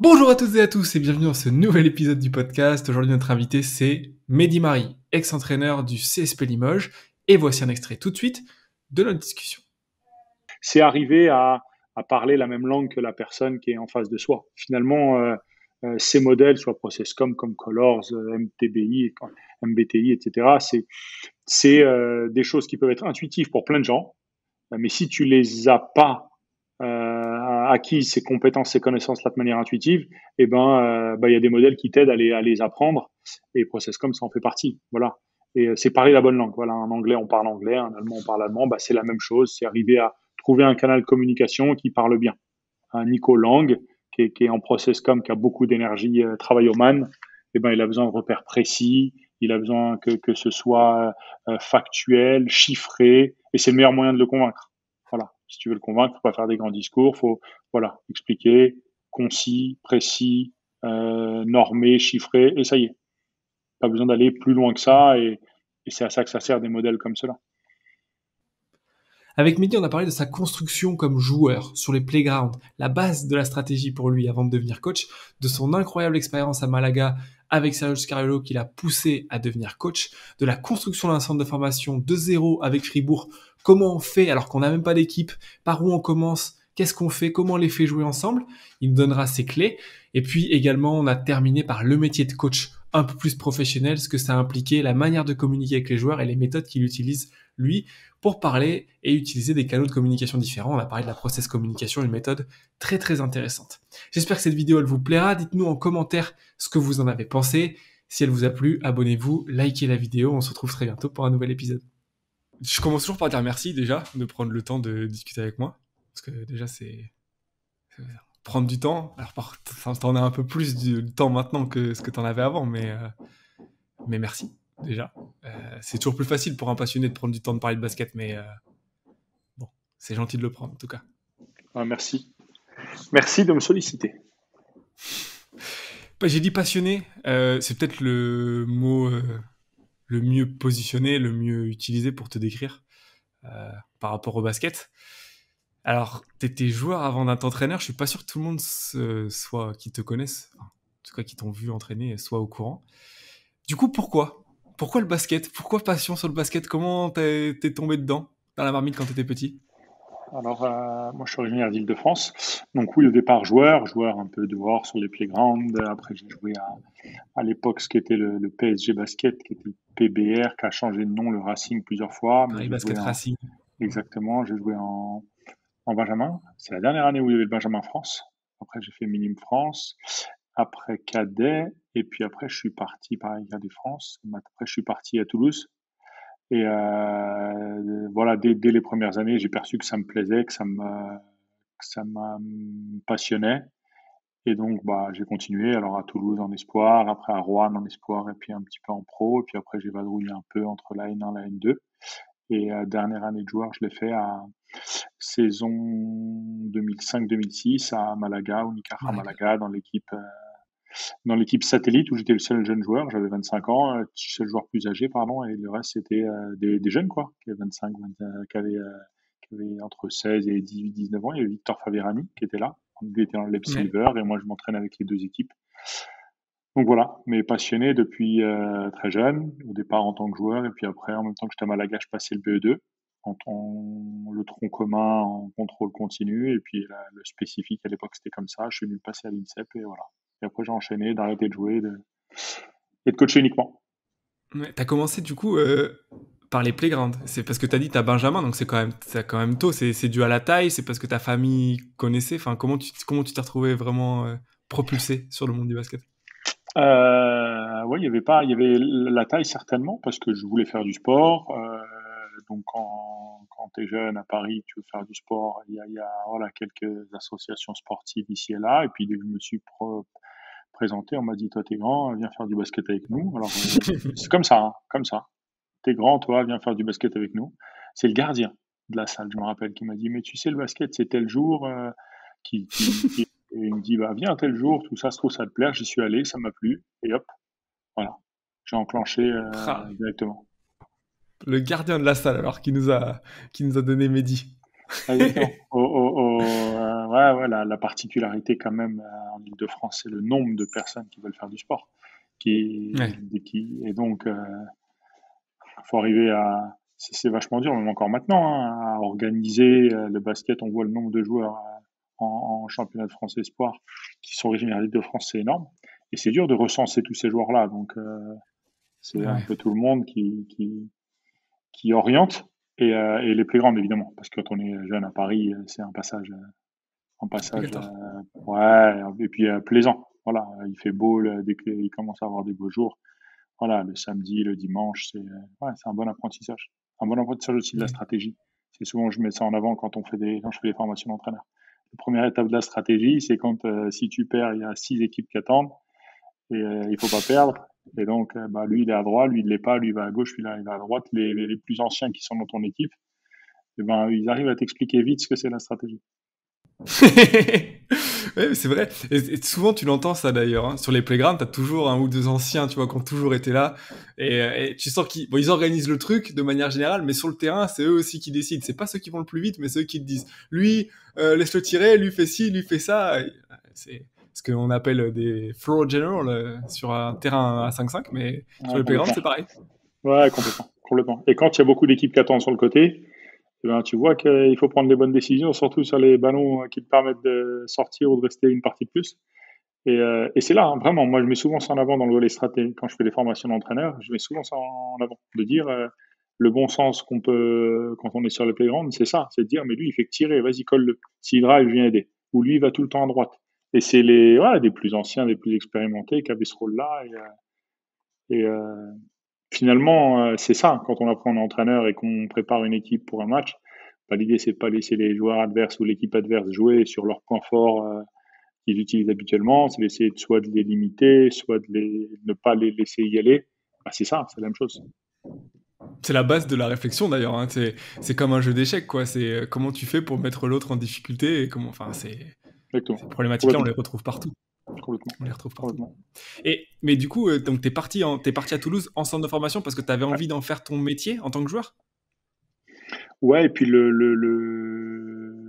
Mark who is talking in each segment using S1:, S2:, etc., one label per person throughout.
S1: Bonjour à toutes et à tous et bienvenue dans ce nouvel épisode du podcast. Aujourd'hui notre invité c'est Mehdi Mari, ex-entraîneur du CSP Limoges, et voici un extrait tout de suite de notre discussion.
S2: C'est arriver à parler la même langue que la personne qui est en face de soi. Finalement, ces modèles, soit Processcom comme Colors, MTBI, MBTI, etc., c'est des choses qui peuvent être intuitives pour plein de gens, mais si tu les as pas acquis ces compétences, ces connaissances-là de manière intuitive, il y a des modèles qui t'aident à les apprendre, et Processcom, ça en fait partie. Voilà. Et c'est parler la bonne langue. Voilà, en anglais, on parle anglais, en allemand, on parle allemand. C'est la même chose. C'est arriver à trouver un canal de communication qui parle bien. Un Nico Lang, qui est en Processcom, qui a beaucoup d'énergie, travaille au Man, il a besoin de repères précis. Il a besoin que ce soit factuel, chiffré, et c'est le meilleur moyen de le convaincre. Voilà. Si tu veux le convaincre, faut pas faire des grands discours, faut expliquer, concis, précis, normé, chiffré, et ça y est. Pas besoin d'aller plus loin que ça, et c'est à ça que ça sert des modèles comme cela.
S1: Avec Mehdi on a parlé de sa construction comme joueur sur les playgrounds, la base de la stratégie pour lui avant de devenir coach, de son incroyable expérience à Malaga avec Sergio Scariolo qui l'a poussé à devenir coach, de la construction d'un centre de formation de zéro avec Fribourg, comment on fait alors qu'on n'a même pas d'équipe, par où on commence, qu'est-ce qu'on fait, comment on les fait jouer ensemble, il nous donnera ses clés, et puis également on a terminé par le métier de coach un peu plus professionnel, ce que ça a impliqué, la manière de communiquer avec les joueurs et les méthodes qu'il utilise lui pour parler et utiliser des canaux de communication différents. On a parlé de la process communication, une méthode très très intéressante. J'espère que cette vidéo elle vous plaira. Dites-nous en commentaire ce que vous en avez pensé. Si elle vous a plu, abonnez-vous, likez la vidéo. On se retrouve très bientôt pour un nouvel épisode. Je commence toujours par dire merci déjà de prendre le temps de discuter avec moi. Parce que déjà c'est prendre du temps. Alors t'en as un peu plus du temps maintenant que ce que t'en avais avant, mais merci déjà. C'est toujours plus facile pour un passionné de prendre du temps de parler de basket, mais bon, c'est gentil de le prendre en tout cas.
S2: Merci. Merci de me solliciter.
S1: J'ai dit passionné, c'est peut-être le mot le mieux positionné, le mieux utilisé pour te décrire par rapport au basket. Alors, t'étais joueur avant d'être entraîneur, je suis pas sûr que tout le monde soit qui te connaisse, en tout cas qui t'ont vu entraîner, soit au courant. Du coup, pourquoi le basket? Pourquoi passion sur le basket? Comment t'es tombé dedans, dans la marmite quand t'étais petit?
S2: Alors, moi, je suis originaire d'Île-de-France. Donc oui, au départ, joueur un peu dehors sur les playgrounds. Après, j'ai joué à l'époque ce qui était le PSG Basket, qui était le PBR, qui a changé de nom, le Racing plusieurs fois. Mais
S1: Paris
S2: j'ai joué
S1: Basket Racing.
S2: exactement, j'ai joué en Benjamin. C'est la dernière année où il y avait le Benjamin France. Après, j'ai fait Minime France. Après, cadet. Et puis après, je suis parti, pareil, cadet France. Après, je suis parti à Toulouse. Et voilà, dès les premières années, j'ai perçu que ça me plaisait, que ça me passionnait. Et donc, j'ai continué. Alors à Toulouse en espoir, après à Roanne en espoir, et puis un petit peu en pro. Et puis après, j'ai vadrouillé un peu entre la N1 et la N2. Et dernière année de joueur, je l'ai fait à saison 2005-2006 à Malaga, Unicaja
S1: Malaga.
S2: Malaga, dans l'équipe satellite où j'étais le seul jeune joueur. J'avais 25 ans, seul joueur plus âgé, pardon, et le reste c'était des jeunes quoi, qui avaient 25, 20, qui avaient entre 16 et 18, 19 ans. Il y avait Victor Faverani qui était là. Lui était dans le Leb
S1: Ouais.
S2: Silver et moi je m'entraîne avec les deux équipes. Donc voilà, mais passionné depuis très jeune, au départ en tant que joueur, et puis après, en même temps que j'étais à Malaga, je passais le BE2, le tronc commun en contrôle continu, et puis le spécifique à l'époque c'était comme ça, je suis venu le passer à l'INSEP, et voilà. Et après j'ai enchaîné d'arrêter de jouer et de coacher uniquement.
S1: Ouais, t'as commencé du coup par les playgrounds. C'est parce que t'as dit t'as Benjamin, donc c'est quand même tôt. C'est dû à la taille, c'est parce que ta famille connaissait. Enfin, comment tu t'es retrouvé vraiment propulsé sur le monde du basket?
S2: Ouais, il y avait la taille certainement parce que je voulais faire du sport. Donc quand tu es jeune à Paris, tu veux faire du sport, il y a voilà, quelques associations sportives ici et là. Et puis dès que je me suis présenté, on m'a dit, toi t'es grand, viens faire du basket avec nous. Alors c'est comme ça, hein, comme ça. T'es grand, toi, viens faire du basket avec nous. C'est le gardien de la salle, je me rappelle, qui m'a dit, mais tu sais, le basket, c'est tel jour, et il me dit, bah, viens tel jour, tout ça, se trouve, ça te plaire. J'y suis allé, ça m'a plu, et hop, voilà. J'ai enclenché
S1: Ah,
S2: directement.
S1: le gardien de la salle alors qui nous a donné Mehdi.
S2: Exactement. Ouais, la particularité quand même en Île-de-France, c'est le nombre de personnes qui veulent faire du sport.
S1: Ouais,
S2: Et donc, faut arriver à. C'est vachement dur, même encore maintenant, hein, à organiser le basket. On voit le nombre de joueurs en championnat de France Espoir qui sont originaires d'Île-de-France, c'est énorme. Et c'est dur de recenser tous ces joueurs-là. Donc, c'est un
S1: ouais,
S2: peu tout le monde qui oriente. Et les plus grandes, évidemment. Parce que quand on est jeune à Paris, c'est un passage
S1: obligatoire.
S2: ouais, et puis plaisant. Voilà, il fait beau dès qu'il commence à avoir des beaux jours. Voilà, le samedi, le dimanche, ouais, c'est un bon apprentissage. Un bon apprentissage aussi de la
S1: Ouais.
S2: stratégie. C'est souvent, je mets ça en avant quand je fais des formations d'entraîneur. La première étape de la stratégie, c'est quand si tu perds, il y a 6 équipes qui attendent et il faut pas perdre. Et donc, bah, lui, il est à droite, lui, il l'est pas, lui, il va à gauche, lui, il va à droite. Les plus anciens qui sont dans ton équipe, eh ben, ils arrivent à t'expliquer vite ce que c'est la stratégie.
S1: Ouais, mais c'est vrai. Et souvent, tu l'entends ça d'ailleurs. Hein. Sur les playgrounds, t'as toujours un ou deux anciens, tu vois, qui ont toujours été là. Et tu sens qu'ils bon, ils organisent le truc de manière générale, mais sur le terrain, c'est eux aussi qui décident. C'est pas ceux qui vont le plus vite, mais ceux qui te disent. Lui, laisse-le tirer, lui fait ci, lui fait ça. Et, c'est ce qu'on appelle des floor general sur un terrain à 5-5, mais sur
S2: Ouais,
S1: les playgrounds,
S2: complètement.
S1: c'est pareil.
S2: Ouais, complètement. Complètement. Et quand il y a beaucoup d'équipes qui attendent sur le côté, eh ben, tu vois qu'il faut prendre les bonnes décisions, surtout sur les ballons qui te permettent de sortir ou de rester une partie de plus. Et c'est là, hein, vraiment, moi je mets souvent ça en avant dans le volet stratégie. Quand je fais des formations d'entraîneur, je mets souvent ça en avant. De dire le bon sens qu'on peut, quand on est sur le playground, c'est ça, c'est de dire, mais lui il fait que tirer, vas-y, colle-le. S'il drive, viens aider. Ou lui il va tout le temps à droite. Et c'est des plus anciens, des plus expérimentés qui avaient ce rôle-là. Et finalement, c'est ça, quand on apprend en entraîneur et qu'on prépare une équipe pour un match, bah, l'idée c'est de pas laisser les joueurs adverses ou l'équipe adverse jouer sur leurs points forts qu'ils utilisent habituellement, c'est d'essayer soit de les limiter, soit ne pas les laisser y aller. Bah, c'est ça, c'est la même chose.
S1: C'est la base de la réflexion d'ailleurs. Hein. C'est comme un jeu d'échecs, quoi. C'est comment tu fais pour mettre l'autre en difficulté et comment. Enfin, ces
S2: Exactement.
S1: problématiques-là, on
S2: Complètement.
S1: les retrouve partout.
S2: Complètement.
S1: On les retrouve partout.
S2: Complètement.
S1: Mais du coup, donc t'es parti à Toulouse en centre de formation parce que t'avais
S2: Ouais.
S1: envie d'en faire ton métier en tant que joueur.
S2: Ouais, et puis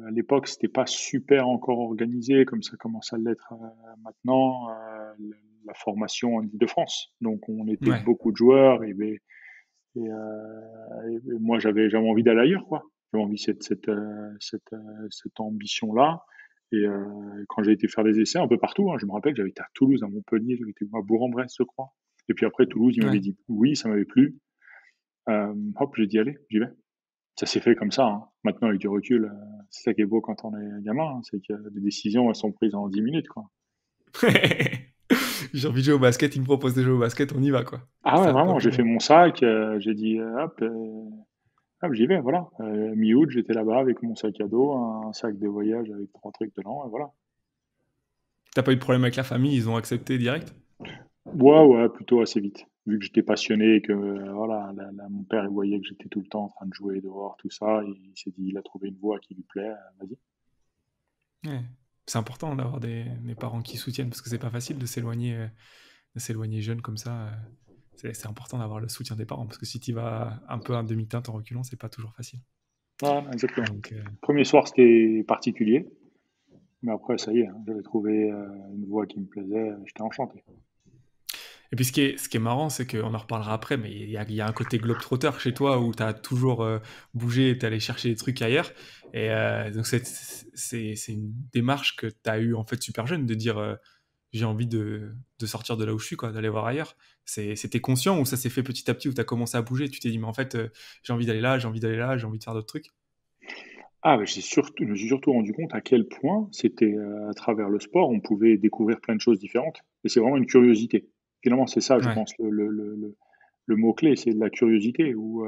S2: à l'époque, c'était pas super encore organisé comme ça commence à l'être maintenant, la formation en Île-de-France. Donc, on était
S1: Ouais.
S2: beaucoup de joueurs et moi, j'avais envie d'aller ailleurs, quoi. J'avais envie cette ambition-là. Quand j'ai été faire des essais un peu partout, hein, je me rappelle, j'avais été à Toulouse, à Montpellier, j'avais été à Bourg-en-Bresse, je crois. Et puis après, Toulouse, il m'avait
S1: Ouais.
S2: dit oui, ça m'avait plu. Hop, j'ai dit allez, j'y vais. Ça s'est fait comme ça. Hein. Maintenant, avec du recul, c'est ça qui est beau quand on est gamin, hein, c'est que les décisions, elles sont prises en 10 minutes, quoi.
S1: J'ai envie de jouer au basket, il me propose de jouer au basket, on y va, quoi.
S2: Ah ouais,
S1: Ça va pas
S2: vraiment,
S1: plus
S2: j'ai fait
S1: loin.
S2: mon sac, j'ai dit hop, j'y vais, voilà. Mi-août, j'étais là-bas avec mon sac à dos, un sac de voyage avec 3 trucs dedans, et voilà.
S1: T'as pas eu de problème avec la famille, ils ont accepté direct.
S2: Ouais, plutôt assez vite. Vu que j'étais passionné et que voilà, mon père il voyait que j'étais tout le temps en train de jouer dehors, tout ça, il s'est dit, il a trouvé une voie qui lui plaît, vas-y.
S1: Ouais. C'est important d'avoir des parents qui soutiennent parce que c'est pas facile de s'éloigner jeune comme ça. C'est important d'avoir le soutien des parents parce que si tu vas un peu en demi-teinte en reculant, c'est pas toujours facile.
S2: Voilà, exactement.
S1: Donc,
S2: Premier soir, c'était particulier, mais après, ça y est, hein, j'avais trouvé une voie qui me plaisait, j'étais enchanté.
S1: et puis ce qui est marrant, c'est qu'on en reparlera après, mais il y a un côté globe-trotter chez toi où tu as toujours bougé et tu allé chercher des trucs ailleurs. Et donc c'est une démarche que tu as eue en fait super jeune de dire j'ai envie de sortir de là où je suis, quoi, d'aller voir ailleurs. C'était conscient ou ça s'est fait petit à petit où tu as commencé à bouger, tu t'es dit mais en fait j'ai envie d'aller là, j'ai envie d'aller là, j'ai envie de faire d'autres trucs.
S2: Ah, bah, je me suis surtout rendu compte à quel point c'était à travers le sport, on pouvait découvrir plein de choses différentes. Et c'est vraiment une curiosité. Finalement, c'est ça, je
S1: Ouais,
S2: pense, le mot-clé, c'est de la curiosité. Où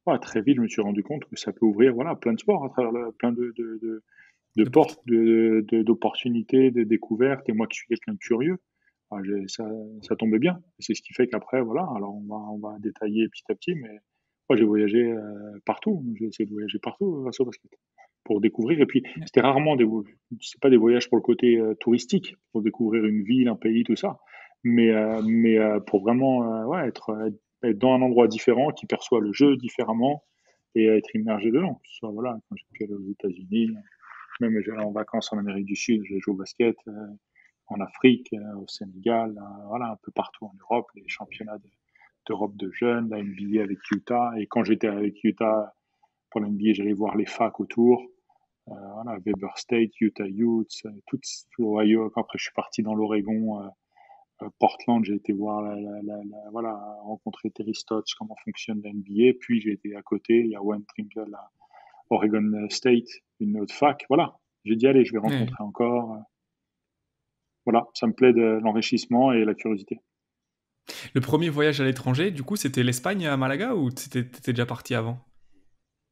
S2: ouais, très vite, je me suis rendu compte que ça peut ouvrir voilà, plein de sports à travers plein de
S1: de porte.
S2: portes, d'opportunités, de découvertes. Et moi qui suis quelqu'un de curieux, ah, ça tombait bien. C'est ce qui fait qu'après, voilà, alors on va détailler petit à petit, mais moi j'ai voyagé partout. J'ai essayé de voyager partout grâce au basket pour découvrir. Et puis,
S1: Ouais.
S2: c'était rarement c'est pas des voyages pour le côté touristique, pour découvrir une ville, un pays, tout ça, mais pour vraiment ouais, être dans un endroit différent, qui perçoit le jeu différemment et être immergé dedans. Que ce soit, voilà, quand j'ai pu aller aux États-Unis, même j'allais en vacances en Amérique du Sud, j'ai joué au basket, en Afrique, au Sénégal, voilà, un peu partout en Europe, les championnats d'Europe de jeunes, la NBA avec Utah. Et quand j'étais avec Utah pour la NBA, j'allais voir les facs autour. Voilà, Weber State, Utah Utes, tout Ohio. Après, je suis parti dans l'Oregon, Portland. J'ai été voir, voilà, rencontrer Terry Stotts, comment fonctionne la NBA. Puis j'ai été à côté, il y a Wayne Tringle à Oregon State, une autre fac. Voilà, j'ai dit allez, je vais
S1: Ouais.
S2: rencontrer encore. Voilà, ça me plaît de l'enrichissement et la curiosité.
S1: Le premier voyage à l'étranger, du coup, c'était l'Espagne à Malaga ou t'étais déjà parti avant?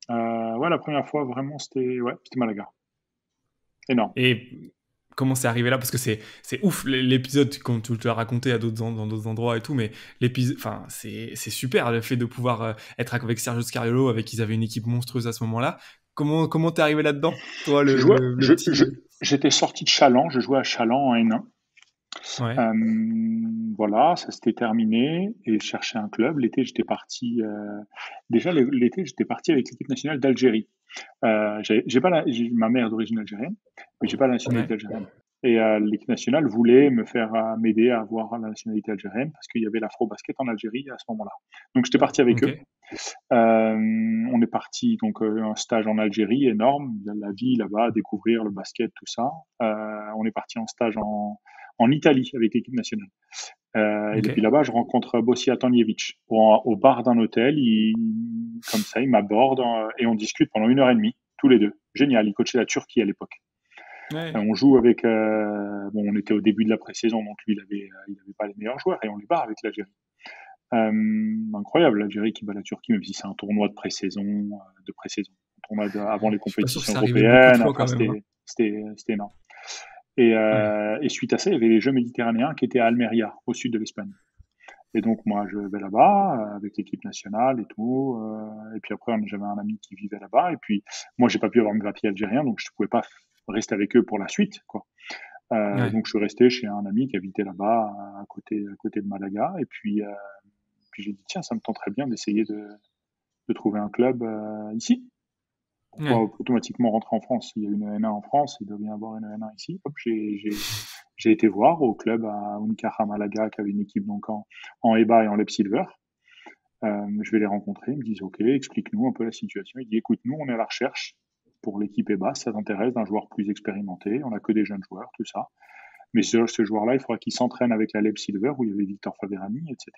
S2: Ouais, la première fois, vraiment, c'était Malaga. Énorme.
S1: Et comment c'est arrivé là? Parce que c'est ouf l'épisode, quand tu l'as raconté à dans d'autres endroits et tout, mais l'épisode, enfin, c'est super le fait de pouvoir être avec Sergio Scariolo, avec qui ils avaient une équipe monstrueuse à ce moment-là. Comment t'es arrivé là-dedans? Toi,
S2: Je jouais,
S1: le petit.
S2: j'étais sorti de Chaland, je jouais à Chaland en N1.
S1: Ouais,
S2: Voilà, ça s'était terminé et je cherchais un club. L'été, j'étais parti. Déjà, l'été, j'étais parti avec l'équipe nationale d'Algérie. J'ai pas ma mère est d'origine algérienne, mais j'ai pas la
S1: ouais,
S2: nationalité algérienne. Et l'équipe nationale voulait me faire m'aider à avoir la nationalité algérienne parce qu'il y avait l'afro-basket en Algérie à ce moment-là. Donc j'étais parti avec eux.
S1: ok,
S2: On est parti donc un stage en Algérie énorme, la vie là-bas, découvrir le basket, tout ça. On est parti en stage en Italie avec l'équipe nationale. Et
S1: ok.
S2: puis là-bas, je rencontre Bossia Tanjevic au bar d'un hôtel. Comme ça, il m'aborde et on discute pendant 1 heure et demie, tous les deux. Génial, il coachait la Turquie à l'époque.
S1: Ouais,
S2: On joue avec, bon, on était au début de la pré-saison, donc lui, il avait pas les meilleurs joueurs et on les bat avec l'Algérie. Incroyable, l'Algérie qui bat la Turquie, même si c'est un tournoi avant les
S1: je suis pas sûr que
S2: compétitions
S1: ça arrivait beaucoup de
S2: européennes.
S1: fois
S2: Enfin,
S1: quand même, hein.
S2: c'était énorme.
S1: Ouais,
S2: Et suite à ça, il y avait les Jeux méditerranéens qui étaient à Almeria, au sud de l'Espagne. Et donc, moi, je vais là-bas avec l'équipe nationale et tout. Et puis après, j'avais un ami qui vivait là-bas. Et puis, moi, j'ai pas pu avoir mon papier algérien, donc je ne pouvais pas rester avec eux pour la suite, quoi.
S1: ouais.
S2: Donc, je suis resté chez un ami qui habitait là-bas, à côté de Malaga. Et puis j'ai dit, tiens, ça me tenterait bien d'essayer de trouver un club ici. Pourquoi
S1: Ouais.
S2: automatiquement rentrer en France? Il y a une N1 en France, il doit bien y avoir une N1 ici. Hop, j'ai été voir au club à Unicaja Malaga, qui avait une équipe donc en EBA et en Lep Silver. Je vais les rencontrer, ils me disent OK, explique-nous un peu la situation. Il dit écoute, nous on est à la recherche pour l'équipe EBA, ça t'intéresse d'un joueur plus expérimenté, on n'a que des jeunes joueurs, tout ça. Mais ce joueur-là, il faudra qu'il s'entraîne avec la Lep Silver où il y avait Victor Faverani, etc.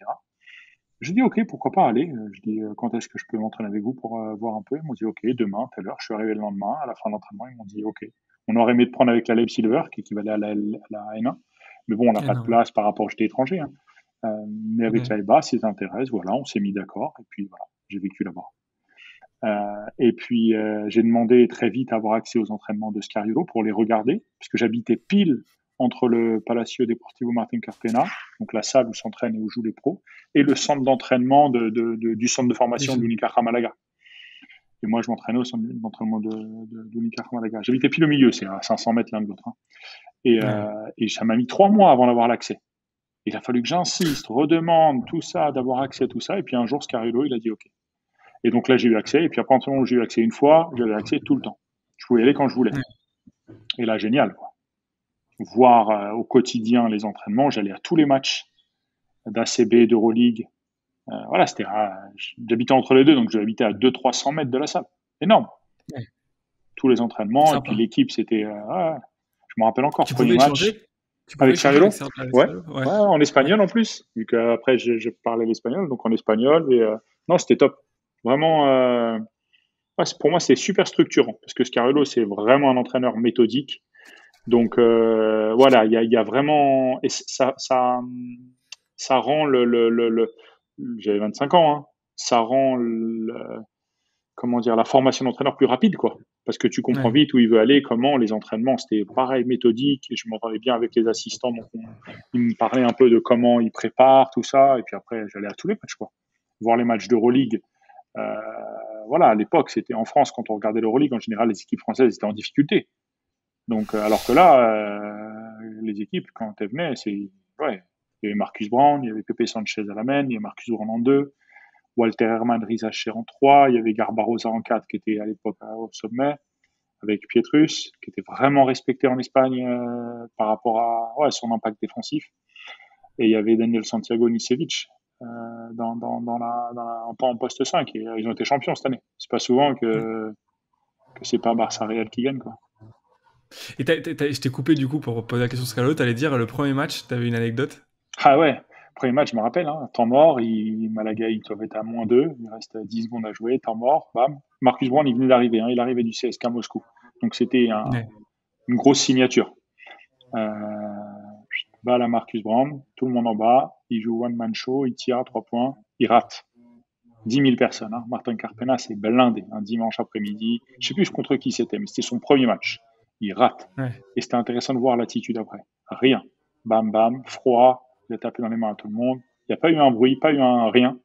S2: Je dis OK, pourquoi pas aller. Je dis quand est-ce que je peux m'entraîner avec vous pour voir un peu. Ils m'ont dit OK, demain, telle heure. Je suis arrivé le lendemain, à la fin de l'entraînement, ils m'ont dit OK. On aurait aimé te prendre avec la Leb Silver, qui équivalait à la N1. Mais bon, on n'a
S1: Ah
S2: pas de
S1: non, ouais.
S2: place par rapport, j'étais étranger. Hein. Mais avec
S1: Ouais.
S2: la EBA, si ça t'intéresse, voilà, on s'est mis d'accord. Et puis voilà, j'ai vécu là-bas. Et puis j'ai demandé très vite à avoir accès aux entraînements de Scariolo pour les regarder, puisque j'habitais pile entre le Palacio Deportivo Martín Carpena, donc la salle où s'entraînent et où jouent les pros, et le centre d'entraînement du centre de formation
S1: Déjà.
S2: d'Unicaja Malaga. Et moi, je m'entraînais au centre d'entraînement d'Unicaja Malaga. J'habitais pile au milieu, c'est à 500 mètres l'un de l'autre. Hein.
S1: Ouais.
S2: Et ça m'a mis 3 mois avant d'avoir l'accès. Il a fallu que j'insiste, redemande, tout ça, d'avoir accès à tout ça. Et puis un jour, Scariolo, il a dit OK. Et donc là, j'ai eu accès. Et puis après, quand j'ai eu accès une fois, j'avais accès tout le temps. Je pouvais y aller quand je voulais.
S1: Ouais.
S2: Et là, génial, quoi. Voir au quotidien les entraînements. J'allais à tous les matchs d'ACB, d'Euroleague. Voilà, j'habitais entre les deux, donc j'habitais à 200-300 mètres de la salle. Énorme.
S1: Ouais.
S2: Tous les entraînements. Et puis
S1: Sympa.
S2: l'équipe, c'était. Ouais, je me rappelle encore,
S1: Tu
S2: premier
S1: pouvais
S2: match
S1: échanger? Tu pouvais
S2: avec
S1: échanger avec
S2: Cariolo.
S1: Sergio
S2: Ouais.
S1: Scariolo? Ouais.
S2: Ouais, en
S1: Ouais.
S2: espagnol en plus, vu qu'après je parlais l'espagnol, donc en espagnol. Et non, c'était top. Vraiment, ouais, pour moi, c'est super structurant, parce que Scariolo, c'est vraiment un entraîneur méthodique. Donc voilà, il y a vraiment. Et ça rend j'avais 25 ans, hein, ça rend comment dire, la formation d'entraîneur plus rapide, quoi. Parce que tu comprends
S1: Ouais.
S2: vite où il veut aller, comment les entraînements, c'était pareil, méthodique, et je m'entendais bien avec les assistants, donc ils me parlaient un peu de comment ils préparent, tout ça, et puis après, j'allais à tous les matchs, quoi. Voir les matchs d'Euroleague. Euh, voilà, à l'époque, c'était en France, quand on regardait l'Euroleague, en général, les équipes françaises étaient en difficulté. Donc, alors que là, les équipes, quand elles venaient, ouais, il y avait Marcus Brown, il y avait Pepe Sanchez à la main, il y avait Marcus Brown en deux. Walter Hermann, Risa Cher en 3, il y avait Garbarosa en 4 qui était à l'époque au sommet, avec Pietrus, qui était vraiment respecté en Espagne par rapport à son impact défensif. Et il y avait Daniel Santiago Nicevic en poste 5. Et ils ont été champions cette année. C'est pas souvent que c'est pas Barça Real qui gagne, quoi.
S1: Et je t'ai coupé du coup pour poser la question sur Scalolo. T'allais dire le premier match, t'avais une anecdote?
S2: Ah ouais, premier match, je me rappelle, hein, temps mort, Malaga, ils doivent être à -2, il reste 10 secondes à jouer, temps mort, bam. Marcus Brown, il venait d'arriver, hein, il arrivait du CSKA Moscou. Donc c'était
S1: Ouais.
S2: une grosse signature. Balle à Marcus Brown, tout le monde en bas, il joue one man show, il tire à 3 points, il rate. 10 000 personnes. Hein. Martin Carpena, c'est blindé. Un dimanche après-midi. Je sais plus contre qui c'était, mais c'était son premier match. Il rate.
S1: Ouais.
S2: Et c'était intéressant de voir l'attitude après. Rien. Bam, bam, froid. Il a tapé dans les mains à tout le monde. Il n'y a pas eu un bruit, pas eu un rien.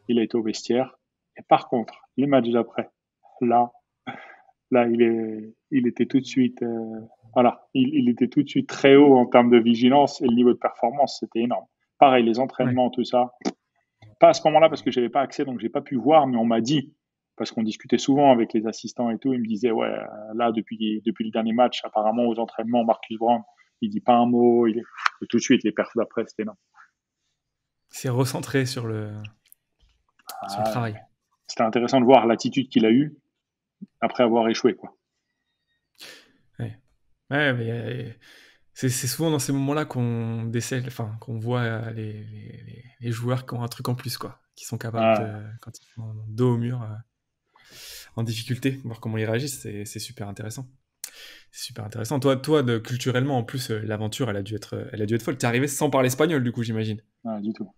S2: Il a été au vestiaire. Et par contre, les matchs d'après, là, il était tout de suite, il était tout de suite très haut en termes de vigilance et le niveau de performance, c'était énorme. Pareil, les entraînements,
S1: Ouais.
S2: tout ça. Pas à ce moment-là parce que j'avais pas accès, donc j'ai pas pu voir, mais on m'a dit, parce qu'on discutait souvent avec les assistants et tout, ils me disaient, ouais, là, depuis le dernier match, apparemment, aux entraînements, Marcus Brown, il dit pas un mot, et tout de suite, les perfs d'après, c'était énorme.
S1: C'est recentré sur le travail.
S2: C'était intéressant de voir l'attitude qu'il a eue après avoir échoué, quoi.
S1: Ouais, mais c'est souvent dans ces moments-là qu'on décèle, enfin, qu'on voit les joueurs qui ont un truc en plus, quoi, qui sont capables de, quand ils sont dos au mur, en difficulté, voir comment ils réagissent, c'est super intéressant. C'est super intéressant. Toi, culturellement, en plus, l'aventure, elle a dû être folle. T'es arrivé sans parler espagnol, du coup, j'imagine.
S2: Non, du tout.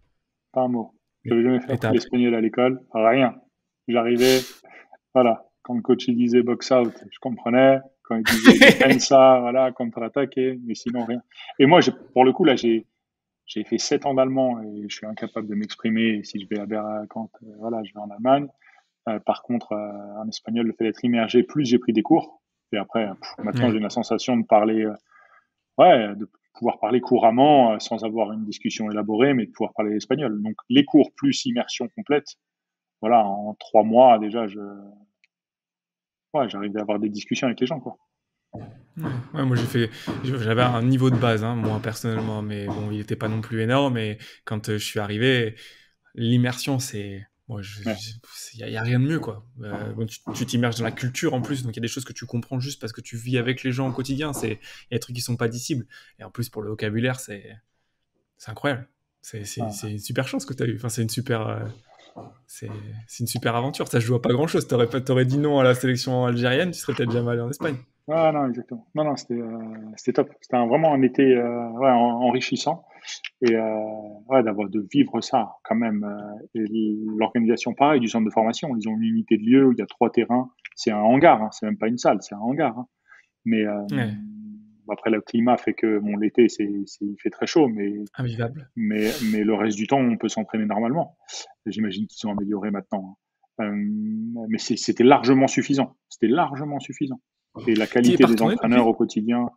S2: Pas un mot. Je
S1: Et
S2: n'avais jamais fait
S1: t'as
S2: appris
S1: appris.
S2: l'espagnol à l'école. Rien. J'arrivais, voilà. Quand le coach il disait box out, je comprenais. Quand il disait defensa, voilà, contre-attaquer, mais sinon rien. Et moi, pour le coup, là, j'ai fait 7 ans d'allemand et je suis incapable de m'exprimer si je vais quand voilà, je vais en Allemagne. Par contre, en espagnol, le fait d'être immergé, plus j'ai pris des cours. Et après, maintenant,
S1: Ouais.
S2: j'ai la sensation de parler, de pouvoir parler couramment sans avoir une discussion élaborée, mais de pouvoir parler espagnol. Donc, les cours plus immersion complète, voilà, en 3 mois, déjà, j'arrivais à avoir des discussions avec les gens, quoi.
S1: Ouais, moi j'avais un niveau de base, hein, moi personnellement, mais bon, il n'était pas non plus énorme. Et quand je suis arrivé, l'immersion, c'est, bon,
S2: Ouais.
S1: y a rien de mieux, quoi. Bon, tu t'immerges dans la culture en plus, donc il y a des choses que tu comprends juste parce que tu vis avec les gens au quotidien. Il y a des trucs qui sont pas dissibles. Et en plus, pour le vocabulaire, c'est incroyable. C'est une super chance que tu as eu. Enfin, c'est une super aventure. Ça se joue à pas grand chose. T'aurais dit non à la sélection algérienne, tu serais peut-être jamais allé en Espagne.
S2: Ah non, exactement. Non, non, c'était top. C'était vraiment un été enrichissant et de vivre ça quand même. Et l'organisation, pareil, du centre de formation. Ils ont une unité de lieu où il y a 3 terrains. C'est un hangar, hein, c'est même pas une salle, c'est un hangar. Hein. Mais
S1: Ouais,
S2: après, le climat fait que bon, l'été, il fait très chaud,
S1: invivable.
S2: mais le reste du temps, on peut s'entraîner normalement. J'imagine qu'ils sont améliorés maintenant. Hein. Mais c'était largement suffisant. C'était largement suffisant. Et la
S1: Tu y es
S2: qualité
S1: pas
S2: des
S1: retourné
S2: entraîneurs
S1: depuis?
S2: au quotidien,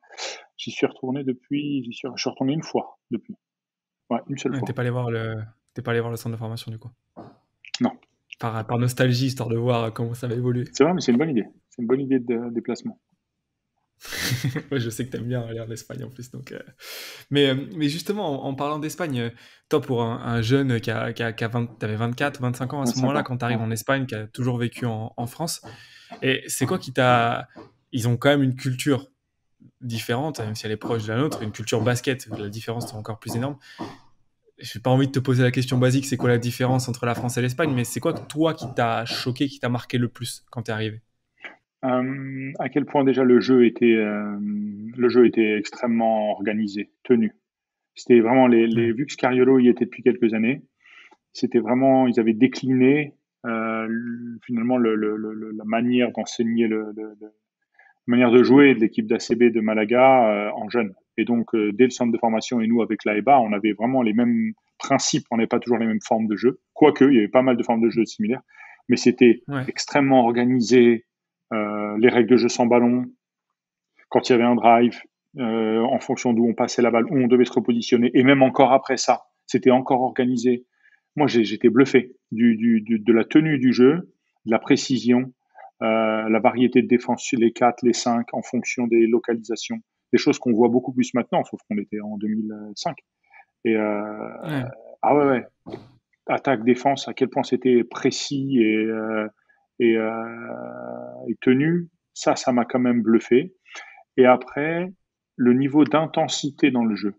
S2: je suis retourné une fois depuis. Ouais, une seule
S1: Ouais,
S2: fois.
S1: t'es pas allé voir le centre de formation du coup.
S2: Non.
S1: Par nostalgie, histoire de voir comment ça va évoluer.
S2: C'est vrai, mais c'est une bonne idée. C'est une bonne idée de déplacement.
S1: Ouais, je sais que t'aimes bien aller en Espagne en plus, donc. Mais justement, en parlant d'Espagne, toi, pour un jeune t'avais 24 ou 25 ans à ce
S2: 25
S1: moment-là,
S2: ans.
S1: quand tu
S2: Ouais.
S1: arrives en Espagne, qui a toujours vécu en France, et c'est quoi qui t'a. Ils ont quand même une culture différente, même si elle est proche de la nôtre, une culture basket, la différence est encore plus énorme. J'ai pas envie de te poser la question basique, c'est quoi la différence entre la France et l'Espagne, mais c'est quoi toi qui t'a choqué, qui t'a marqué le plus quand t'es arrivé?
S2: À quel point déjà le jeu était extrêmement organisé, tenu. C'était vraiment
S1: Ouais,
S2: vu que Scariolo y était depuis quelques années, c'était vraiment, ils avaient décliné finalement la manière d'enseigner la manière de jouer de l'équipe d'ACB de Malaga en jeune. Et donc, dès le centre de formation et nous avec l'AEBA, on avait vraiment les mêmes principes, on n'avait pas toujours les mêmes formes de jeu, quoique il y avait pas mal de formes de jeu similaires, mais c'était
S1: ouais,
S2: extrêmement organisé, les règles de jeu sans ballon, quand il y avait un drive, en fonction d'où on passait la balle, où on devait se repositionner, et même encore après ça, c'était encore organisé. Moi, j'étais bluffé. de la tenue du jeu, de la précision, la variété de défense sur les 4, les 5, en fonction des localisations. Des choses qu'on voit beaucoup plus maintenant, sauf qu'on était en 2005. Et
S1: Ouais.
S2: ah ouais, attaque, défense, à quel point c'était précis et, et tenu, ça m'a quand même bluffé. Et après, le niveau d'intensité dans le jeu.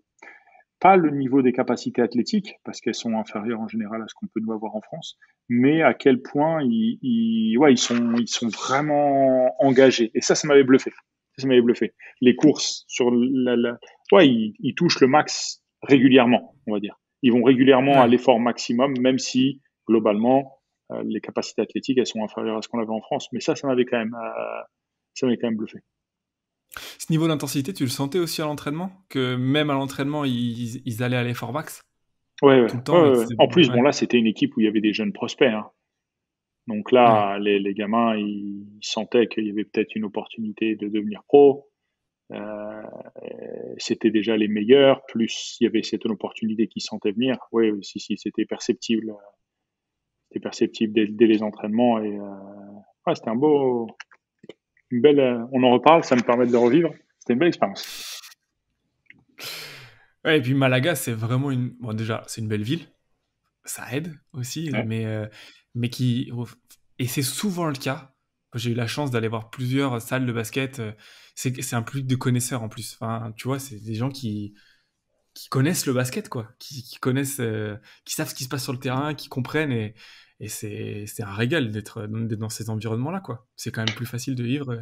S2: Pas le niveau des capacités athlétiques, parce qu'elles sont inférieures en général à ce qu'on peut nous avoir en France, mais à quel point ils sont vraiment engagés. Et ça m'avait bluffé. Ça m'avait bluffé. Les courses sur ils touchent le max régulièrement, on va dire. Ils vont régulièrement à
S1: Ouais.
S2: l'effort maximum, même si globalement les capacités athlétiques elles sont inférieures à ce qu'on avait en France. Mais ça m'avait quand même bluffé.
S1: Ce niveau d'intensité, tu le sentais aussi à l'entraînement? Que même à l'entraînement, ils allaient à l'effort max
S2: Ouais, ouais,
S1: tout le
S2: ouais,
S1: temps et
S2: ouais,
S1: que
S2: ouais.
S1: c'était
S2: En plus,
S1: ouais,
S2: bon là, c'était une équipe où il y avait des jeunes prospects, hein. Donc
S1: ouais.
S2: là, les gamins, ils sentaient qu'il y avait peut-être une opportunité de devenir pro. Euh, C'était déjà les meilleurs, plus il y avait cette opportunité qui sentait venir. Oui, si, c'était perceptible dès les entraînements. Et ouais, c'était une belle. On en reparle, ça me permet de le revivre. C'était une belle expérience.
S1: Ouais, et puis Malaga, c'est vraiment une. Bon, déjà, c'est une belle ville, ça aide aussi,
S2: Ouais,
S1: mais qui. Et c'est souvent le cas. J'ai eu la chance d'aller voir plusieurs salles de basket. C'est un public de connaisseurs en plus. Enfin, tu vois, c'est des gens qui connaissent le basket, quoi. Qui connaissent, qui savent ce qui se passe sur le terrain, qui comprennent. Et c'est un régal d'être dans ces environnements-là, quoi. C'est quand même plus facile de vivre que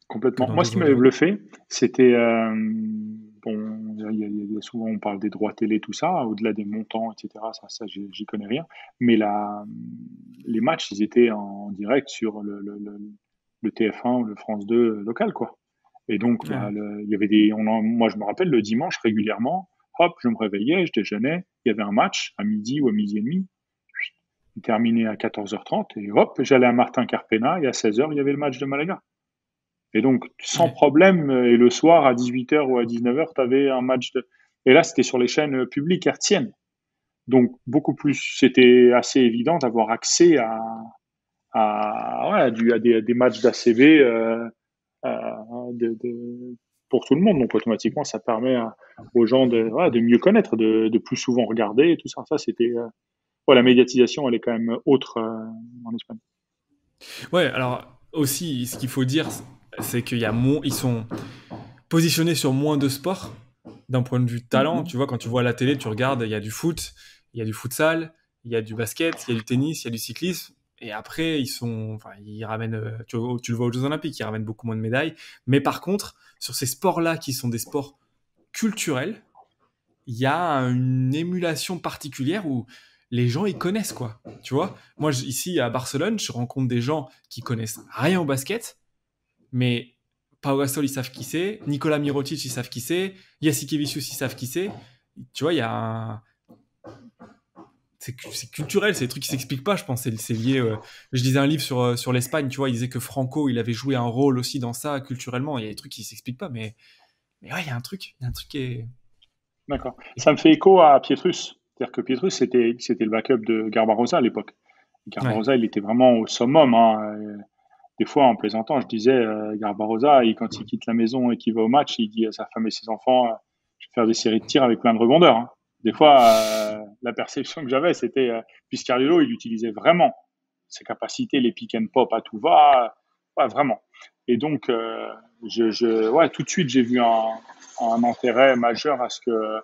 S2: complètement.
S1: dans
S2: Moi, ce
S1: d'autres
S2: qui m'avait
S1: environnements.
S2: bluffé, c'était bon, souvent on parle des droits télé, tout ça, au-delà des montants, etc. Ça j'y connais rien. Mais les matchs, ils étaient en direct sur le TF1 ou le France 2 local, quoi. Et donc,
S1: Ouais,
S2: il y avait moi, je me rappelle le dimanche régulièrement. Hop, je me réveillais, je déjeunais. Il y avait un match à midi ou à midi et demi. Il terminait à 14h30 et hop, j'allais à Martin Carpena et à 16h, il y avait le match de Malaga. Et donc, sans
S1: ouais.
S2: problème, et le soir, à 18h ou à 19h, tu avais un match de. Et là, c'était sur les chaînes publiques hertziennes. Donc, beaucoup plus, c'était assez évident d'avoir accès à des matchs d'ACV pour tout le monde. Donc, automatiquement, ça permet aux gens de mieux connaître, de plus souvent regarder et tout ça. Ça, c'était. La médiatisation, elle est quand même autre en Espagne.
S1: Ouais, alors aussi, ce qu'il faut dire, c'est ils sont positionnés sur moins de sports d'un point de vue talent.
S2: Mhm.
S1: Tu vois, quand tu vois la télé, tu regardes, il y a du foot, il y a du futsal, il y a du basket, il y a du tennis, il y a du cyclisme. Et après, ils ramènent, tu le vois aux Jeux Olympiques, ils ramènent beaucoup moins de médailles. Mais par contre, sur ces sports-là, qui sont des sports culturels, il y a une émulation particulière où les gens ils connaissent quoi. Tu vois, moi ici à Barcelone, je rencontre des gens qui connaissent rien au basket, mais Pau Gasol ils savent qui c'est, Nicolas Mirotic ils savent qui c'est, Jasikevičius ils savent qui c'est. Tu vois, il y a un c'est culturel, c'est des trucs qui s'expliquent pas, je pense. C'est lié. Je lisais un livre sur l'Espagne, tu vois, il disait que Franco, il avait joué un rôle aussi dans ça culturellement. Il y a des trucs qui s'expliquent pas, mais ouais, il y a un truc qui est.
S2: D'accord. Ça me fait écho à Pietrus. C'est-à-dire que Pietrus, c'était le backup de Garbarosa à l'époque.
S1: Ouais,
S2: Garbarosa, il était vraiment au summum, hein. Des fois, en plaisantant, je disais, Garbarosa, quand il quitte la maison et qu'il va au match, il dit à sa femme et ses enfants, je vais faire des séries de tirs avec plein de rebondeurs, hein. Des fois, la perception que j'avais, c'était, Piscariolo, il utilisait vraiment ses capacités, les pick and pop à tout va, ouais, vraiment. Et donc, ouais, tout de suite, j'ai vu un intérêt majeur à ce que,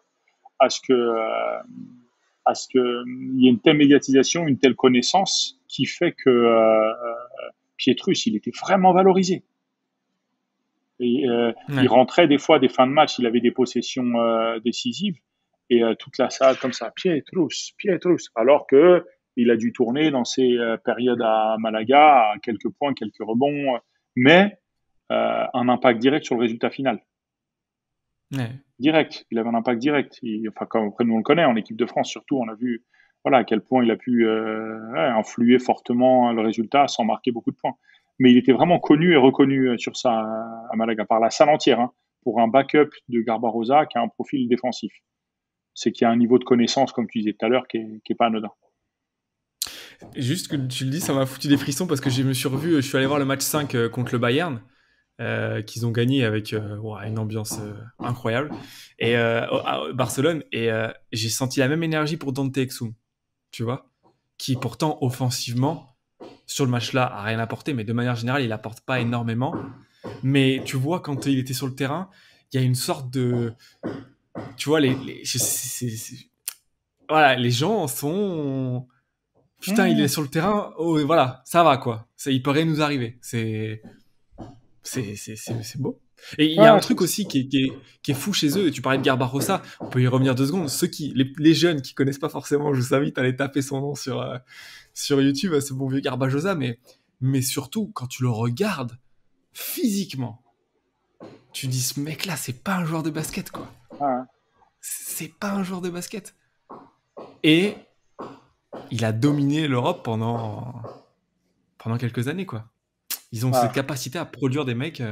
S2: il y ait une telle médiatisation, une telle connaissance qui fait que Pietrus, il était vraiment valorisé. Et, il
S1: ouais,
S2: rentrait des fois des fins de match, il avait des possessions décisives et toute la salle comme ça, Pietrus, Pietrus, alors que il a dû tourner dans ses périodes à Malaga à quelques points, quelques rebonds, mais un impact direct sur le résultat final.
S1: ouais.
S2: Direct, il avait un impact direct. Enfin, comme après nous on le connaît en équipe de France, surtout, on a vu voilà à quel point il a pu influer fortement le résultat sans marquer beaucoup de points. Mais il était vraiment connu et reconnu sur ça à Malaga par la salle entière, hein, pour un backup de Garbarosa qui a un profil défensif. C'est qu'il y a un niveau de connaissance, comme tu disais tout à l'heure, qui est pas anodin.
S1: Juste que tu le dis, ça m'a foutu des frissons parce que je suis allé voir le match 5 contre le Bayern, qu'ils ont gagné avec ouah, une ambiance incroyable, et à Barcelone, et j'ai senti la même énergie pour Dante Exum, tu vois, qui pourtant offensivement, sur le match-là, a rien apporté, mais de manière générale, il apporte pas énormément. Mais tu vois, quand il était sur le terrain, il y a une sorte de... Tu vois, voilà, les gens sont... Putain, il est
S2: Mmh.
S1: sur le terrain, oh, voilà, ça va quoi. Il peut rien nous arriver. C'est beau. Et il y a un
S2: Ouais,
S1: truc aussi qui est fou chez eux, et tu parlais de Garbarossa, on peut y revenir 2 secondes. Les jeunes qui connaissent pas forcément, je vous invite à aller taper son nom sur YouTube, ce bon vieux Garbajosa, mais surtout, quand tu le regardes physiquement, tu dis ce mec-là, c'est pas un joueur de basket, quoi.
S2: ouais,
S1: C'est pas un joueur de basket. Et il a dominé l'Europe pendant quelques années, quoi. Ils ont
S2: ouais,
S1: cette capacité à produire des mecs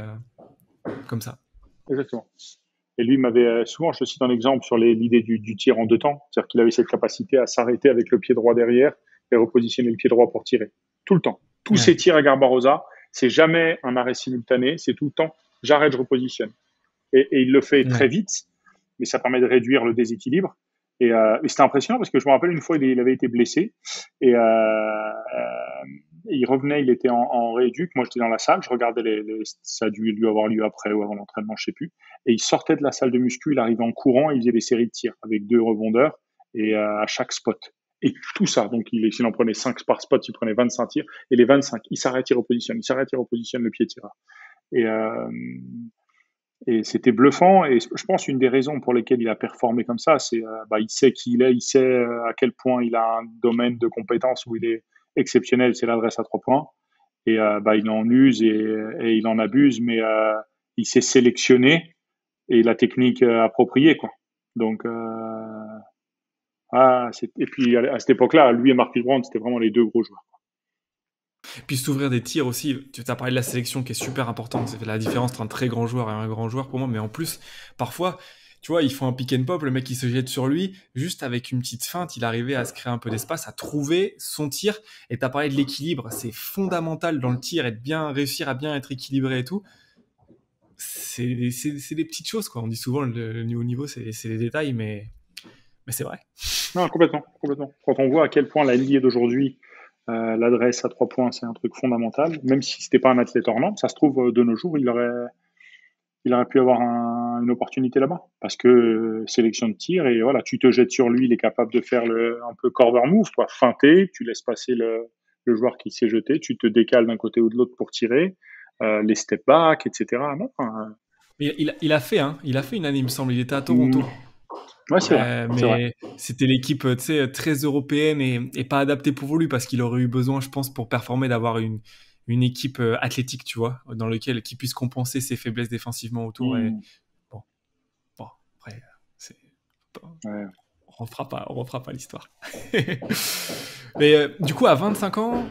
S1: comme ça.
S2: exactement. Et lui m'avait souvent, je te cite un exemple sur l'idée du tir en deux temps, c'est-à-dire qu'il avait cette capacité à s'arrêter avec le pied droit derrière et repositionner le pied droit pour tirer. Tout le temps. Tous
S1: Ouais.
S2: ses tirs à Garbarosa, c'est jamais un arrêt simultané, c'est tout le temps j'arrête, je repositionne. Et il le fait très
S1: Ouais.
S2: vite, mais ça permet de réduire le déséquilibre. Et c'était impressionnant parce que je me rappelle une fois, il avait été blessé et il revenait, il était en rééduc. Moi, j'étais dans la salle, je regardais ça a dû lui avoir lieu après ou avant l'entraînement, je sais plus. Et il sortait de la salle de muscu, il arrivait en courant, il faisait des séries de tirs avec 2 rebondeurs et à chaque spot. Et tout ça, donc s'il en prenait 5 par spot, il prenait 25 tirs. Et les 25, il s'arrête, il repositionne, le pied tireur. Et, euh, et c'était bluffant. Et je pense une des raisons pour lesquelles il a performé comme ça, c'est il sait qui il est, il sait à quel point il a un domaine de compétences où il est exceptionnel, c'est l'adresse à 3 points. Et il en use et il en abuse, mais il sait sélectionner et la technique appropriée, quoi. Donc, et puis à cette époque-là, lui et Marcus Brown, c'était vraiment les deux gros joueurs.
S1: Puis s'ouvrir des tirs aussi. Tu as parlé de la sélection qui est super importante. Ça fait la différence entre un très grand joueur et un grand joueur pour moi. Mais en plus, parfois, tu vois, il faut un pick and pop, le mec qui se jette sur lui, juste avec une petite feinte, il arrivait à se créer un peu d'espace, à trouver son tir. Et tu as parlé de l'équilibre. C'est fondamental dans le tir, réussir à bien être équilibré et tout. C'est des petites choses, quoi. On dit souvent le niveau, c'est les détails, mais c'est vrai.
S2: Non, complètement, complètement. Quand on voit à quel point la NBA d'aujourd'hui, l'adresse à 3 points, c'est un truc fondamental, même si c'était pas un athlète hors norme, ça se trouve, de nos jours, il aurait pu avoir une opportunité là-bas. Parce que sélection de tir, et voilà, tu te jettes sur lui, il est capable de faire un peu cover move, quoi, feinter, tu laisses passer le joueur qui s'est jeté, tu te décales d'un côté ou de l'autre pour tirer, les step back, etc. Non,
S1: Il a fait une année, il me semble. Il était à
S2: mm,
S1: Toronto.
S2: ouais, c'est vrai, c'est vrai.
S1: Mais c'était l'équipe, tu sais, très européenne et pas adaptée pour lui parce qu'il aurait eu besoin, je pense, pour performer, d'avoir une équipe athlétique, tu vois, dans lequel qui puisse compenser ses faiblesses défensivement autour. Et
S2: Mm,
S1: bon, bon après, c'est,
S2: ouais.
S1: on refera pas l'histoire. Mais du coup, à 25 ans,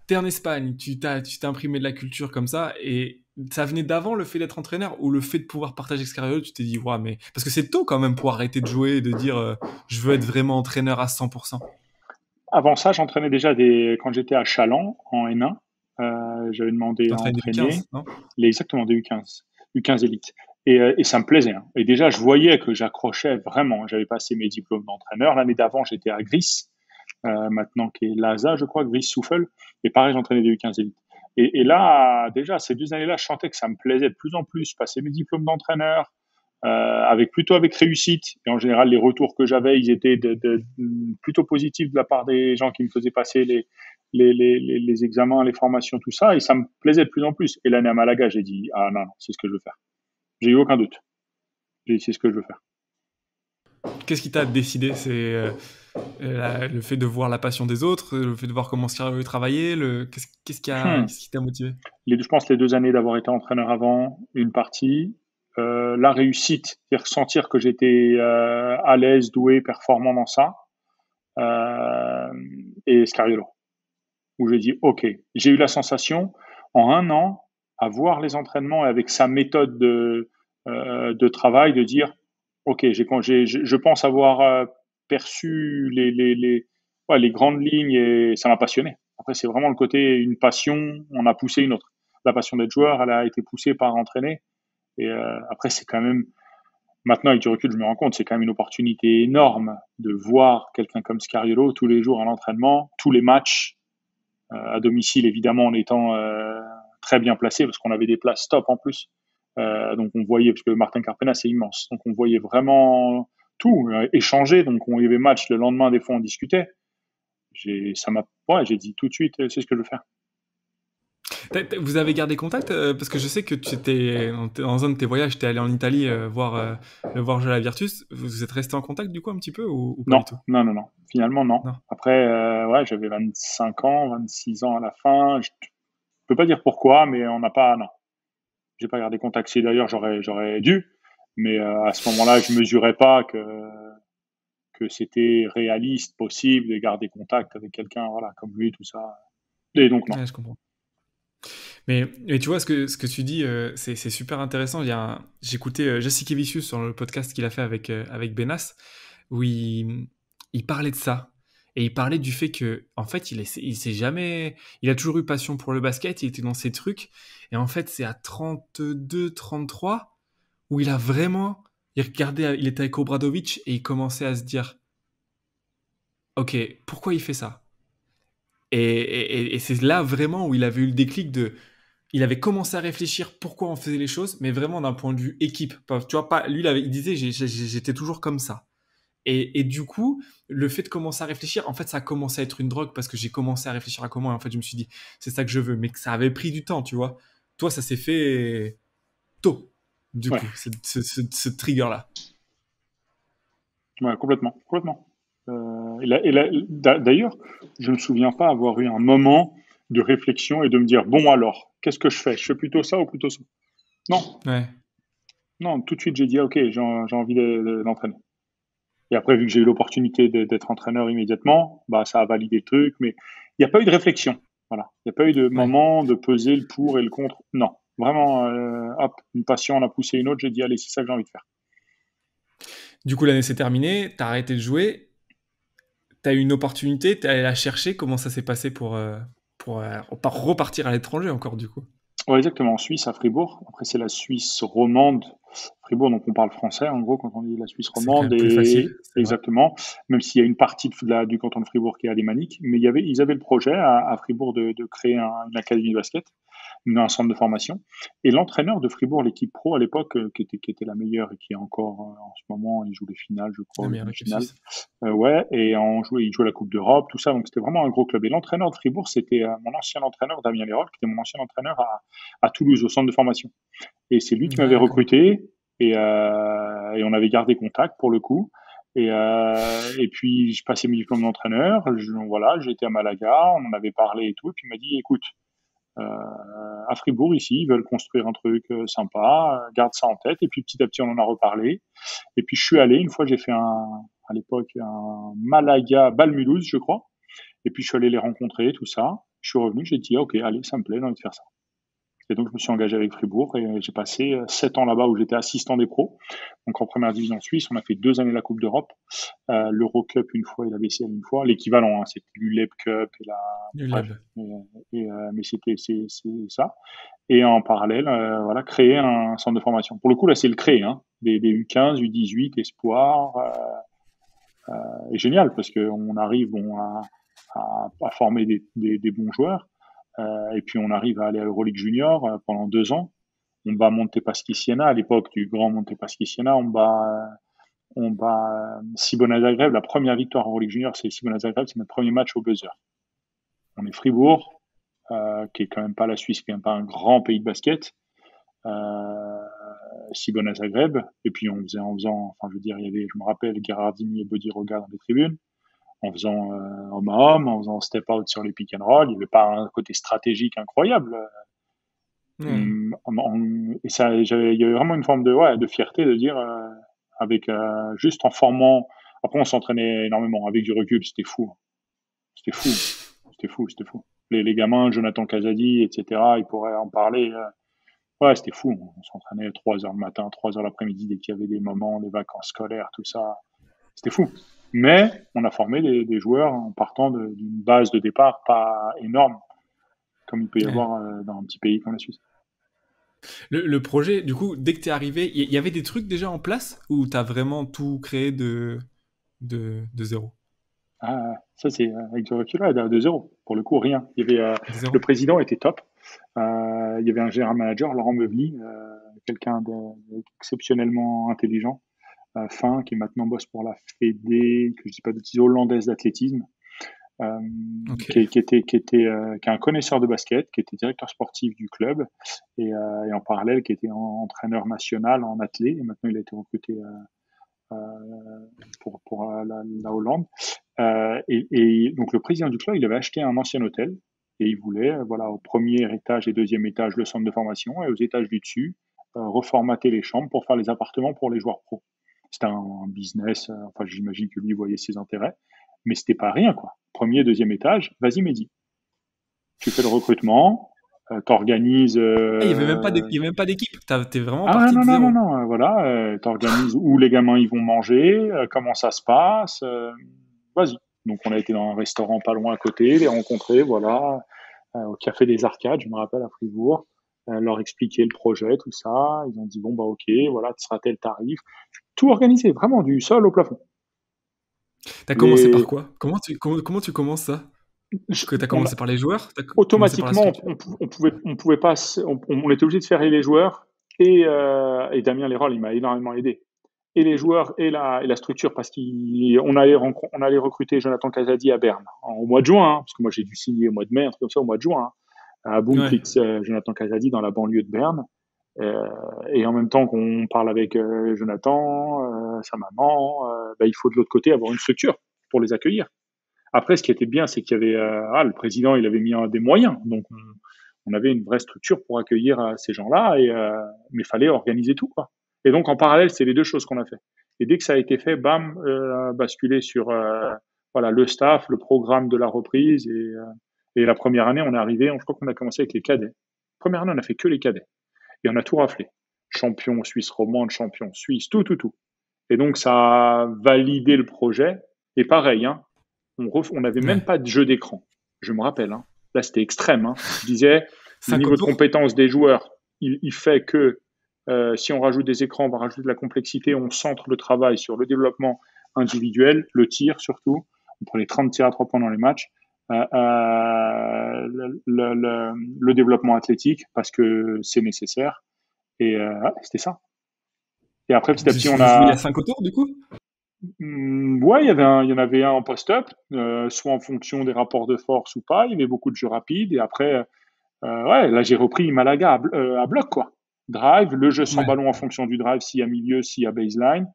S1: t'es en Espagne, tu t'es imprimé de la culture comme ça, et ça venait d'avant le fait d'être entraîneur ou le fait de pouvoir partager avec Scariola, tu t'es dit, ouais, mais. Parce que c'est tôt quand même pour arrêter de jouer et de dire, je veux être vraiment entraîneur à 100%.
S2: Avant ça, j'entraînais déjà quand j'étais à Chaland, en N1. J'avais demandé à
S1: T'entraînes depuis
S2: entraîner
S1: 15, non?
S2: exactement des U15 élites. Et ça me plaisait, hein. Et déjà, je voyais que j'accrochais vraiment. J'avais passé mes diplômes d'entraîneur. L'année d'avant, j'étais à Gris, maintenant qui est l'ASA, je crois, Gris Souffle. Et pareil, j'entraînais des U15 élites. Et là, déjà, ces 2 années-là, je sentais que ça me plaisait de plus en plus. Passer mes diplômes d'entraîneur, plutôt avec réussite. Et en général, les retours que j'avais, ils étaient plutôt positifs de la part des gens qui me faisaient passer les examens, les formations, tout ça. Et ça me plaisait de plus en plus. Et l'année à Malaga, j'ai dit, ah non, c'est ce que je veux faire. J'ai eu aucun doute. J'ai dit, c'est ce que je veux faire.
S1: Qu'est-ce qui t'a décidé? C'est le fait de voir la passion des autres, le fait de voir comment Scariola travaillait,
S2: Hmm.
S1: qu'est-ce qui t'a motivé?
S2: Je pense les 2 années d'avoir été entraîneur avant, une partie. La réussite, c'est-à-dire sentir que j'étais à l'aise, doué, performant dans ça. Euh, et Scariolo, où j'ai dit, OK, j'ai eu la sensation, en un an, à voir les entraînements et avec sa méthode de travail, de dire, OK, je pense avoir perçu ouais, les grandes lignes et ça m'a passionné. Après, c'est vraiment le côté une passion, on a poussé une autre. La passion d'être joueur, elle a été poussée par entraîner. Et après, c'est quand même, maintenant avec du recul, je me rends compte, c'est quand même une opportunité énorme de voir quelqu'un comme Scariolo tous les jours à l'entraînement, tous les matchs, à domicile évidemment en étant très bien placé parce qu'on avait des places top en plus. Donc on voyait, parce que Martin Carpena c'est immense, donc on voyait vraiment tout, échanger, donc on y avait match le lendemain, des fois on discutait. J'ai dit tout de suite, c'est ce que je veux faire.
S1: Vous avez gardé contact parce que je sais que tu étais dans un de tes voyages, tu es allé en Italie voir jouer la Virtus. Vous êtes resté en contact du coup un petit peu ou pas
S2: Non,
S1: du tout?
S2: non, non, non. Finalement, non.
S1: Non.
S2: Après, ouais, j'avais 25 ans, 26 ans à la fin. Je peux pas dire pourquoi, mais on n'a pas, non. J'ai pas gardé contact. Si d'ailleurs j'aurais dû, mais à ce moment-là, je mesurais pas que c'était réaliste, possible de garder contact avec quelqu'un, voilà, comme lui, tout ça. Et donc non.
S1: Ouais, je comprends. Mais tu vois, ce que tu dis, c'est super intéressant. J'écoutais Jessica Vicious sur le podcast qu'il a fait avec Benas, où il parlait de ça. Et il parlait du fait que, en fait, il s'est jamais, il a toujours eu passion pour le basket, il était dans ses trucs. Et en fait, c'est à 32, 33, où il a vraiment, il regardait, il était avec Obradovic et il commençait à se dire, OK, pourquoi il fait ça? Et c'est là vraiment où il avait eu le déclic il avait commencé à réfléchir pourquoi on faisait les choses, mais vraiment d'un point de vue équipe. Tu vois, pas, lui, il disait, j'étais toujours comme ça. Et du coup, le fait de commencer à réfléchir, en fait, ça a commencé à être une drogue parce que j'ai commencé à réfléchir à comment, et en fait, je me suis dit, c'est ça que je veux, mais que ça avait pris du temps, tu vois. Toi, ça s'est fait tôt, du
S2: Ouais,
S1: coup, ce trigger-là.
S2: ouais, complètement, complètement. D'ailleurs, je me souviens pas avoir eu un moment de réflexion et de me dire bon alors, qu'est-ce que je fais? Je fais plutôt ça ou plutôt ça? Non,
S1: Ouais.
S2: non, tout de suite j'ai dit ok, j'ai envie d'entraîner. Et après, vu que j'ai eu l'opportunité d'être entraîneur immédiatement, bah ça a validé le truc, mais il n'y a pas eu de réflexion. Voilà, il n'y a pas eu de
S1: Ouais.
S2: moment de peser le pour et le contre. Non, vraiment, hop, une passion en a poussé une autre. J'ai dit allez, c'est ça que j'ai envie de faire.
S1: Du coup, l'année s'est terminée, t'as arrêté de jouer, t'as eu une opportunité, t'es allé la chercher. Comment ça s'est passé pour repartir à l'étranger encore, du coup?
S2: Ouais, exactement, en Suisse, à Fribourg. Après, c'est la Suisse romande. Fribourg, donc on parle français, en gros, quand on dit la Suisse
S1: C'est quand
S2: romande.
S1: même plus facile,
S2: Et
S1: c'est vrai.
S2: exactement, même s'il y a une partie du canton de Fribourg qui est alémanique, mais ils avaient le projet à Fribourg de créer une académie de basket, un centre de formation. Et l'entraîneur de Fribourg, l'équipe pro à l'époque, qui était la meilleure et qui est encore en ce moment, il joue les finales, je crois,
S1: La
S2: les
S1: meilleure équipe
S2: demi-finales.
S1: suisse.
S2: Ouais, et il jouait la Coupe d'Europe, tout ça, donc c'était vraiment un gros club. Et l'entraîneur de Fribourg, c'était mon ancien entraîneur, Damien Leroy, qui était mon ancien entraîneur à Toulouse, au centre de formation. Et c'est lui qui m'avait
S1: D'accord.
S2: recruté, et on avait gardé contact pour le coup. Et puis, je passais mes diplômes d'entraîneur. Voilà, j'étais à Malaga, on en avait parlé et tout. Et puis, il m'a dit, écoute, à Fribourg, ici, ils veulent construire un truc sympa, garde ça en tête. Et puis, petit à petit, on en a reparlé. Et puis, je suis allé, une fois, j'ai fait à l'époque, un Malaga Balmulhouse, je crois. Et puis, je suis allé les rencontrer, tout ça. Je suis revenu, j'ai dit, ok, allez, ça me plaît, j'ai envie de faire ça. Et donc, je me suis engagé avec Fribourg et j'ai passé 7 ans là-bas où j'étais assistant des pros. Donc, en première division suisse, on a fait 2 années la Coupe d'Europe, l'Eurocup une fois et la BCL une fois. L'équivalent, hein, c'était l'ULEB Cup et la.
S1: Du
S2: Bref.
S1: lab.
S2: Mais c'est ça. Et en parallèle, voilà, créer un centre de formation. Pour le coup, là, c'est le créer, hein, des U15, U18, Espoir. Et génial parce qu'on arrive bon, à former des bons joueurs. Et puis on arrive à aller à Euroleague Junior pendant 2 ans. On bat Montepaschi Siena à l'époque du grand Montepaschi Siena. On bat Cibona Zagreb. La première victoire en Euroleague Junior, c'est Cibona Zagreb. C'est notre premier match au buzzer. On est Fribourg, qui est quand même pas la Suisse, qui est quand même pas un grand pays de basket. Euh, Cibona Zagreb. Et puis en faisant, enfin je veux dire, il y avait, je me rappelle, Gherardini et Bodiroga dans les tribunes en faisant homme à homme, en faisant step out sur les pick and roll. Il n'y avait pas un côté stratégique incroyable.
S1: Ouais.
S2: Et ça, il y avait vraiment une forme de fierté de dire, avec juste en formant. Après, on s'entraînait énormément. Avec du recul, c'était fou. C'était fou. C'était fou. C'était fou. Les gamins, Jonathan Casadi, etc., ils pourraient en parler. Ouais, c'était fou. On s'entraînait 3 heures le matin, 3 heures l'après-midi dès qu'il y avait des moments, des vacances scolaires, tout ça. C'était fou. Mais on a formé des joueurs en partant d'une base de départ pas énorme, comme il peut y
S1: Ouais.
S2: avoir dans un petit pays comme la Suisse.
S1: Le projet, du coup, dès que t'es arrivé, il y avait des trucs déjà en place ou t'as vraiment tout créé de zéro?
S2: Ah, ça, c'est avec du recul, là, de zéro. Pour le coup, rien. Il y avait,
S1: De
S2: le
S1: zéro?
S2: président était top. Il y avait un général manager, Laurent Meuvely, quelqu'un d'exceptionnellement intelligent, fin, qui maintenant bosse pour la Fédé, que je dis pas de bêtises, hollandaise d'athlétisme, euh,
S1: Ok.
S2: qui est un connaisseur de basket, qui était directeur sportif du club, et en parallèle, qui était entraîneur national en athlé, et maintenant il a été recruté pour la Hollande. Et donc le président du club, il avait acheté un ancien hôtel et il voulait, voilà, au premier étage et deuxième étage, le centre de formation et aux étages du dessus, reformater les chambres pour faire les appartements pour les joueurs pro. C'était un business, enfin j'imagine que lui voyait ses intérêts, mais c'était pas rien quoi. Premier, deuxième étage, vas-y Mehdi, tu fais le recrutement, t'organises.
S1: Ah, il y avait même pas d'équipe. T'es vraiment
S2: Ah
S1: parti de
S2: non, non, non,
S1: zéro.
S2: non, voilà, t'organises où les gamins ils vont manger, comment ça se passe, vas-y. Donc on a été dans un restaurant pas loin à côté, les rencontrer, voilà, au Café des Arcades, je me rappelle à Fribourg, leur expliquer le projet, tout ça. Ils ont dit bon bah ok, voilà, ce sera tel tarif, tout organisé, vraiment du sol au plafond.
S1: T'as commencé par
S2: Les,
S1: quoi? Comment tu commences ça?
S2: je-
S1: Que t'as
S2: on a-
S1: commencé par les joueurs? T'as commencé par la
S2: Automatiquement,
S1: structure?
S2: on pouvait pas, on était obligé de faire les joueurs et Damien Leroy, il m'a énormément aidé. Et les joueurs et la structure parce on allait recruter Jonathan Casadi à Berne au mois de juin, hein, parce que moi j'ai dû signer au mois de mai, un truc comme ça au mois de juin, hein, à
S1: Ouais.
S2: Boomplex, Jonathan Casadi dans la banlieue de Berne. Et en même temps qu'on parle avec Jonathan, sa maman, bah, il faut de l'autre côté avoir une structure pour les accueillir. Après, ce qui était bien, c'est qu'il y avait le président, il avait mis des moyens, donc on avait une vraie structure pour accueillir ces gens-là, mais il fallait organiser tout, quoi. Et donc en parallèle, c'est les deux choses qu'on a fait. Et dès que ça a été fait, bam, basculer sur voilà le staff, le programme de la reprise, et la première année, on est arrivé, je crois qu'on a commencé avec les cadets. Première année, on a fait que les cadets, et on a tout raflé. Champion suisse romande, champion suisse, tout, tout, tout. Et donc ça a validé le projet. Et pareil, hein, on n'avait même
S1: Ouais.
S2: pas de jeu d'écran. Je me rappelle. Hein. Là, c'était extrême. Hein. Je disais, le
S1: 50
S2: niveau de
S1: tours?
S2: compétence des joueurs, il fait que si on rajoute des écrans, on va rajouter de la complexité, on centre le travail sur le développement individuel, le tir surtout. On prenait 30 tirs à 3 points dans les matchs. Le développement athlétique, parce que c'est nécessaire. Et c'était ça. Et après, petit à petit, on
S1: Vous jouiez à
S2: a,
S1: 5 tours, du coup?
S2: Ouais, il y en avait un en post-up, soit en fonction des rapports de force ou pas. Il y avait beaucoup de jeux rapides. Et après, ouais, là, j'ai repris Malaga à bloc, quoi. Drive, le jeu sans
S1: Ouais.
S2: ballon en fonction du drive, s'il y a milieu, s'il y a baseline.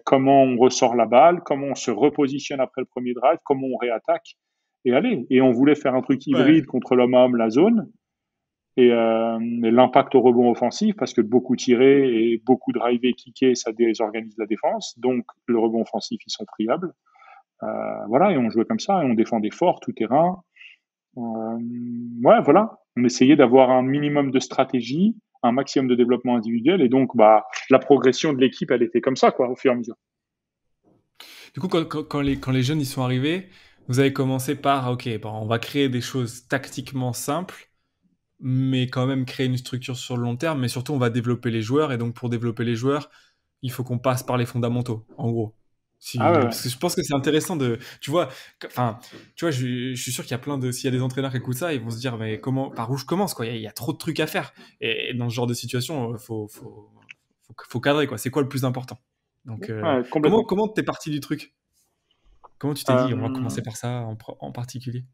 S2: Comment on ressort la balle, comment on se repositionne après le premier drive, comment on réattaque. Et allez, et on voulait faire un truc
S1: Ouais.
S2: hybride contre l'homme à homme, la zone et l'impact au rebond offensif, parce que beaucoup tirer et beaucoup driver, kicker, ça désorganise la défense. Donc, le rebond offensif, ils sont friables. Voilà, et on jouait comme ça, et on défendait fort, tout terrain. Ouais, voilà. On essayait d'avoir un minimum de stratégie, un maximum de développement individuel, et donc, bah, la progression de l'équipe, elle était comme ça, quoi, au fur et à mesure.
S1: Du coup, quand les jeunes y sont arrivés, vous avez commencé par, ok, bon, on va créer des choses tactiquement simples, mais quand même créer une structure sur le long terme, mais surtout on va développer les joueurs, et donc pour développer les joueurs, il faut qu'on passe par les fondamentaux, en gros.
S2: Ah ouais,
S1: Parce
S2: ouais.
S1: que je pense que c'est intéressant de, tu vois, enfin, tu vois, je suis sûr qu'il y a plein de, s'il y a des entraîneurs qui écoutent ça, ils vont se dire, mais comment, par où je commence, quoi, il y a trop de trucs à faire. Et dans ce genre de situation, faut cadrer, quoi. C'est quoi le plus important? Donc,
S2: Ouais, complètement.
S1: comment t'es parti du truc? Comment tu t'es dit, on va
S2: Euh,
S1: commencer par ça en particulier?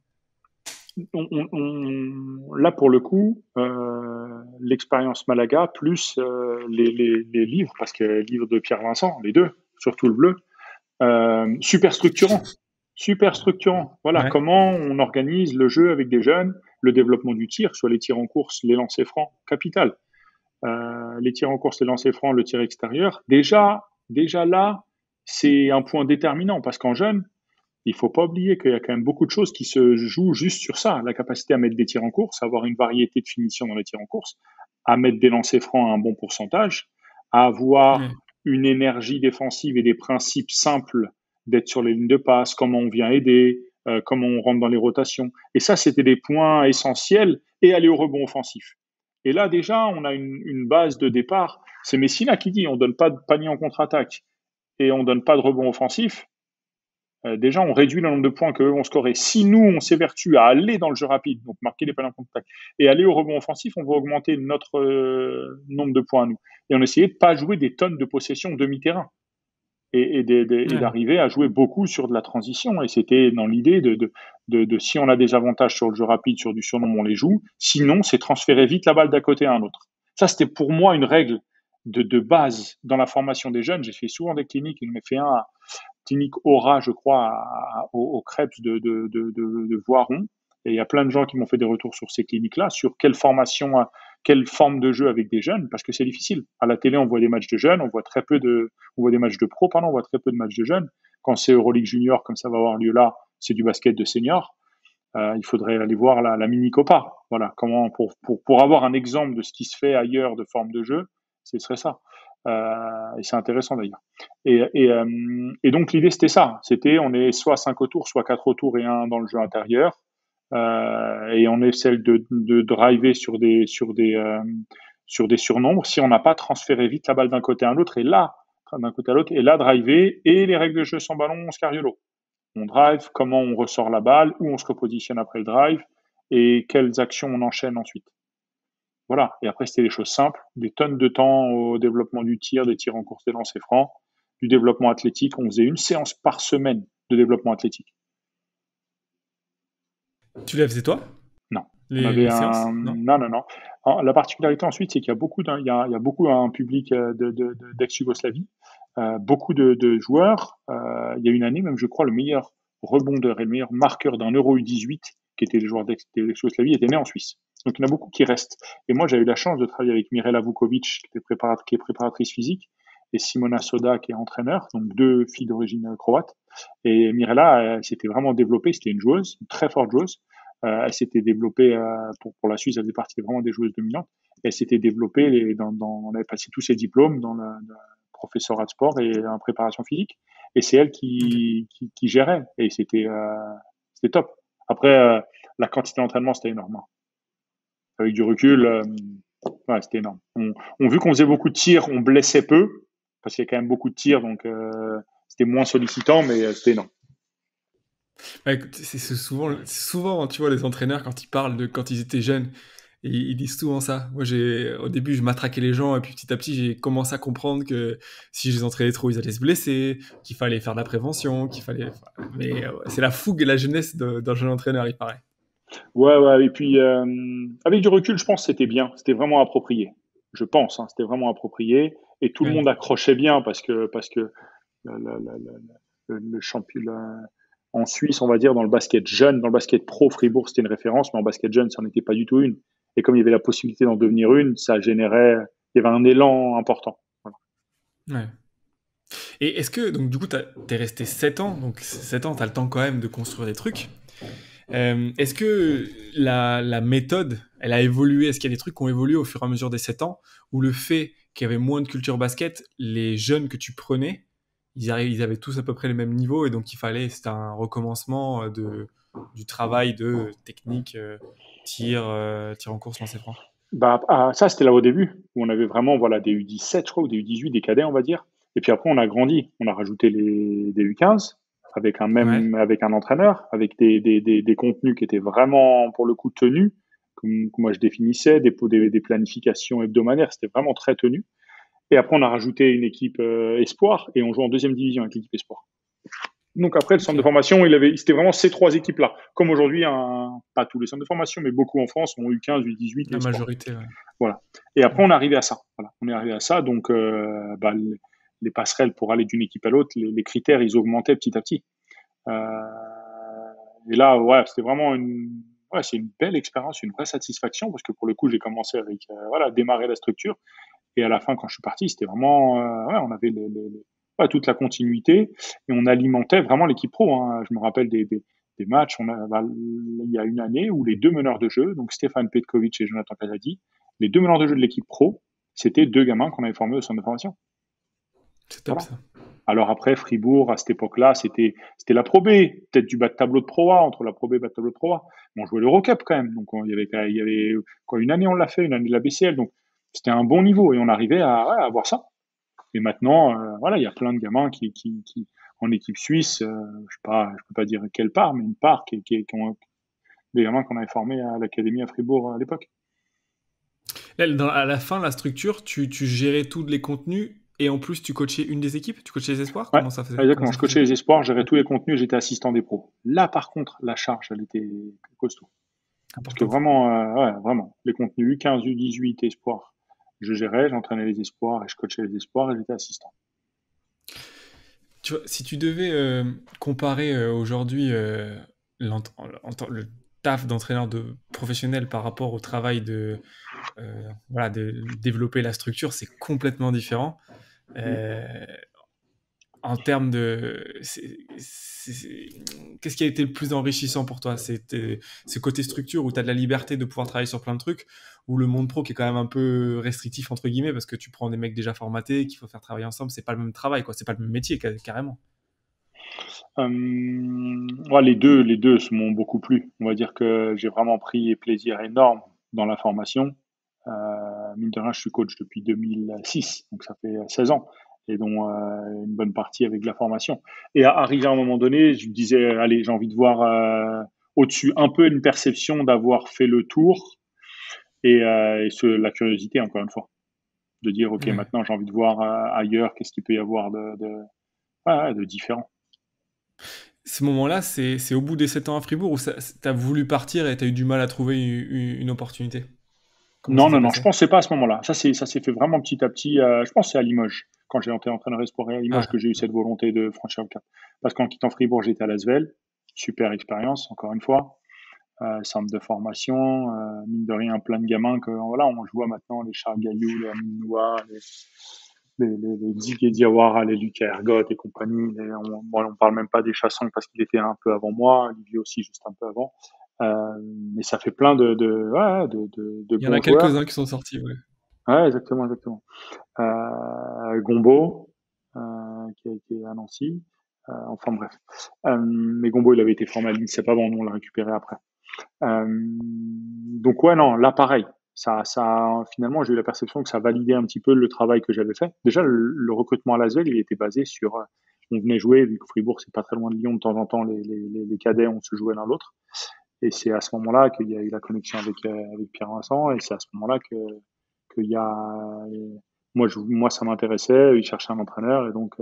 S2: là, pour le coup, l'expérience Malaga, plus les livres, parce que les livres de Pierre Vincent, les deux, surtout le bleu, super structurant. Super structurant. Voilà,
S1: Ouais.
S2: comment on organise le jeu avec des jeunes, le développement du tir, soit les tirs en course, les lancers francs, capital. Les tirs en course, les lancers francs, le tir extérieur. Déjà là, c'est un point déterminant, parce qu'en jeune, il faut pas oublier qu'il y a quand même beaucoup de choses qui se jouent juste sur ça. La capacité à mettre des tirs en course, avoir une variété de finition dans les tirs en course, à mettre des lancers francs à un bon pourcentage, à avoir
S1: Ouais.
S2: une énergie défensive et des principes simples d'être sur les lignes de passe, comment on vient aider, comment on rentre dans les rotations. Et ça, c'était des points essentiels et aller au rebond offensif. Et là, déjà, on a une base de départ. C'est Messina qui dit on donne pas de panier en contre-attaque et on donne pas de rebond offensif. Déjà, on réduit le nombre de points qu'eux vont scorer. Si nous, on s'évertue à aller dans le jeu rapide, donc marquer les paniers en contre-attaque, et aller au rebond offensif, on va augmenter notre nombre de points à nous. Et on essayait de pas jouer des tonnes de possession demi-terrain et d'arriver à jouer beaucoup sur de la transition. Et c'était dans l'idée de si on a des avantages sur le jeu rapide, sur du surnombre, on les joue. Sinon, c'est transférer vite la balle d'un côté à un autre. Ça, c'était pour moi une règle de base dans la formation des jeunes. J'ai fait souvent des cliniques. J'en ai fait un clinique Aura, je crois, au Krebs de Voiron. Et il y a plein de gens qui m'ont fait des retours sur ces cliniques-là, sur quelle formation, quelle forme de jeu avec des jeunes, parce que c'est difficile. À la télé, on voit des matchs de jeunes, on voit des matchs de pro, pardon, on voit très peu de matchs de jeunes. Quand c'est Euroleague Junior, comme ça va avoir lieu là, c'est du basket de seniors. Il faudrait aller voir la mini Copa. Voilà, comment pour avoir un exemple de ce qui se fait ailleurs de forme de jeu, ce serait ça. Et c'est intéressant d'ailleurs. Et donc l'idée c'était ça. C'était on est soit 5 autour, soit 4 autour et un dans le jeu intérieur. Et on essaie de driver sur des surnombres. Si on n'a pas transféré vite la balle d'un côté à l'autre, et là d'un côté à l'autre, et là driver et les règles de jeu sans ballon, Scariolo. On drive, comment on ressort la balle, où on se repositionne après le drive et quelles actions on enchaîne ensuite. Voilà. Et après, c'était des choses simples, des tonnes de temps au développement du tir, des tirs en course, des lancers francs, du développement athlétique. On faisait une séance par semaine de développement athlétique.
S1: Tu la faisais toi?
S2: Non. On avait
S1: Les séances? Non.
S2: non. La particularité ensuite, c'est qu'il y a beaucoup un public d'ex-Yougoslavie, beaucoup de joueurs. Il y a une année, même je crois, le meilleur rebondeur et le meilleur marqueur d'un Euro U18, qui était les joueurs d'ex-Yougoslavie, était né en Suisse. Donc il y en a beaucoup qui restent. Et moi, j'ai eu la chance de travailler avec Mirela Vukovic, qui est préparatrice physique, et Simona Soda, qui est entraîneur, donc deux filles d'origine croate. Et Mirela, elle s'était vraiment développée, c'était une joueuse, une très forte joueuse. Elle s'était développée pour la Suisse, elle faisait partie vraiment des joueuses dominantes. Elle s'était développée, on avait passé tous ses diplômes dans le professorat de sport et en préparation physique. Et c'est elle qui gérait. Et c'était top. Après, la quantité d'entraînement, c'était énorme. Hein. Avec du recul, ouais, c'était énorme. Vu qu'on faisait beaucoup de tirs, on blessait peu, parce qu'il y a quand même beaucoup de tirs, donc c'était moins sollicitant, mais c'était énorme.
S1: Ouais, écoute, c'est souvent, tu vois, les entraîneurs, quand ils parlent de quand ils étaient jeunes, ils disent souvent ça. Moi, au début, je matraquais les gens, et puis petit à petit, j'ai commencé à comprendre que si je les entraînais trop, ils allaient se blesser, qu'il fallait faire de la prévention, mais c'est la fougue et la jeunesse d'un jeune entraîneur, il paraît.
S2: Ouais. Et puis, avec du recul, je pense que c'était bien. C'était vraiment approprié. Je pense, hein, c'était vraiment approprié. Et tout le
S1: Ouais.
S2: monde accrochait bien parce que le championnat en Suisse, on va dire, dans le basket jeune, dans le basket pro, Fribourg, c'était une référence, mais en basket jeune, ça n'en était pas du tout une. Et comme il y avait la possibilité d'en devenir une, il y avait un élan important. Voilà.
S1: Ouais. Et est-ce que, donc du coup, t'es resté 7 ans, donc 7 ans, t'as le temps quand même de construire des trucs. Est-ce que la méthode, elle a évolué? Est-ce qu'il y a des trucs qui ont évolué au fur et à mesure des 7 ans? Ou le fait qu'il y avait moins de culture basket, les jeunes que tu prenais, ils avaient tous à peu près le même niveau, et donc c'était un recommencement du travail de technique, tir en course, lancer franc.
S2: Ça, c'était là au début, où on avait vraiment voilà, des U17, je crois, ou des U18, des cadets, on va dire. Et puis après, on a grandi. On a rajouté des U15
S1: Ouais.
S2: avec un entraîneur, avec des contenus qui étaient vraiment, pour le coup, tenus, comme moi je définissais, des planifications hebdomadaires. C'était vraiment très tenu. Et après, on a rajouté une équipe espoir et on joue en deuxième division avec l'équipe espoir. Donc après, le centre de
S1: Ok.
S2: formation, c'était vraiment ces trois équipes-là. Comme aujourd'hui, pas tous les centres de formation, mais beaucoup en France ont U15, U18 et
S1: La
S2: espoir.
S1: majorité, ouais.
S2: Voilà. Et après, on est arrivé à ça. Voilà. On est arrivé à ça. Donc, les passerelles pour aller d'une équipe à l'autre, les critères, ils augmentaient petit à petit. Et là, ouais, c'était vraiment c'est une belle expérience, une vraie satisfaction parce que pour le coup, j'ai commencé avec, démarrer la structure. Et à la fin, quand je suis parti, c'était vraiment, on avait toute la continuité et on alimentait vraiment l'équipe pro. Hein. Je me rappelle des matchs. Il y a une année où les deux meneurs de jeu, donc Stéphane Petkovic et Jonathan Casadi, les deux meneurs de jeu de l'équipe pro, c'était deux gamins qu'on avait formés au centre de formation.
S1: C'est top
S2: Voilà.
S1: ça.
S2: Alors après, Fribourg, à cette époque-là, c'était la Pro B, peut-être du bas de tableau de Pro A, entre la Pro B et le bas de tableau de Pro A. Mais on jouait l'Eurocup quand même. Donc il y avait quoi, une année on l'a fait, une année de la BCL. Donc c'était un bon niveau et on arrivait à avoir ça. Et maintenant, voilà, il y a plein de gamins qui en équipe suisse, je peux pas dire quelle part, mais une part qui ont des gamins qu'on avait formés à l'académie à Fribourg à l'époque.
S1: Là, à la fin, la structure, tu gérais tous les contenus et en plus, tu coachais une des équipes? Tu coachais les espoirs?
S2: Ouais,
S1: Comment
S2: exactement.
S1: ça
S2: Je coachais
S1: faisait?
S2: les espoirs, gérais tous les contenus, j'étais assistant des pros. Là, par contre, la charge, elle était costaud. Parce que
S1: Importante.
S2: vraiment, ouais, vraiment, les contenus U15, U18, espoirs, je gérais, j'entraînais les espoirs et je coachais les espoirs et j'étais assistant.
S1: Tu vois, si tu devais comparer aujourd'hui le taf d'entraîneur de professionnel par rapport au travail voilà, de développer la structure, c'est complètement différent.
S2: Mm.
S1: Euh, En termes de... Qu'est-ce qui a été le plus enrichissant pour toi? C'était ce côté structure où tu as de la liberté de pouvoir travailler sur plein de trucs, ou le monde pro qui est quand même un peu restrictif, entre guillemets, parce que tu prends des mecs déjà formatés, qu'il faut faire travailler ensemble, c'est pas le même travail, quoi. C'est pas le même métier, carrément.
S2: Ouais, les deux m'ont beaucoup plu. On va dire que j'ai vraiment pris plaisir énorme dans la formation. Mine de rien, je suis coach depuis 2006, donc ça fait 16 ans, et dont une bonne partie avec de la formation. Et arrivé à un moment donné, je me disais, allez, j'ai envie de voir au-dessus un peu une perception d'avoir fait le tour la curiosité, encore une fois, de dire, ok,
S1: Ouais.
S2: maintenant j'ai envie de voir ailleurs, qu'est-ce qu'il peut y avoir de différent.
S1: Ce moment-là, c'est au bout des 7 ans à Fribourg où t'as voulu partir et t'as eu du mal à trouver une opportunité. Comment ça
S2: Non,
S1: s'est
S2: non, non, je
S1: passé?
S2: pensais pas à ce moment-là. Ça s'est fait vraiment petit à petit. Je pense que c'est à Limoges, quand j'ai été entraîneur espoir à Limoges,
S1: Ah,
S2: que j'ai eu cette volonté de franchir le cap. Parce qu'en quittant Fribourg, j'étais à l'Asvel. Super expérience, encore une fois. Centre de formation, mine de rien, plein de gamins que voilà, on voit maintenant, les Charles Gaillou, les Aminoua, les Dick et Diawara, les Lucas Ergot et compagnie. On parle même pas des Chassons parce qu'il était un peu avant moi, Olivier aussi juste un peu avant. Mais ça fait plein de
S1: il y en a
S2: bons joueurs.
S1: quelques-uns qui sont sortis, ouais.
S2: Ouais, exactement, exactement. Gombo, qui a été à Nancy. Enfin bref. Mais Gombo, il avait été formé à l'INSEP avant, nous on l'a récupéré après. Donc ouais, non, là pareil. Finalement, j'ai eu la perception que ça validait un petit peu le travail que j'avais fait. Déjà, le recrutement à l'Asvel, il était basé sur, on venait jouer, vu que Fribourg, c'est pas très loin de Lyon, de temps en temps, les cadets, on se jouait l'un l'autre. Et c'est à ce moment-là qu'il y a eu la connexion avec Pierre Vincent, et c'est à ce moment-là qu'il y a, moi, ça m'intéressait, il cherchait un entraîneur, et donc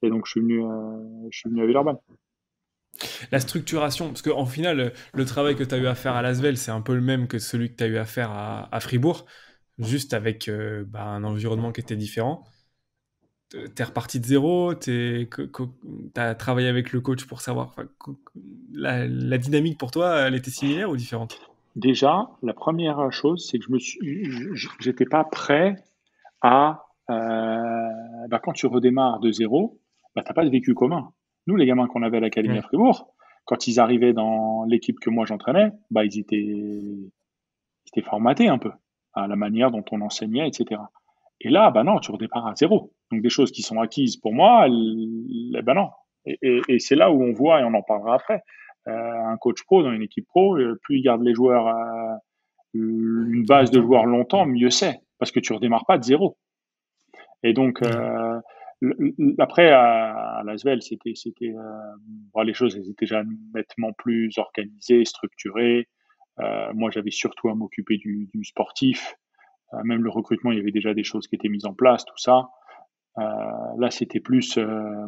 S2: je suis venu à Villeurbanne.
S1: La structuration, parce qu'en final, le travail que tu as eu à faire à Lasvel, c'est un peu le même que celui que tu as eu à faire à Fribourg, juste avec un environnement qui était différent. T'es reparti de zéro, t'as travaillé avec le coach pour savoir. La dynamique pour toi, elle était similaire ou différente?
S2: Déjà, la première chose, c'est que j'étais pas prêt à, quand tu redémarres de zéro, t'as pas de vécu commun. Nous, les gamins qu'on avait à l'académie à
S1: Ouais.
S2: Fribourg, quand ils arrivaient dans l'équipe que moi j'entraînais, ils étaient formatés un peu à la manière dont on enseignait, etc. Et là, non, tu redémarres à zéro. Donc des choses qui sont acquises pour moi, non. Et c'est là où on voit, et on en parlera après, un coach pro dans une équipe pro, plus il garde les joueurs, une base de
S1: Longtemps.
S2: joueurs longtemps, mieux c'est, parce que tu redémarres pas de zéro. Et donc
S1: Ouais.
S2: après à l'Asvel, les choses elles étaient déjà nettement plus organisées, structurées. Moi, j'avais surtout à m'occuper du sportif. Même le recrutement, il y avait déjà des choses qui étaient mises en place, tout ça. Euh, Là, c'était plus,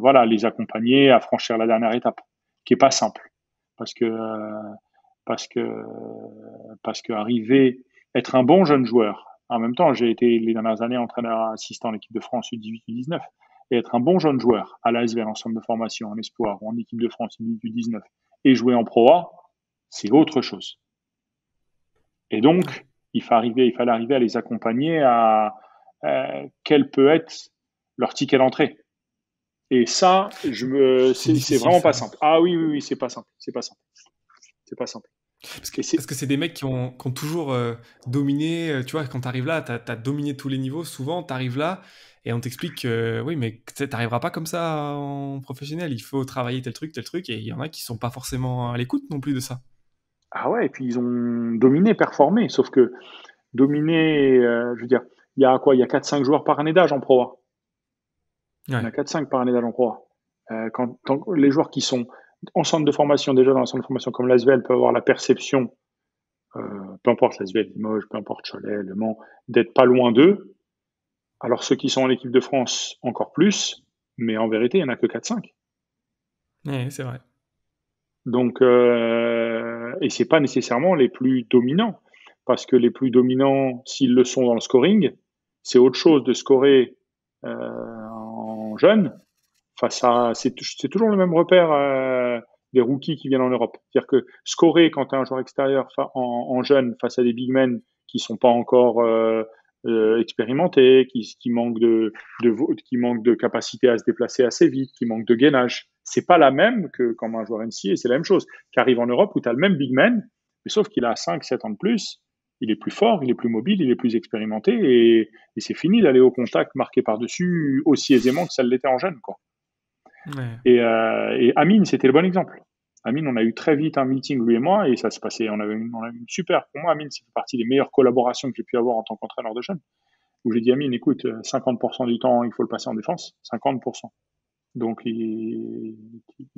S2: voilà, les accompagner à franchir la dernière étape, qui est pas simple, parce que parce que parce que arriver, être un bon jeune joueur. En même temps, j'ai été les dernières années entraîneur assistant à l'équipe de France U18, U19, et être un bon jeune joueur à l'ASVEL en centre de formation, en espoir ou en équipe de France U18, U19, et jouer en Pro A, c'est autre chose. Et donc, il fallait arriver à les accompagner à quel peut être leur ticket d'entrée. Et ça,
S1: C'est
S2: c'est
S1: difficile
S2: vraiment pas
S1: ça.
S2: simple. Ah oui, oui, oui, c'est pas simple. C'est pas simple. C'est pas simple. Et c'est
S1: Parce que c'est des mecs qui ont toujours dominé, tu vois, quand t'arrives là, t'as dominé tous les niveaux, souvent t'arrives là et on t'explique que oui, mais tu sais, t'arriveras pas comme ça en professionnel, il faut travailler tel truc, et il y en a qui sont pas forcément à l'écoute non plus de ça.
S2: ah ouais, et puis ils ont dominé, performé, sauf que dominer, je veux dire, il y a quoi? Il y a 4-5 joueurs par année d'âge en Pro A. Il y en
S1: Ouais,
S2: a 4-5 par année d'âge en Pro A. Les joueurs qui sont en centre de formation, déjà dans un centre de formation comme l'Asvel, peuvent avoir la perception, euh, peu importe l'Asvel, Limoges, peu importe Cholet, Le Mans, d'être pas loin d'eux. Alors ceux qui sont en équipe de France, encore plus, mais en vérité, il n'y en a que 4-5.
S1: ouais, c'est vrai.
S2: Donc, et c'est pas nécessairement les plus dominants, parce que les plus dominants, s'ils le sont dans le scoring, c'est autre chose de scorer en jeune face à. C'est toujours le même repère des rookies qui viennent en Europe. C'est-à-dire que scorer quand tu es un joueur extérieur en jeune face à des big men qui sont pas encore expérimentés, qui manquent qui manquent de capacité à se déplacer assez vite, qui manquent de gainage. C'est pas la même que comme un joueur NCAA, c'est la même chose. Qui arrive en Europe où tu as le même big man, mais sauf qu'il a 5-7 ans de plus, il est plus fort, il est plus mobile, il est plus expérimenté et c'est fini d'aller au contact marqué par-dessus aussi aisément que ça l'était en jeune, quoi.
S1: Ouais.
S2: Et Amine, c'était le bon exemple. Amine, on a eu très vite un meeting, lui et moi, et ça se passait, on a eu une super, pour moi, Amine, c'est fait partie des meilleures collaborations que j'ai pu avoir en tant qu'entraîneur de jeunes, où j'ai dit, Amine, écoute, 50% du temps, il faut le passer en défense, 50%. Donc, il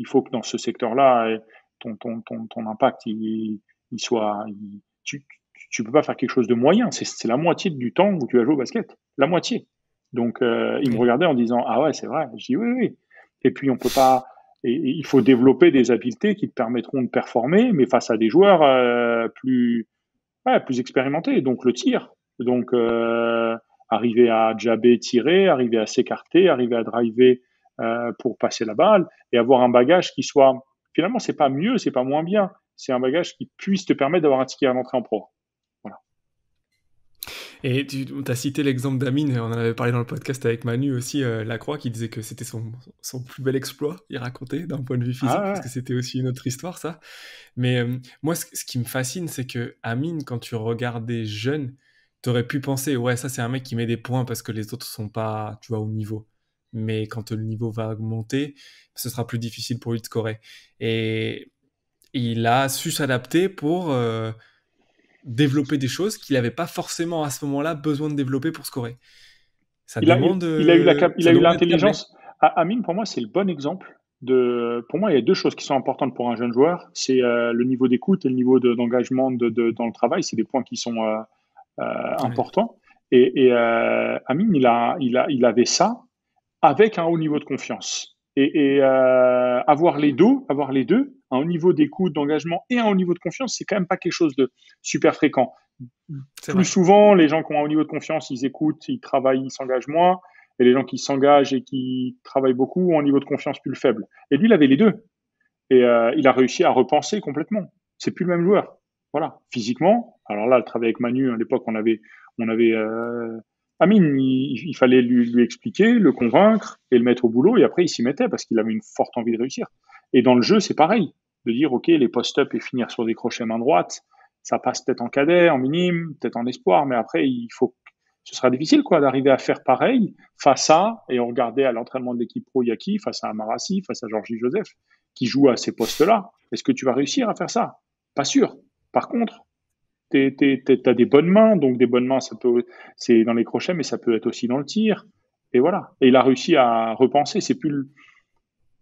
S2: faut que dans ce secteur-là, ton impact, il soit, tu peux pas faire quelque chose de moyen. C'est la moitié du temps où tu vas jouer au basket. La moitié. Donc, il me
S1: Ouais.
S2: regardait en disant, ah ouais, c'est vrai. Je dis, oui, oui. Et puis, on peut pas, et il faut développer des habiletés qui te permettront de performer, mais face à des joueurs ouais, plus expérimentés. Donc, le tir. Donc, arriver à jabber, tirer, arriver à s'écarter, arriver à driver pour passer la balle et avoir un bagage qui soit, finalement, c'est pas mieux, c'est pas moins bien. C'est un bagage qui puisse te permettre d'avoir un ticket à l'entrée en pro. Voilà.
S1: Et tu as cité l'exemple d'Amine, on en avait parlé dans le podcast avec Manu aussi, Lacroix, qui disait que c'était son plus bel exploit, il racontait, d'un point de vue
S2: Ah
S1: physique, parce
S2: ouais.
S1: que c'était aussi une autre histoire, ça. Mais moi, ce qui me fascine, c'est que Amine, quand tu regardais jeune, t'aurais pu penser, ouais, ça c'est un mec qui met des points parce que les autres sont pas, tu vois, au niveau. Mais quand le niveau va augmenter, ce sera plus difficile pour lui de scorer. Et il a su s'adapter pour développer des choses qu'il n'avait pas forcément à ce moment-là besoin de développer pour scorer.
S2: Il
S1: Ça
S2: a eu
S1: demande d'être câblé.
S2: l'intelligence. Amine, pour moi, c'est le bon exemple pour moi, il y a deux choses qui sont importantes pour un jeune joueur. C'est le niveau d'écoute et le niveau d'engagement dans le travail. C'est des points qui sont
S1: Ouais.
S2: importants. Amine, il avait ça avec un haut niveau de confiance. Avoir les deux, un haut niveau d'écoute, d'engagement et un haut niveau de confiance, c'est quand même pas quelque chose de super fréquent.
S1: C'est
S2: Plus
S1: vrai.
S2: souvent, les gens qui ont un haut niveau de confiance, ils écoutent, ils travaillent, ils s'engagent moins. Et les gens qui s'engagent et qui travaillent beaucoup ont un niveau de confiance plus faible. Et lui, il avait les deux. Et il a réussi à repenser complètement. C'est plus le même joueur. Voilà. Physiquement, alors là, le travail avec Manu, à l'époque, on avait Amine, il fallait lui expliquer, le convaincre et le mettre au boulot. Et après, il s'y mettait parce qu'il avait une forte envie de réussir. Et dans le jeu, c'est pareil. De dire, OK, les post-up et finir sur des crochets main droite, ça passe peut-être en cadet, en minime, peut-être en espoir, mais après, ce sera difficile, quoi, d'arriver à faire pareil face à, et on regardait à l'entraînement de l'équipe pro Yaki, face à Amarassi, face à Georgie Joseph, qui joue à ces postes-là. Est-ce que tu vas réussir à faire ça? Pas sûr. Par contre, t'as des bonnes mains, donc des bonnes mains, c'est dans les crochets, mais ça peut être aussi dans le tir. Et voilà. Et il a réussi à repenser. C'est plus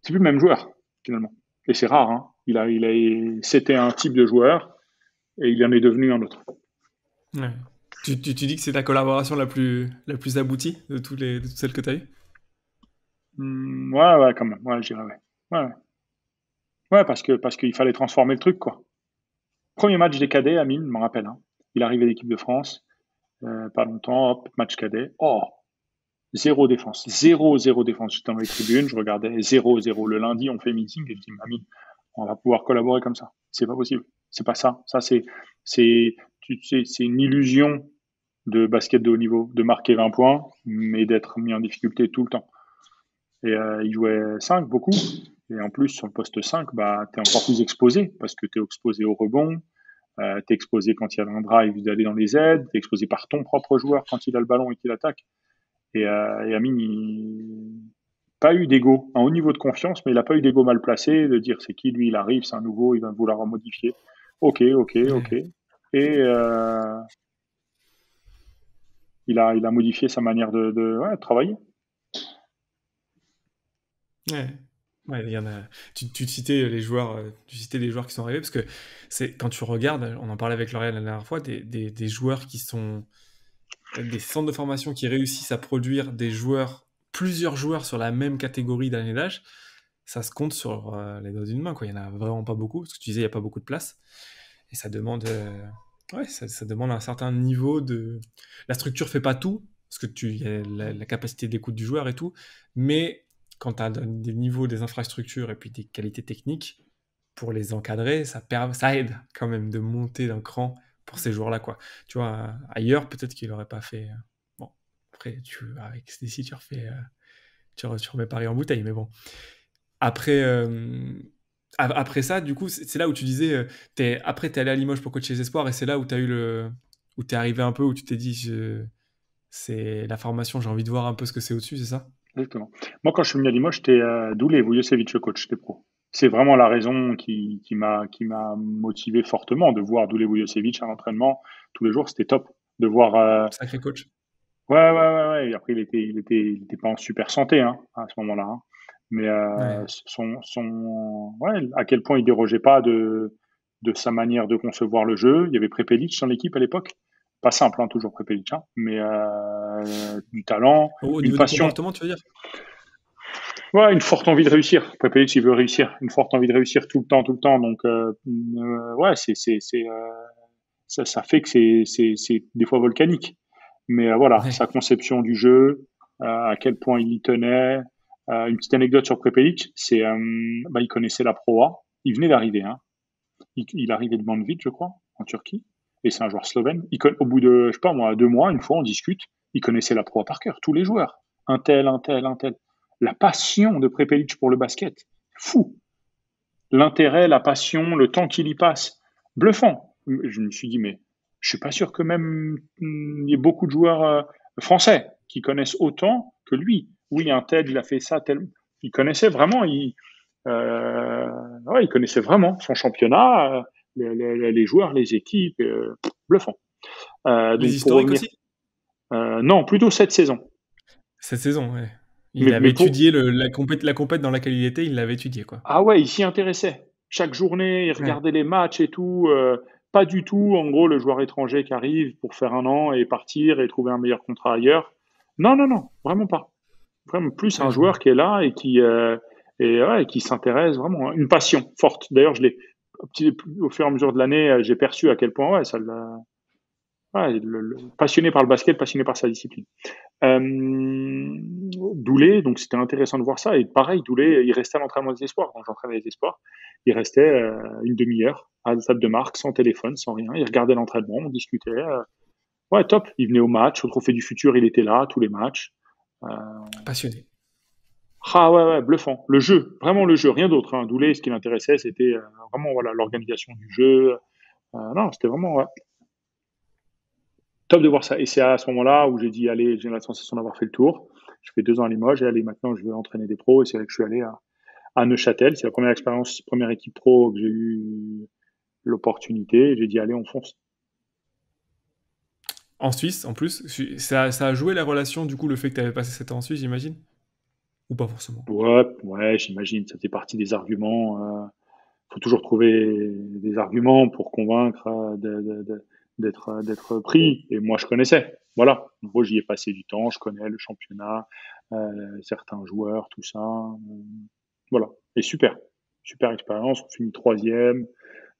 S2: le même joueur, finalement. Et c'est rare, hein. C'était un type de joueur et il en est devenu un autre.
S1: Ouais. Tu dis que c'est ta collaboration la plus aboutie de toutes celles que tu as eues?
S2: Ouais, ouais, quand même. Ouais, je dirais, ouais. Ouais, ouais. Ouais, parce qu'il fallait transformer le truc, quoi. Premier match des cadets, Amine, je m'en rappelle, hein. Il arrivait d'équipe de France, pas longtemps, hop, match cadet. Oh, zéro défense. Zéro défense. J'étais dans les tribunes, je regardais zéro. Le lundi, on fait meeting et je dis, Amine, on va pouvoir collaborer comme ça. C'est pas possible. C'est pas ça. Ça, c'est, c'est une illusion de basket de haut niveau, de marquer 20 points, mais d'être mis en difficulté tout le temps. Et il jouait 5 beaucoup. Et en plus, sur le poste 5, bah, tu es encore plus exposé parce que tu es exposé au rebond, T'es exposé quand il y a un drive d'aller dans les aides, t'es exposé par ton propre joueur quand il a le ballon et qu'il attaque. Et Amine, il pas eu d'ego, un haut niveau de confiance, mais il n'a pas eu d'ego mal placé, de dire c'est qui lui, il arrive, c'est un nouveau, il va vouloir en modifier. Ok, ok, ok.
S1: Ouais.
S2: Et il a modifié sa manière de travailler.
S1: Ouais. Ouais, il y en a. Tu citais les joueurs, tu citais les joueurs qui sont arrivés parce que c'est quand tu regardes, on en parlait avec L'Oréal la dernière fois, des joueurs qui sont des centres de formation qui réussissent à produire des joueurs, plusieurs joueurs sur la même catégorie d'année d'âge, ça se compte sur les doigts d'une main, quoi. Il y en a vraiment pas beaucoup parce que tu disais il y a pas beaucoup de place et ça demande, ouais, ça demande un certain niveau de. La structure fait pas tout parce que il y a la capacité d'écoute du joueur et tout, mais quand tu as des niveaux, des infrastructures et puis des qualités techniques, pour les encadrer, ça aide quand même de monter d'un cran pour ces joueurs-là, quoi. Tu vois, ailleurs, peut-être qu'il n'aurait pas fait. Bon, après, avec Stacy, tu remets Paris en bouteille, mais bon. Après, après ça, du coup, c'est là où tu disais, après, t'es allé à Limoges pour coacher les espoirs, et c'est là où où t'es arrivé un peu, où tu t'es dit, c'est la formation, j'ai envie de voir un peu ce que c'est au-dessus, c'est ça?
S2: Exactement. Moi, quand je suis venu à Limoges, j'étais Doulé Vujosevic, le coach, j'étais pro. C'est vraiment la raison qui m'a motivé fortement de voir Doulé Vujosevic à l'entraînement tous les jours. C'était top de voir.
S1: Sacré coach.
S2: Ouais, ouais, ouais, ouais. Et après, il était pas en super santé hein, à ce moment-là. Hein. Mais
S1: Ouais.
S2: ouais, à quel point il dérogeait pas de sa manière de concevoir le jeu. Il y avait Prepelic dans l'équipe à l'époque. Pas simple, hein, toujours Prepelic, hein, mais du talent,
S1: Au
S2: une
S1: niveau du
S2: passion.
S1: comportement, tu veux dire?
S2: Ouais, une forte envie de réussir. Prepelic, il veut réussir. Une forte envie de réussir tout le temps, tout le temps. Donc, ouais, ça fait que c'est des fois volcanique. Mais voilà,
S1: Ouais.
S2: sa conception du jeu, à quel point il y tenait. Une petite anecdote sur Prepelic, c'est il connaissait la Pro A. Il venait d'arriver. Hein. Il arrivait de Banvit, je crois, en Turquie. Et c'est un joueur slovène. Au bout de, je sais pas moi, 2 mois, une fois, on discute. Il connaissait la Pro A par cœur, tous les joueurs. Un tel, un tel, un tel. La passion de Prepelic pour le basket, fou. L'intérêt, la passion, le temps qu'il y passe, bluffant. Je me suis dit, mais je suis pas sûr que même il y ait beaucoup de joueurs français qui connaissent autant que lui. Oui, un tel, il a fait ça, tel. Il connaissait vraiment, ouais, il connaissait vraiment son championnat, les joueurs, les équipes, bluffant.
S1: Les
S2: Donc pour
S1: historiques
S2: revenir,
S1: aussi?
S2: non, plutôt cette saison.
S1: Cette saison, ouais. Il
S2: Mais
S1: avait
S2: pour,
S1: étudié la compète dans laquelle il était, il l'avait étudié, quoi.
S2: Ah ouais, il s'y intéressait. Chaque journée, il
S1: Ouais.
S2: regardait les matchs et tout. Pas du tout, en gros, le joueur étranger qui arrive pour faire un an et partir et trouver un meilleur contrat ailleurs. Non, non, non, vraiment pas. Vraiment plus un
S1: Ouais, je vois.
S2: joueur qui est là et qui s'intéresse vraiment. Hein. Une passion forte. D'ailleurs, au fur et à mesure de l'année, j'ai perçu à quel point ouais, ouais, passionné par le basket, passionné par sa discipline. Doulé, donc c'était intéressant de voir ça. Et pareil, Doulé, il restait à l'entraînement des espoirs. Quand j'entraînais les espoirs, il restait une demi-heure à la table de marque, sans téléphone, sans rien. Il regardait l'entraînement, on discutait. Ouais, top. Il venait au match, au Trophée du Futur, il était là, tous les matchs. Euh,
S1: Passionné.
S2: ah ouais, ouais, bluffant. Le jeu, vraiment le jeu, rien d'autre. Hein. Doulé, ce qui l'intéressait, c'était vraiment voilà l'organisation du jeu. Non, c'était vraiment ouais, top de voir ça. Et c'est à ce moment-là où j'ai dit, allez, j'ai la sensation d'avoir fait le tour. Je fais 2 ans à Limoges et allez, maintenant je veux entraîner des pros. Et c'est vrai que je suis allé à Neuchâtel. C'est la première expérience, première équipe pro que j'ai eu l'opportunité. Et j'ai dit, allez, on fonce.
S1: En Suisse, en plus, ça a joué la relation, du coup, le fait que tu avais passé 7 ans en Suisse, j'imagine? Ou pas forcément?
S2: Ouais, ouais, j'imagine. Ça fait partie des arguments. Faut toujours trouver des arguments pour convaincre d'être pris. Et moi, je connaissais. Voilà. En gros, j'y ai passé du temps. Je connais le championnat, certains joueurs, tout ça. Voilà. Et super. Super expérience. On finit troisième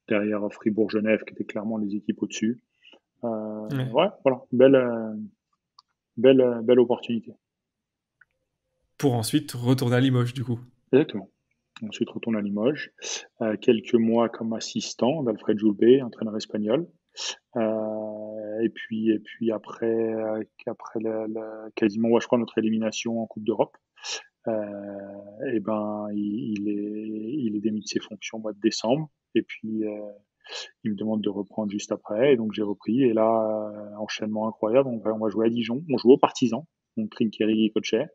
S2: derrière Fribourg-Genève, qui était clairement les équipes au-dessus.
S1: Ouais.
S2: Ouais, voilà. Belle opportunité.
S1: Pour ensuite retourner à Limoges, du coup.
S2: Exactement. Ensuite, retourne à Limoges. Quelques mois comme assistant d'Alfred Joubert, entraîneur espagnol. Et puis après quasiment, ouais, je crois, notre élimination en Coupe d'Europe, et ben, il est démis de ses fonctions au mois de décembre. Et puis, Il me demande de reprendre juste après, et donc j'ai repris. Et là, enchaînement incroyable. On va jouer à Dijon, on joue aux Partisans, donc Trinqueri coachait,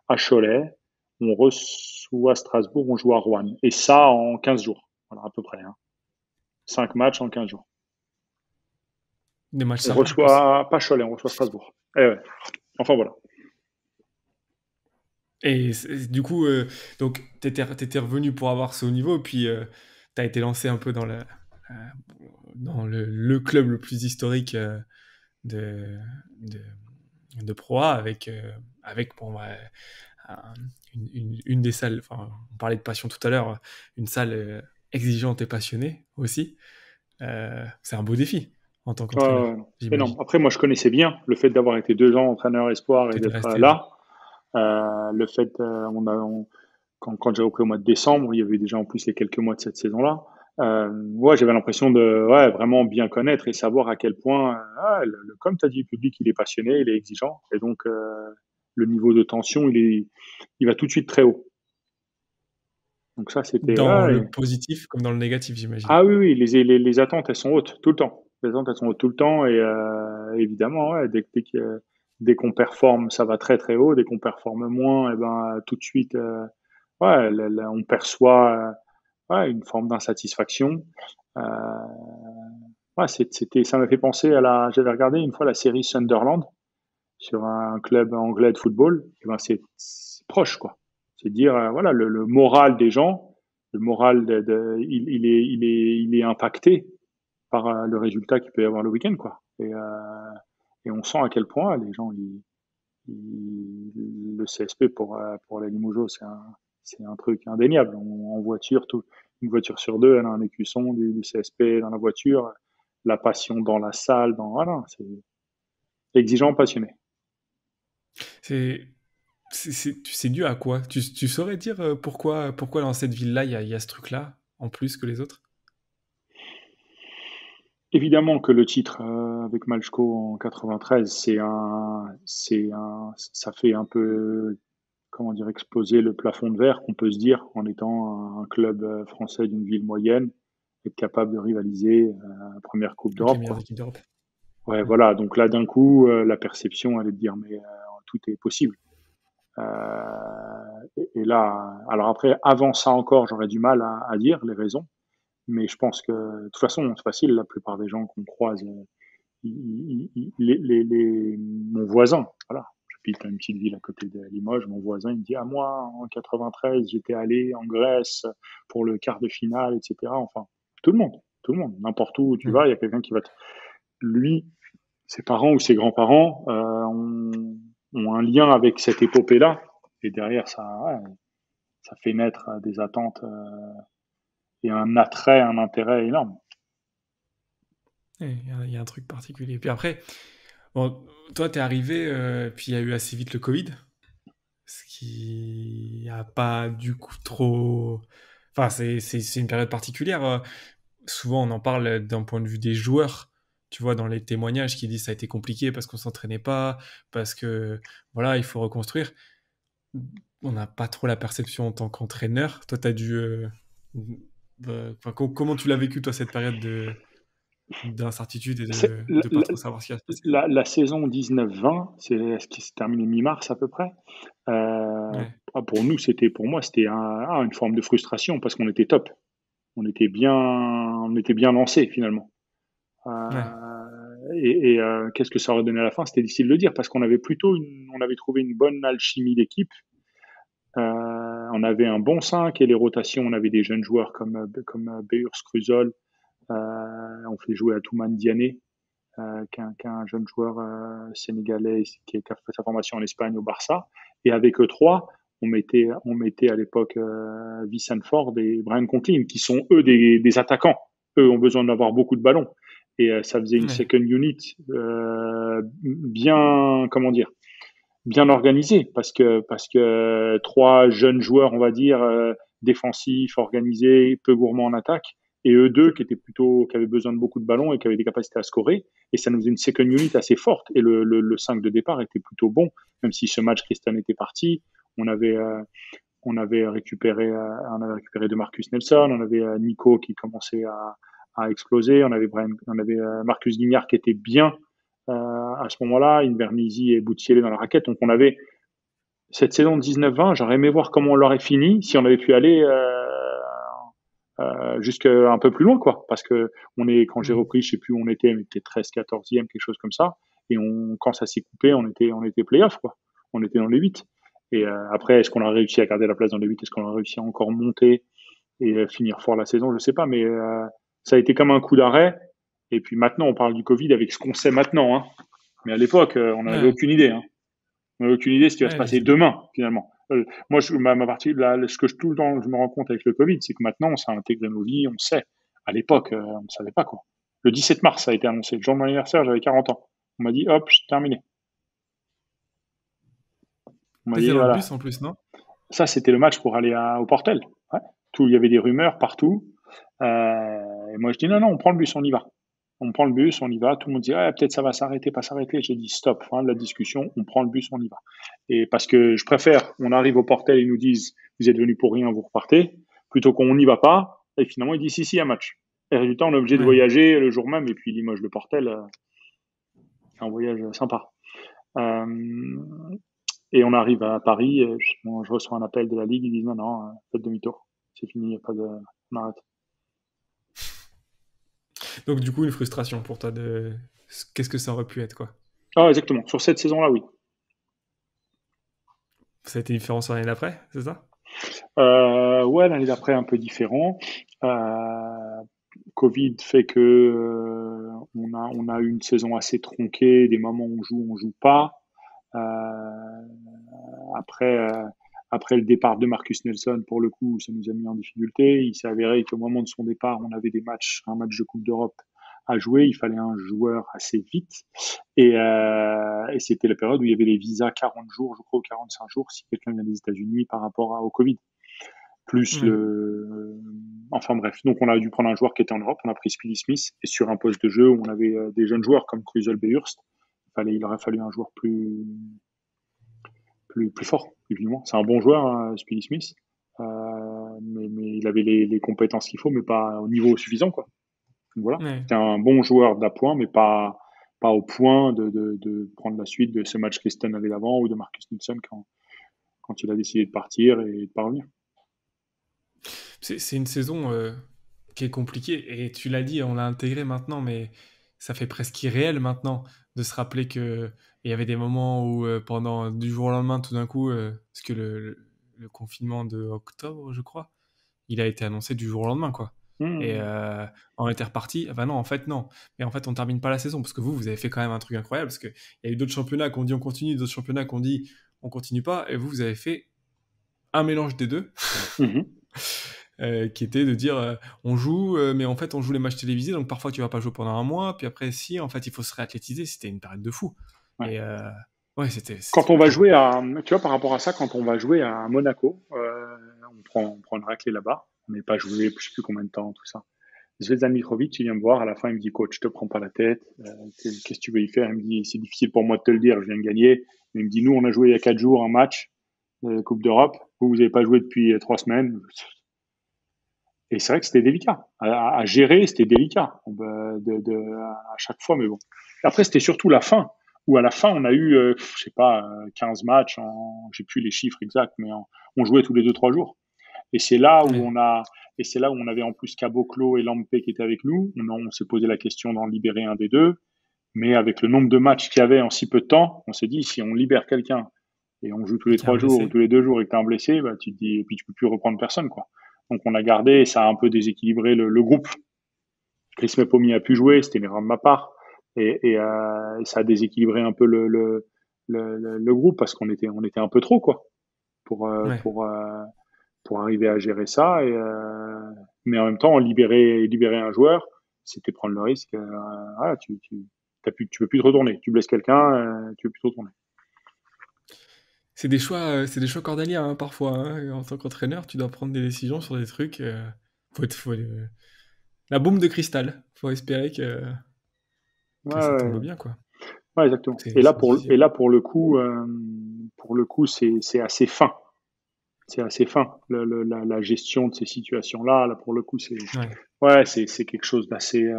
S2: à Cholet, on reçoit Strasbourg, on joue à Rouen. Et ça en 15 jours, voilà, à peu près. Hein. 5 matchs en 15 jours.
S1: Des matchs
S2: On
S1: sympas en plus.
S2: reçoit pas Cholet, on reçoit Strasbourg. Ouais. Enfin voilà.
S1: Et du coup, donc, t'étais revenu pour avoir ce haut niveau, puis t'as été lancé un peu euh, dans le club le plus historique de, de, de Pro A, avec bon, ouais, un- une des salles, enfin, on parlait de passion tout à l'heure, une salle exigeante et passionnée aussi. C'est un beau défi en tant qu'entraîneur,
S2: Et non.
S1: j'imagine.
S2: Après, moi, je connaissais bien le fait d'avoir été 2 ans entraîneur espoir et
S1: T'étais
S2: d'être
S1: resté, ouais.
S2: là. Le fait, quand j'ai repris au mois de décembre, il y avait déjà en plus les quelques mois de cette saison-là. Ouais, j'avais l'impression de vraiment bien connaître et savoir à quel point, comme tu as dit, le public, il est passionné, il est exigeant. Et donc, le niveau de tension, il va tout de suite très haut. Donc ça, c'était...
S1: Dans le positif comme dans le négatif, j'imagine.
S2: Ah oui, oui, les attentes, elles sont hautes tout le temps. Les attentes, elles sont hautes tout le temps et évidemment, ouais, dès qu'on performe, ça va très très haut. Dès qu'on performe moins, et ben tout de suite, ouais, on perçoit ouais, une forme d'insatisfaction. Euh, ouais, ça m'a fait penser j'avais regardé une fois la série Sunderland sur un club anglais de football. Et ben c'est proche quoi. C'est dire voilà le moral des gens, le moral il est impacté par le résultat qu'il peut y avoir le week-end quoi. Et on sent à quel point les gens le CSP pour les Limougeaux c'est un truc indéniable. En voiture une voiture sur deux elle a un écusson du CSP dans la voiture, la passion dans la salle voilà c'est exigeant passionné.
S1: C'est c'est dû à quoi? Tu saurais dire pourquoi dans cette ville-là, il y a ce truc-là, en plus que les autres?
S2: Évidemment que le titre avec Malchko en 93, ça fait un peu, comment dire, exploser le plafond de verre qu'on peut se dire en étant un club français d'une ville moyenne, être capable de rivaliser la première Coupe
S1: Avec les
S2: d'Europe,
S1: meilleures
S2: quoi.
S1: équipes d'Europe.
S2: Ouais,
S1: Ouais.
S2: voilà. Donc là, d'un coup, la perception, elle est de dire, mais tout est possible. Et là, alors après, avant ça encore, j'aurais du mal à dire les raisons. Mais je pense que, de toute façon, c'est facile, la plupart des gens qu'on croise, mon voisin, voilà, j'habite dans une petite ville à côté de Limoges, mon voisin, il me dit, ah, moi, en 93, j'étais allé en Grèce pour le quart de finale, etc. Enfin, tout le monde, n'importe où tu vas,
S1: Mhm.
S2: il y a quelqu'un qui va lui, ses parents ou ses grands-parents ont un lien avec cette épopée-là, et derrière, ouais, ça fait naître des attentes et un attrait, un intérêt énorme.
S1: Ouais, il y a un truc particulier. Puis après, bon, toi, t'es arrivé, puis il y a eu assez vite le Covid, ce qui a pas du coup trop. Enfin, c'est une période particulière. Souvent, on en parle d'un point de vue des joueurs. Tu vois, dans les témoignages qui disent ça a été compliqué parce qu'on s'entraînait pas, parce que voilà, il faut reconstruire. On n'a pas trop la perception en tant qu'entraîneur. Toi, tu as dû. Enfin, comment tu l'as vécu, toi, cette période d'incertitude et de pas trop savoir ce qui va se passer?
S2: La saison 19-20, c'est ce qui s'est terminé mi-mars à peu près.
S1: Ouais,
S2: Pour moi, c'était une forme de frustration parce qu'on était top. On était bien lancé finalement.
S1: ouais,
S2: Qu'est-ce que ça aurait donné à la fin? C'était difficile de le dire parce on avait trouvé une bonne alchimie d'équipe. On avait un bon 5 et les rotations, on avait des jeunes joueurs comme Beurs Kruzol. On fait jouer à Toumane Diané, qui est un jeune joueur sénégalais qui a fait sa formation en Espagne au Barça. Et avec eux trois, on mettait à l'époque Vicent Ford et Brian Conklin, qui sont eux des attaquants. Eux ont besoin d'avoir beaucoup de ballons. Et ça faisait une
S1: ouais,
S2: second unit bien, comment dire, bien organisée parce que trois jeunes joueurs, on va dire, défensifs, organisés, peu gourmands en attaque, et eux deux qui avaient besoin de beaucoup de ballons et qui avaient des capacités à scorer. Et ça nous faisait une second unit assez forte. Et le 5 de départ était plutôt bon, même si ce match, Christian était parti. On avait, euh, on avait récupéré de Marcus Nelson, on avait Nico qui commençait a explosé. On avait Marcus Guignard qui était bien à ce moment-là, Invernizzi et Boutsielé dans la raquette. Donc on avait cette saison de 19-20, j'aurais aimé voir comment on l'aurait fini si on avait pu aller jusqu'à un peu plus loin, quoi. Parce que quand j'ai repris, je sais plus où on était 13, 14e, quelque chose comme ça. Et quand ça s'est coupé, on était play-off, quoi. On était dans les 8. Et après, est-ce qu'on a réussi à garder la place dans les 8? Est-ce qu'on a réussi à encore monter et finir fort la saison? Je sais pas, mais ça a été comme un coup d'arrêt. Et puis maintenant, on parle du Covid avec ce qu'on sait maintenant, hein. Mais à l'époque, on n'avait
S1: Ouais,
S2: aucune idée, hein. On n'a aucune idée de ce qui va se
S1: ouais,
S2: passer demain, finalement. Moi, ma partie, là, ce que tout le temps je me rends compte avec le Covid, c'est que maintenant, on s'est intégré nos vies, on sait. À l'époque, on ne savait pas, quoi. Le 17 mars, ça a été annoncé. Le jour de mon anniversaire, j'avais 40 ans. On m'a dit, hop, c'est terminé. On m'a
S1: t'étais
S2: dit,
S1: dans le
S2: voilà.
S1: bus en plus, non?
S2: Ça, c'était le match pour aller au Portel. Ouais. Il y avait des rumeurs partout. Et moi, je dis, non, non, on prend le bus, on y va. On prend le bus, on y va. Tout le monde dit, ah, peut-être ça va s'arrêter, pas s'arrêter. J'ai dit, stop, fin de la discussion, on prend le bus, on y va. Et parce que je préfère, on arrive au Portel et ils nous disent, vous êtes venus pour rien, vous repartez, plutôt qu'on n'y va pas. Et finalement, ils disent, si, si, un match. Et résultat, on est obligé de
S1: Ouais.
S2: voyager le jour même. Et puis, Limoges, le Portel, c'est un voyage sympa. Euh, et on arrive à Paris, je reçois un appel de la Ligue, ils disent, non, non, faites demi-tour. C'est fini, il n'y a pas de, on arrête.
S1: Donc du coup, une frustration pour toi de qu'est-ce que ça aurait pu être, quoi.
S2: Ah, exactement. Sur cette saison-là, oui.
S1: Ça a été différent sur l'année d'après, c'est ça?
S2: Ouais, l'année d'après, un peu différent. Covid fait que on a eu une saison assez tronquée, des moments où on joue pas. Euh, après, après le départ de Marcus Nelson, pour le coup, ça nous a mis en difficulté. Il s'est avéré qu'au moment de son départ, on avait un match de Coupe d'Europe à jouer. Il fallait un joueur assez vite. Et c'était la période où il y avait les visas 40 jours, je crois, ou 45 jours, si quelqu'un vient des États-Unis par rapport au Covid. Plus
S1: Ouais.
S2: enfin bref. Donc on a dû prendre un joueur qui était en Europe. On a pris Speedy Smith. Et sur un poste de jeu où on avait des jeunes joueurs comme Cruzel Behurst, il aurait fallu un joueur plus fort, évidemment. C'est un bon joueur, hein, Speedy Smith. Mais il avait les compétences qu'il faut, mais pas au niveau suffisant, quoi. Donc voilà.
S1: Ouais.
S2: C'était un bon joueur d'appoint, mais pas au point de prendre la suite de ce match Kristen avait d'avant ou de Marcus Nilsson quand il a décidé de partir et de pas revenir.
S1: C'est une saison qui est compliquée. Et tu l'as dit, on l'a intégré maintenant, mais ça fait presque irréel maintenant de se rappeler que il y avait des moments où pendant du jour au lendemain, tout d'un coup, parce que le confinement de octobre, je crois, il a été annoncé du jour au lendemain, quoi. Et
S2: Mmh.
S1: on était reparti. Enfin non, en fait non. Mais en fait, on termine pas la saison parce que vous avez fait quand même un truc incroyable parce que il y a eu d'autres championnats qui ont dit on continue, d'autres championnats qui ont dit on continue pas, et vous avez fait un mélange des deux.
S2: Mmh.
S1: Qui était de dire on joue, mais en fait on joue les matchs télévisés, donc parfois tu vas pas jouer pendant un mois, puis après si, en fait il faut se réathlétiser, c'était une période de fou.
S2: Ouais.
S1: Et ouais,
S2: Quand
S1: c'était
S2: on va
S1: fou.
S2: jouer tu vois, par rapport à ça, quand on va jouer à Monaco, on prend une raclée là-bas. On n'est pas joué, je sais plus combien de temps, tout ça. Zvezdan Mitrovic, il vient me voir à la fin, il me dit, coach, je te prends pas la tête, qu'est-ce que tu veux y faire? Il me dit, c'est difficile pour moi de te le dire, je viens de gagner. Il me dit, nous, on a joué il y a 4 jours un match de Coupe d'Europe, vous n'avez pas joué depuis 3 semaines. Et c'est vrai que c'était délicat. À gérer, c'était délicat à chaque fois, mais bon. Après, c'était surtout la fin, où à la fin, on a eu, je sais pas, 15 matchs, j'ai plus les chiffres exacts, mais on jouait tous les 2-3 jours. Et c'est là où
S1: Ouais.
S2: et c'est là où on avait en plus Caboclo et Lampé qui étaient avec nous. On s'est posé la question d'en libérer un des deux. Mais avec le nombre de matchs qu'il y avait en si peu de temps, on s'est dit, si on libère quelqu'un et on joue tous
S1: Et
S2: les
S1: qui a un
S2: 3 jours ou
S1: blessé.
S2: tous les 2 jours et que t'as un blessé, bah, tu te dis, et puis tu peux plus reprendre personne, quoi. Donc on a gardé, et ça a un peu déséquilibré le groupe. Chris Mepomi a pu jouer, c'était une erreur de ma part. Et ça a déséquilibré un peu le groupe parce on était un peu trop, quoi, pour, euh,
S1: Ouais.
S2: pour, euh, pour arriver à gérer ça. Mais en même temps, libérer un joueur, c'était prendre le risque. Voilà, tu peux plus te retourner. Tu blesses quelqu'un, tu peux plus te retourner.
S1: C'est des choix cornéliens hein, parfois. Hein. En tant qu'entraîneur, tu dois prendre des décisions sur des trucs. La bombe de cristal. Faut espérer
S2: Ouais,
S1: que ça tombe
S2: ouais,
S1: bien, quoi.
S2: ouais, exactement.
S1: C'est difficile.
S2: Et là, pour le coup, c'est assez fin. c'est assez fin. La gestion de ces situations-là, là, pour le coup,
S1: Ouais.
S2: c'est quelque chose d'assez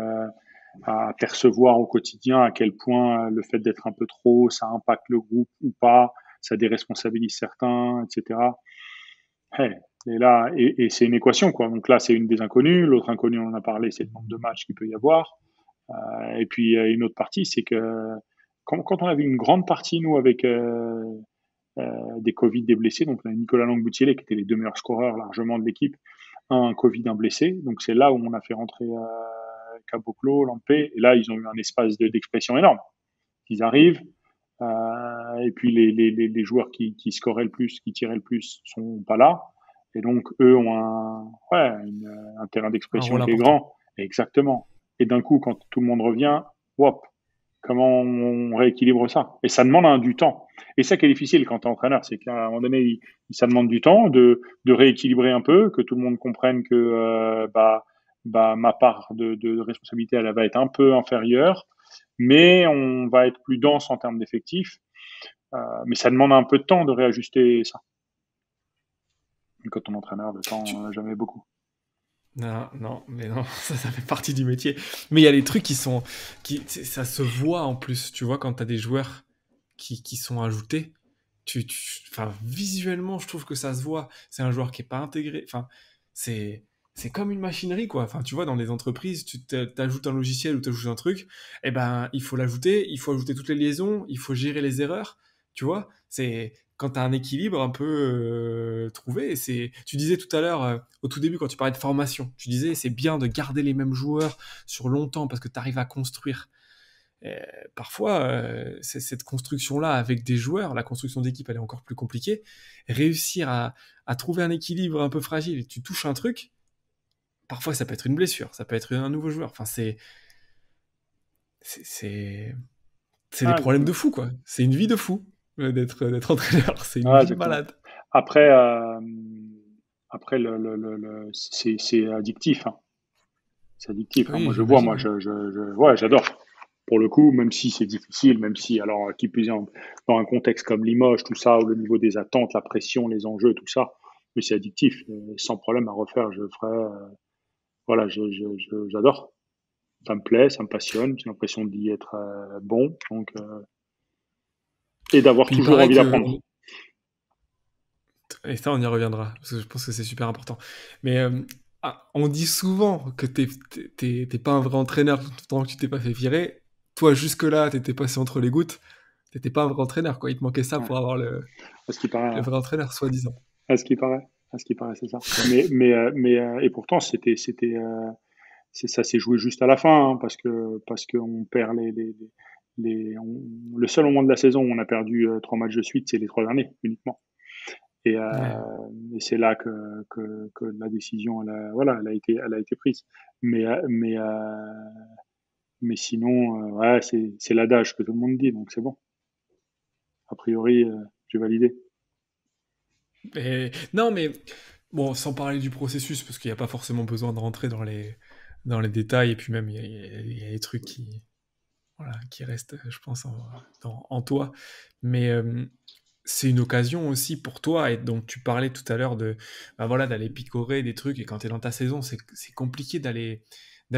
S2: à percevoir au quotidien, à quel point le fait d'être un peu trop, ça impacte le groupe ou pas, ça déresponsabilise certains, etc. Hey, et là, c'est une équation, quoi. Donc là, c'est une des inconnues. L'autre inconnue, on en a parlé, c'est le nombre de matchs qu'il peut y avoir. Et puis, une autre partie, c'est que quand on avait une grande partie, nous, avec des Covid, des blessés, donc on a Nicolas Langboutier, qui étaient les deux meilleurs scoreurs largement de l'équipe, un Covid, un blessé. Donc c'est là où on a fait rentrer Caboclo, Lampé, et là, ils ont eu un espace d'expression énorme. Ils arrivent, et puis les joueurs qui scoraient le plus, qui tiraient le plus, sont pas là. Et donc, eux ont un terrain
S1: Un
S2: d'expression
S1: rôle
S2: qui est
S1: important.
S2: grand. Exactement. Et d'un coup, quand tout le monde revient, hop, comment on rééquilibre ça? Et ça demande du temps. Et ça qui est difficile quand tu es entraîneur, c'est qu'à un moment donné, ça demande du temps de rééquilibrer un peu, que tout le monde comprenne que ma part de responsabilité, elle va être un peu inférieure, mais on va être plus dense en termes d'effectifs. Mais ça demande un peu de temps de réajuster ça. Et quand on est entraîneur, le temps,
S1: Tu-
S2: on n'a jamais beaucoup.
S1: Non, non, mais non, ça fait partie du métier. Mais il y a des trucs ça se voit en plus, tu vois, quand t'as des joueurs qui sont ajoutés. Enfin, visuellement, je trouve que ça se voit. C'est un joueur qui est pas intégré. Enfin, c'est, c'est comme une machinerie, quoi. Enfin, tu vois, dans les entreprises, t'ajoutes un logiciel ou t'ajoutes un truc, eh ben, il faut ajouter toutes les liaisons, il faut gérer les erreurs, tu vois. C'est quand t'as un équilibre un peu trouvé. Tu disais tout à l'heure, au tout début, quand tu parlais de formation, tu disais c'est bien de garder les mêmes joueurs sur longtemps parce que t'arrives à construire. Euh, Parfois, cette construction-là avec des joueurs, la construction d'équipe, elle est encore plus compliquée. Réussir à trouver un équilibre un peu fragile, et tu touches un truc, parfois ça peut être une blessure, ça peut être un nouveau joueur. Enfin, c'est, c'est, c'est des
S2: Ah,
S1: problèmes de
S2: exactement.
S1: fou, quoi. C'est une vie de fou d'être entraîneur. C'est une
S2: Ah,
S1: vie de
S2: exactement.
S1: malade.
S2: Après, après c'est addictif, hein. C'est addictif, hein.
S1: Oui,
S2: Moi, je vois,
S1: j'imagine.
S2: moi,
S1: Ouais.
S2: ouais, j'adore. Pour le coup, même si c'est difficile, même si, alors, qui plus est, dans un contexte comme Limoges, tout ça, où le niveau des attentes, la pression, les enjeux, tout ça, mais c'est addictif. Sans problème à refaire, je ferai, voilà, j'adore. Ça me plaît, ça me passionne, j'ai l'impression d'y être bon, donc, et d'avoir
S1: Puis il
S2: toujours
S1: paraît
S2: envie
S1: que,
S2: d'apprendre.
S1: et ça on y reviendra, parce que je pense que c'est super important. Mais on dit souvent que t'es pas un vrai entraîneur tant que tu t'es pas fait virer. Toi, jusque-là, t'étais passé entre les gouttes. T'étais pas un vrai entraîneur, quoi. Il te manquait ça
S2: Ouais.
S1: pour avoir
S2: À ce qui paraît,
S1: le
S2: ouais.
S1: vrai entraîneur, soi-disant.
S2: À ce qui paraît, à ce qui paraît, c'est ça. Et pourtant, ça s'est joué juste à la fin, hein, parce que on perd le seul moment de la saison où on a perdu 3 matchs de suite, c'est les 3 derniers uniquement. Et,
S1: Ouais.
S2: c'est là que la décision, voilà, elle a été prise. Mais, euh, mais, euh, mais sinon, ouais, c'est l'adage que tout le monde dit, donc c'est bon. A priori, j'ai validé.
S1: Non, mais bon, sans parler du processus, parce qu'il n'y a pas forcément besoin de rentrer dans les détails, et puis même, il y a des trucs voilà, qui restent, je pense, en toi. Mais c'est une occasion aussi pour toi, et donc tu parlais tout à l'heure bah voilà, d'aller picorer des trucs, et quand tu es dans ta saison, c'est compliqué d'aller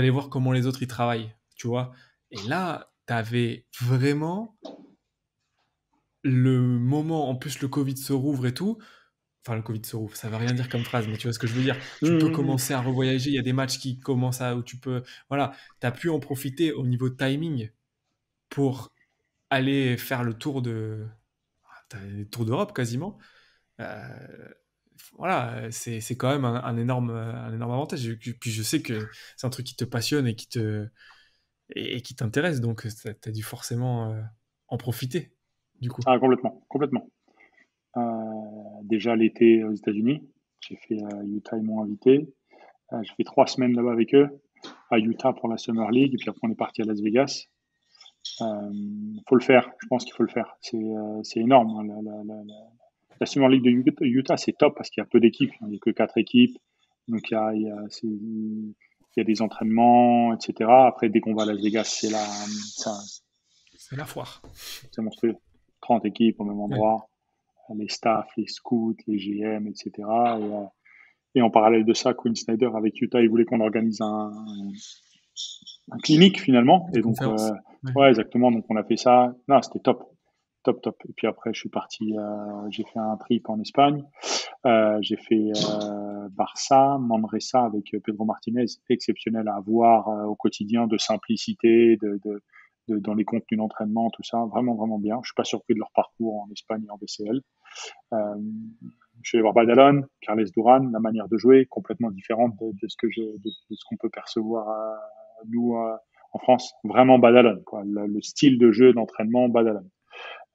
S1: voir comment les autres y travaillent, tu vois. Et là, tu avais vraiment le moment, en plus le Covid se rouvre et tout. Enfin, le Covid se rouvre, ça veut rien dire comme phrase, mais tu vois ce que je veux dire. Tu peux
S2: Mmh.
S1: commencer à revoyager, il y a des matchs qui commencent où tu peux. Voilà, tu as pu en profiter au niveau de timing pour aller faire le tour le tour d'Europe quasiment. Euh, voilà, c'est quand même un énorme avantage. Et puis je sais que c'est un truc qui te passionne et qui t'intéresse, donc tu as dû forcément en profiter, du coup.
S2: Ah, complètement, complètement. Déjà l'été aux États-Unis, j'ai fait Utah, ils m'ont invité. J'ai fait 3 semaines là-bas avec eux, à Utah pour la Summer League, et puis après on est parti à Las Vegas. Faut le faire, je pense qu'il faut le faire. C'est énorme, hein, la Summer League de Utah, c'est top parce qu'il y a peu d'équipes, il n'y a que 4 équipes, donc il y a des entraînements, etc. Après, dès qu'on va à Las Vegas,
S1: C'est la foire.
S2: c'est monstrueux. 30 équipes au même
S1: Ouais.
S2: endroit. les staffs, les scouts, les GM, etc. Et en parallèle de ça, Quinn Snyder avec Utah, il voulait qu'on organise un clinique finalement.
S1: Des
S2: Et donc,
S1: conférences. Ouais.
S2: ouais, exactement. Donc, on a fait ça. Non, c'était top. Top, top. Et puis après, je suis parti, j'ai fait un trip en Espagne. J'ai fait Barça, Manresa avec Pedro Martinez, exceptionnel à voir au quotidien, de simplicité, dans les contenus d'entraînement, tout ça, vraiment, vraiment bien. Je suis pas surpris de leur parcours en Espagne et en BCL. Euh, je suis allé voir Badalone, Carles Duran, la manière de jouer complètement différente de ce qu'on peut percevoir nous en France. Vraiment Badalone, quoi. Le style de jeu d'entraînement Badalone.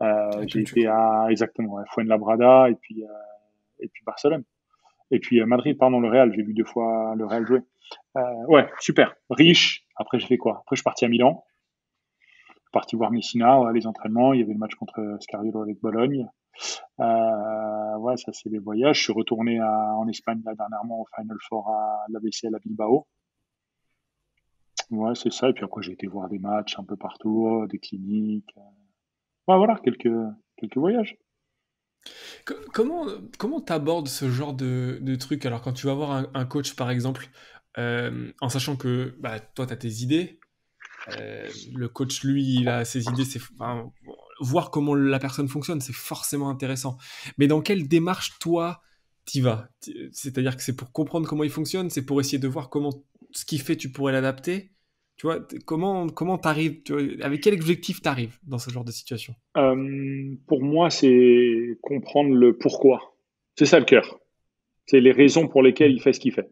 S1: La
S2: J'ai été
S1: culture.
S2: à exactement à Fuenlabrada et puis Barcelone. Et puis Madrid, pardon, le Real. J'ai vu 2 fois le Real jouer. Ouais, super. Riche. Après, j'ai fait quoi? Après, je suis parti à Milan. Parti voir Messina, ouais, les entraînements. Il y avait le match contre Scariolo avec Bologne. Ouais, ça, c'est les voyages. Je suis retourné en Espagne, là, dernièrement, au Final Four à l'ABCL à Bilbao. Ouais, c'est ça. Et puis après, j'ai été voir des matchs un peu partout, des cliniques. Ouais, voilà, quelques voyages.
S1: Comment t'abordes ce genre de truc? Alors, quand tu vas voir un coach, par exemple, en sachant que bah, toi, tu as tes idées, le coach, lui, il a ses idées, enfin, voir comment la personne fonctionne, c'est forcément intéressant. Mais dans quelle démarche, toi, t'y vas? C'est-à-dire que c'est pour comprendre comment il fonctionne, c'est pour essayer de voir comment ce qu'il fait, tu pourrais l'adapter. Tu vois, comment t'arrives, avec quel objectif t'arrives dans ce genre de situation?
S2: Pour moi, c'est comprendre le pourquoi. C'est ça le cœur. C'est les raisons pour lesquelles il fait ce qu'il fait.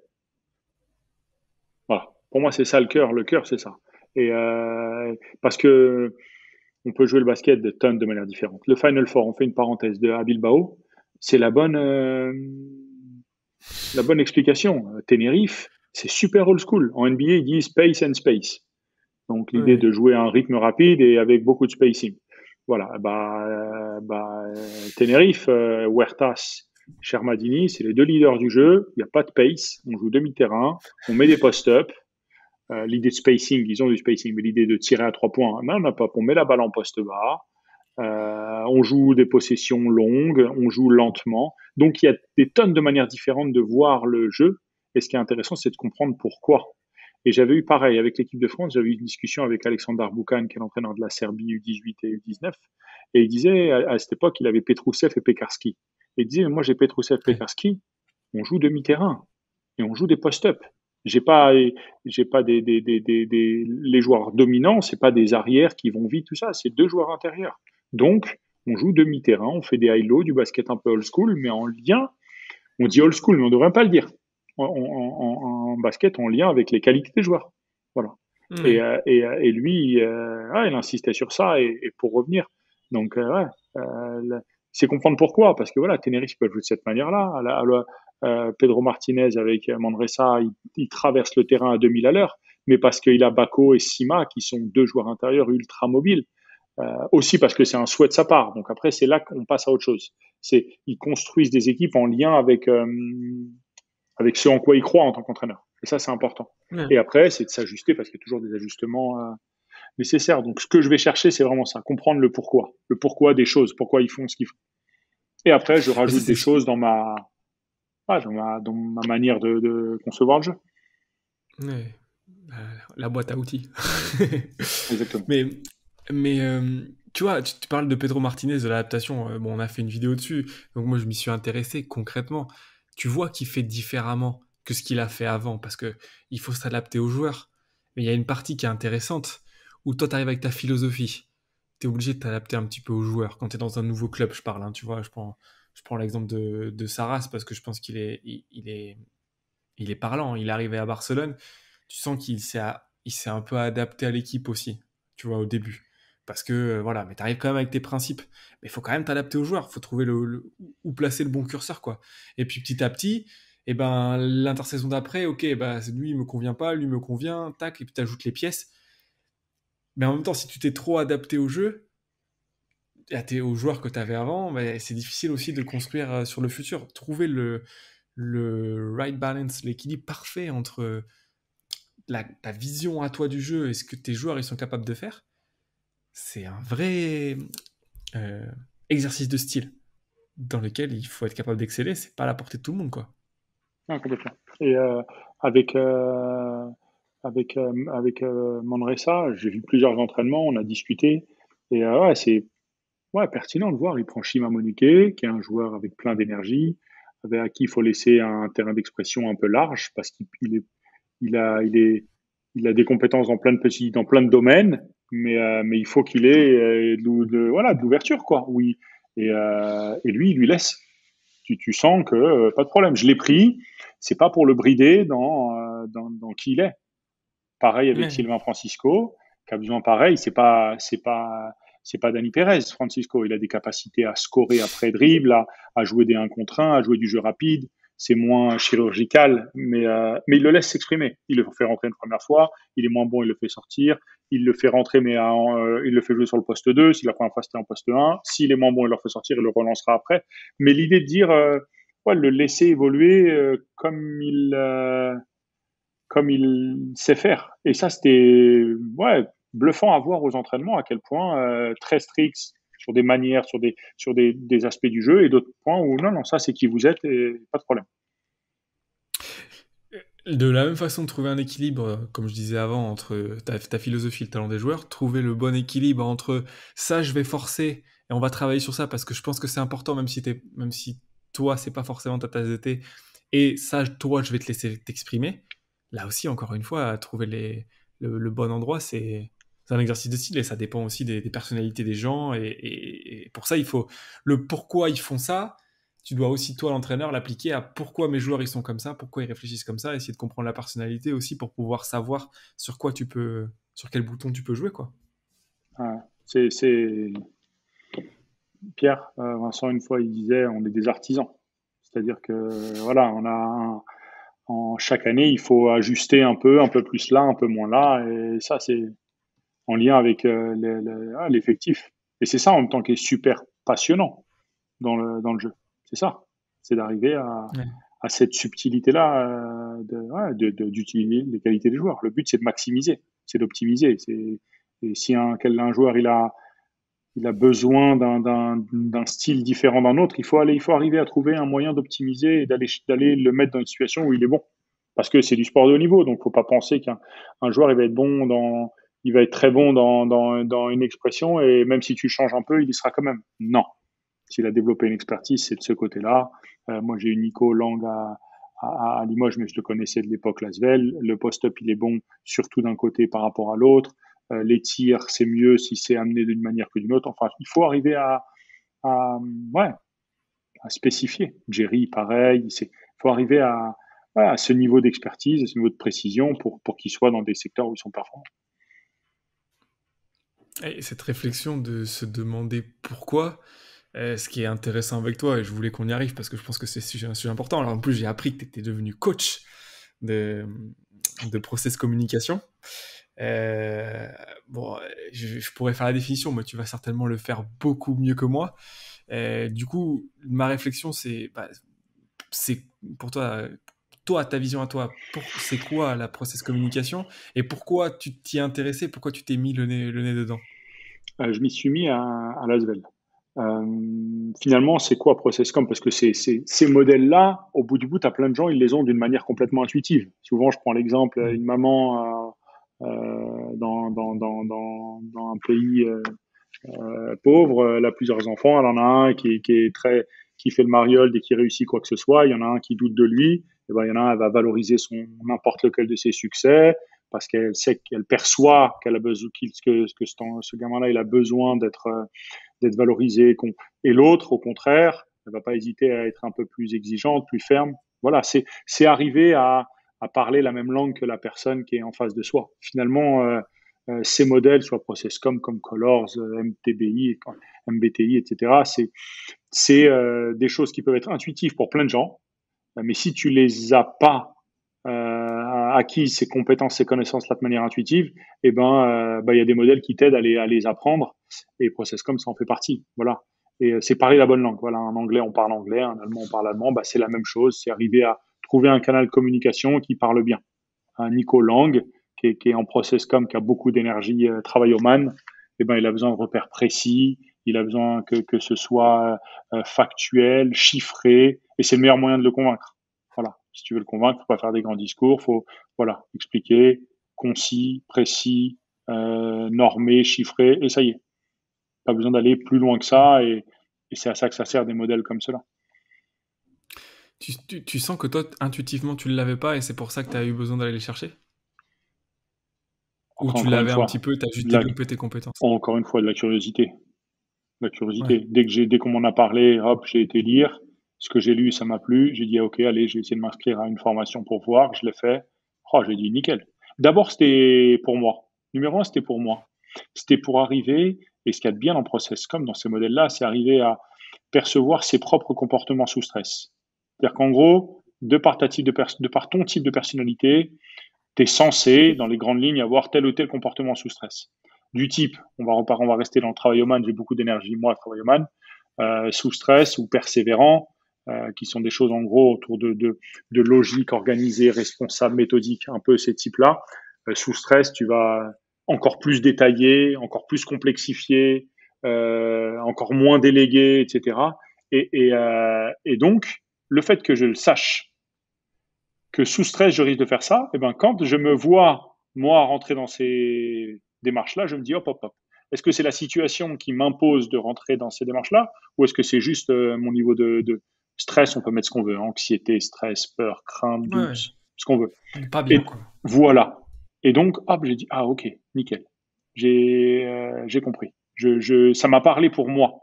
S2: Voilà. Pour moi, c'est ça le cœur. Le cœur, c'est ça. Et parce que on peut jouer le basket de tonnes de manières différentes. Le Final Four, on fait une parenthèse de à Bilbao, c'est la bonne explication. Tenerife, c'est super old school. En NBA, ils disent space and space. Donc l'idée
S1: Ouais.
S2: de jouer à un rythme rapide et avec beaucoup de spacing. Voilà, Tenerife, Huertas, Shermadini, c'est les 2 leaders du jeu. Il n'y a pas de pace, on joue demi-terrain, on met des post-up. L'idée de spacing, ils ont du spacing, mais l'idée de tirer à 3 points, non, on n'a pas. On met la balle en poste bas, on joue des possessions longues, on joue lentement. Donc il y a des tonnes de manières différentes de voir le jeu. Et ce qui est intéressant, c'est de comprendre pourquoi. Et j'avais eu pareil avec l'équipe de France, j'avais eu une discussion avec Alexandar Boucan, qui est l'entraîneur de la Serbie U18 et U19. Et il disait, à cette époque, il avait Petrousev et Pekarski. Et il disait, moi j'ai Petrousev,
S1: Ouais.
S2: Pekarski, on joue demi-terrain et on joue des post-up. J'ai pas, j'ai pas les joueurs dominants, c'est pas des arrières qui vont vite, tout ça, c'est 2 joueurs intérieurs. Donc, on joue demi-terrain, on fait des high-low, du basket un peu old school, mais en lien, on dit old school, mais on ne devrait pas le dire. En basket, en lien avec les qualités des joueurs. Voilà.
S1: Ouais.
S2: Et lui, il insistait sur ça. Et pour revenir, donc, c'est comprendre pourquoi. Parce que voilà, Tenerife peut jouer de cette manière-là. Pedro Martinez avec Manresa, il traverse le terrain à 2000 à l'heure, mais parce qu'il a Bako et Sima qui sont 2 joueurs intérieurs ultra mobiles. Aussi parce que c'est un souhait de sa part. Donc après, c'est là qu'on passe à autre chose. Ils construisent des équipes en lien avec ce en quoi ils croient en tant qu'entraîneur. Et ça, c'est important.
S1: Ouais.
S2: Et après, c'est de s'ajuster parce qu'il y a toujours des ajustements nécessaires. Donc ce que je vais chercher, c'est vraiment ça, comprendre le pourquoi des choses, pourquoi ils font ce qu'ils font. Et après, je
S1: Mais ça,
S2: rajoute des choses dans ma manière de concevoir le jeu.
S1: ouais. La boîte à outils.
S2: Exactement.
S1: Mais, mais tu vois, tu parles de Pedro Martinez, de l'adaptation. Bon, on a fait une vidéo dessus, donc moi je m'y suis intéressé concrètement. Tu vois qu'il fait différemment que ce qu'il a fait avant, parce que il faut s'adapter aux joueurs. Mais il y a une partie qui est intéressante, où toi tu arrives avec ta philosophie. Tu es obligé de t'adapter un petit peu aux joueurs. Quand tu es dans un nouveau club, je parle, hein, tu vois, je prends l'exemple de Saras, parce que je pense qu'il est parlant. Il est arrivé à Barcelone, tu sens qu'il s'est un peu adapté à l'équipe aussi, tu vois, au début. Parce que, voilà, mais t'arrives quand même avec tes principes. Mais il faut quand même t'adapter aux joueurs, il faut trouver où placer le bon curseur, quoi. Et puis petit à petit, et ben, l'intersaison d'après, ok, bah, lui, il me convient pas, lui me convient, tac, et puis t'ajoutes les pièces. Mais en même temps, si tu t'es trop adapté au jeu, aux joueurs que tu avais avant, bah, c'est difficile aussi de construire sur le futur. Trouver le right balance, l'équilibre parfait entre ta vision à toi du jeu et ce que tes joueurs ils sont capables de faire, c'est un vrai euh, exercice de style. dans lesquels il faut être capable d'exceller. C'est pas à la portée de tout le monde, quoi.
S2: Ah, complètement. Et avec Manresa, j'ai vu plusieurs entraînements, on a discuté. Et ouais, c'est ouais, pertinent de voir. Il prend Shima Monuke, qui est un joueur avec plein d'énergie, à qui il faut laisser un terrain d'expression un peu large parce il a, il est, il a des compétences dans plein de domaines, mais il faut qu'il ait voilà, de l'ouverture, quoi. Oui. Et lui, il lui laisse. Tu sens que pas de problème. Je l'ai pris. C'est pas pour le brider dans qui il est. Pareil avec
S1: Ouais.
S2: Sylvain Francisco, qui a besoin pareil. C'est pas Dani Pérez, Francisco. Il a des capacités à scorer après dribble, à jouer des 1 contre 1, à jouer du jeu rapide. C'est moins chirurgical, mais il le laisse s'exprimer. Il le fait rentrer une première fois, il est moins bon, il le fait sortir. Il le fait rentrer, mais il le fait jouer sur le poste 2. Si la première fois c'était en poste 1, s'il est moins bon, il le fait sortir, il le relancera après. Mais l'idée de dire, ouais, le laisser évoluer comme il sait faire. Et ça, c'était ouais, bluffant à voir aux entraînements, à quel point très strict sur des manières, des aspects du jeu, et d'autres points où non, non, ça c'est qui vous êtes et pas de problème.
S1: De la même façon de trouver un équilibre, comme je disais avant, entre ta philosophie et le talent des joueurs, trouver le bon équilibre entre ça, je vais forcer et on va travailler sur ça parce que je pense que c'est important, même si toi, c'est pas forcément ta tasse de thé, et ça, toi, je vais te laisser t'exprimer. Là aussi, encore une fois, trouver le bon endroit, c'est un exercice de style et ça dépend aussi des personnalités des gens. Et pour ça, il faut le pourquoi ils font ça. Tu dois aussi, toi, l'entraîneur, l'appliquer à pourquoi mes joueurs ils sont comme ça, pourquoi ils réfléchissent comme ça, essayer de comprendre la personnalité aussi pour pouvoir savoir sur quel bouton tu peux jouer, quoi.
S2: Ouais. C'est Pierre, Vincent, une fois, il disait, on est des artisans. C'est-à-dire que voilà, en chaque année, il faut ajuster un peu plus là, un peu moins là, et ça, c'est en lien avec l'effectif. Et c'est ça en même temps qui est super passionnant dans le jeu. C'est ça. C'est d'arriver
S1: Ouais.
S2: à cette subtilité-là d'utiliser les qualités des joueurs. Le but, c'est de maximiser, c'est d'optimiser. Et si un joueur il a besoin d'un style différent d'un autre, il faut arriver à trouver un moyen d'optimiser et d'aller le mettre dans une situation où il est bon. Parce que c'est du sport de haut niveau, donc faut pas penser qu'un joueur il va être très bon dans une expression et même si tu changes un peu, il y sera quand même. Non. S'il a développé une expertise, c'est de ce côté-là. Moi, j'ai eu Nico Lang à Limoges, mais je le connaissais de l'époque Lasvel. Le post-up, il est bon surtout d'un côté par rapport à l'autre. Les tirs, c'est mieux si c'est amené d'une manière que d'une autre. Enfin, il faut arriver à, ouais, à spécifier. Jerry, pareil. Il faut arriver ouais, à ce niveau d'expertise, à ce niveau de précision pour qu'ils soient dans des secteurs où ils sont performants.
S1: Et cette réflexion de se demander pourquoi, ce qui est intéressant avec toi, et je voulais qu'on y arrive parce que je pense que c'est un sujet important. Alors en plus, j'ai appris que tu étais devenu coach de, de process communication. Euh, bon, je pourrais faire la définition, mais tu vas certainement le faire beaucoup mieux que moi. Du coup, ma réflexion, c'est pour toi, ta vision à toi, c'est quoi la process communication et pourquoi tu t'y es intéressé, pourquoi tu t'es mis le nez dedans?
S2: Je m'y suis mis à Lasvel. Finalement, c'est quoi Processcom? Parce que ces modèles-là, au bout du bout, tu as plein de gens, ils les ont d'une manière complètement intuitive. Souvent, je prends l'exemple, une maman dans un pays pauvre, elle a plusieurs enfants, elle en a un qui fait le mariole dès qu'il réussit quoi que ce soit, il y en a un qui doute de lui, et ben, il y en a un, elle va valoriser n'importe lequel de ses succès, parce qu'elle sait qu'elle perçoit qu'elle a besoin, ce gamin-là, il a besoin d'être valorisé. Et l'autre, au contraire, elle va pas hésiter à être un peu plus exigeante, plus ferme. Voilà, c'est arriver à parler la même langue que la personne qui est en face de soi. Finalement, ces modèles, soit Processcom, comme Colors, MTBI, MBTI, etc., c'est des choses qui peuvent être intuitives pour plein de gens, mais si tu les as pas acquis ces compétences, ces connaissances-là de manière intuitive, et il y a des modèles qui t'aident à les apprendre, et Processcom, ça en fait partie. Voilà. Et c'est pareil la bonne langue. Voilà, en anglais, on parle anglais, en allemand, on parle allemand, c'est la même chose. C'est arriver à trouver un canal de communication qui parle bien. Un Nico Lang, qui est en Processcom, qui a beaucoup d'énergie, travaille au man, il a besoin de repères précis, il a besoin que ce soit factuel, chiffré, et c'est le meilleur moyen de le convaincre. Voilà. Si tu veux le convaincre, faut pas faire des grands discours, faut voilà expliquer, concis, précis, normé, chiffré, et ça y est. Pas besoin d'aller plus loin que ça, et c'est à ça que ça sert des modèles comme cela.
S1: Tu sens que toi, intuitivement, tu ne l'avais pas et c'est pour ça que tu as eu besoin d'aller les chercher? Ou
S2: Après,
S1: tu
S2: encore une
S1: l'avais un
S2: fois,
S1: petit peu, tu as juste
S2: de la,
S1: développé tes compétences?
S2: encore une fois, de la curiosité. La
S1: Ouais.
S2: curiosité. Dès qu'on m'en a parlé, hop, j'ai été lire. Ce que j'ai lu, ça m'a plu. J'ai dit, ok, allez, je vais essayer de m'inscrire à une formation pour voir. Je l'ai fait. Oh, j'ai dit, nickel. D'abord, c'était pour moi. Numéro un, c'était pour moi. C'était pour arriver, et ce qu'il y a de bien dans Process, comme dans ces modèles-là, c'est arriver à percevoir ses propres comportements sous stress. C'est-à-dire qu'en gros, de par ton type de personnalité, tu es censé, dans les grandes lignes, avoir tel ou tel comportement sous stress. Du type, on va rester dans le travail man, j'ai beaucoup d'énergie, moi, travail man, sous stress ou persévérant, qui sont des choses en gros autour de logique, organisée, responsable, méthodique, un peu ces types-là. Sous stress, tu vas encore plus détailler, encore plus complexifier, encore moins déléguer, etc. Et donc, le fait que je le sache, que sous stress, je risque de faire ça, et ben, quand je me vois, moi, rentrer dans ces démarches-là, je me dis, hop, hop, hop. Est-ce que c'est la situation qui m'impose de rentrer dans ces démarches-là, ou est-ce que c'est juste mon niveau de stress? On peut mettre ce qu'on veut, anxiété, stress, peur, crainte,
S1: Ouais,
S2: doute,
S1: ouais.
S2: ce qu'on veut.
S1: Pas bien,
S2: Et
S1: quoi.
S2: voilà. Et donc, hop, j'ai dit, ah, ok, nickel. J'ai compris. Ça m'a parlé pour moi.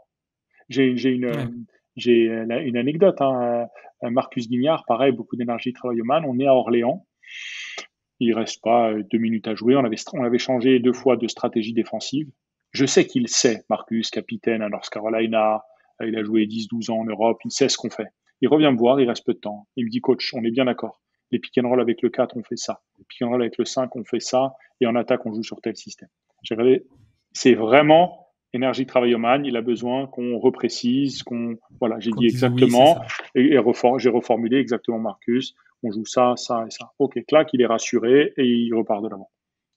S2: J'ai
S1: Ouais.
S2: une anecdote. Hein. Marcus Guignard, pareil, beaucoup d'énergie, travaille au man. On est à Orléans. Il reste pas 2 minutes à jouer. On avait changé 2 fois de stratégie défensive. Je sais qu'il sait, Marcus, capitaine à North Carolina. Il a joué 10-12 ans en Europe. Il sait ce qu'on fait. Il revient me voir, il reste peu de temps. Il me dit, coach, on est bien d'accord. Les pick and roll avec le 4, on fait ça. Les pick and roll avec le 5, on fait ça. Et en attaque, on joue sur tel système. J'ai regardé, c'est vraiment énergie travail au man. Il a besoin qu'on reprécise, voilà, j'ai
S1: Qu'on
S2: dit
S1: dise oui, c'est
S2: exactement,
S1: ça.
S2: j'ai reformulé exactement Marcus. On joue ça, ça et ça. Ok, clac, il est rassuré et il repart de l'avant.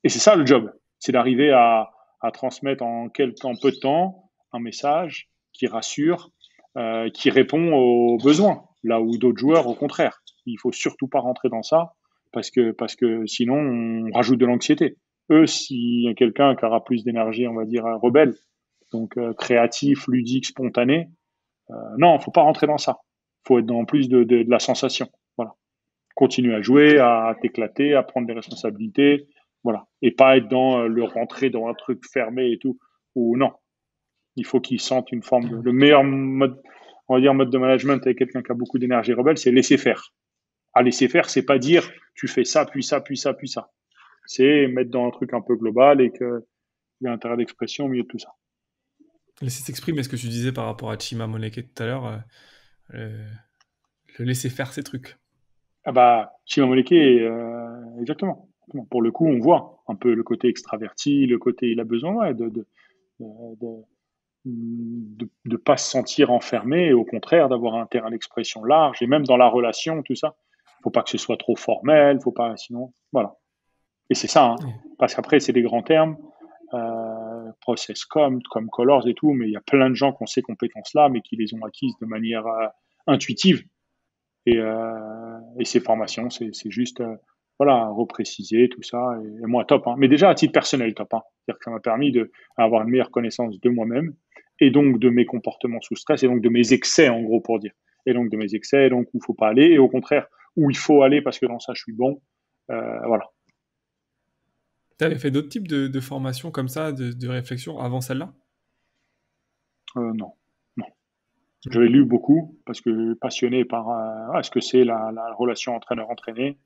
S2: Et c'est ça le job, c'est d'arriver à transmettre en peu de temps un message qui rassure, qui répond aux besoins. Là où d'autres joueurs, au contraire, il faut surtout pas rentrer dans ça parce que sinon on rajoute de l'anxiété. Eux, s'il y a quelqu'un qui aura plus d'énergie, on va dire rebelle, donc créatif, ludique, spontané, non, faut pas rentrer dans ça. Faut être dans plus de la sensation. Voilà. Continuer à jouer, à t'éclater, à prendre des responsabilités, voilà. Et pas être dans le rentrer dans un truc fermé et tout. Ou non, il faut qu'ils sentent une forme de. Le meilleur mode, on va dire, mode de management avec quelqu'un qui a beaucoup d'énergie rebelle, c'est laisser faire. À laisser faire, c'est pas dire tu fais ça, puis ça, puis ça, puis ça. C'est mettre dans un truc un peu global et qu'il y a un intérêt d'expression au milieu de tout ça.
S1: Laisser s'exprimer ce que tu disais par rapport à Chima Moneke tout à l'heure, euh, le laisser faire ses trucs.
S2: Ah bah, Chimamoleke, exactement. Pour le coup, on voit un peu le côté extraverti, le côté il a besoin ouais, de, de pas se sentir enfermé et au contraire d'avoir un terrain d'expression large et même dans la relation, tout ça. Faut pas que ce soit trop formel, faut pas, sinon, voilà. Et c'est ça, hein.
S1: Ouais.
S2: Parce qu'après, c'est des grands termes, process comme Colors et tout, mais il y a plein de gens qui ont ces compétences-là, mais qui les ont acquises de manière intuitive. Et ces formations, c'est juste, voilà, repréciser tout ça. Et moi, top. Hein. Mais déjà, à titre personnel, top. Hein. C'est-à-dire que ça m'a permis d'avoir une meilleure connaissance de moi-même et donc de mes comportements sous stress et donc de mes excès, en gros, pour dire. Et donc de mes excès, et donc où il faut pas aller, et au contraire, où il faut aller parce que dans ça, je suis bon. Voilà.
S1: Tu avais fait d'autres types de formations comme ça, de réflexion avant celle-là?
S2: Non, non. J'avais lu beaucoup parce que passionné par ce que c'est la relation entraîneur-entraîné.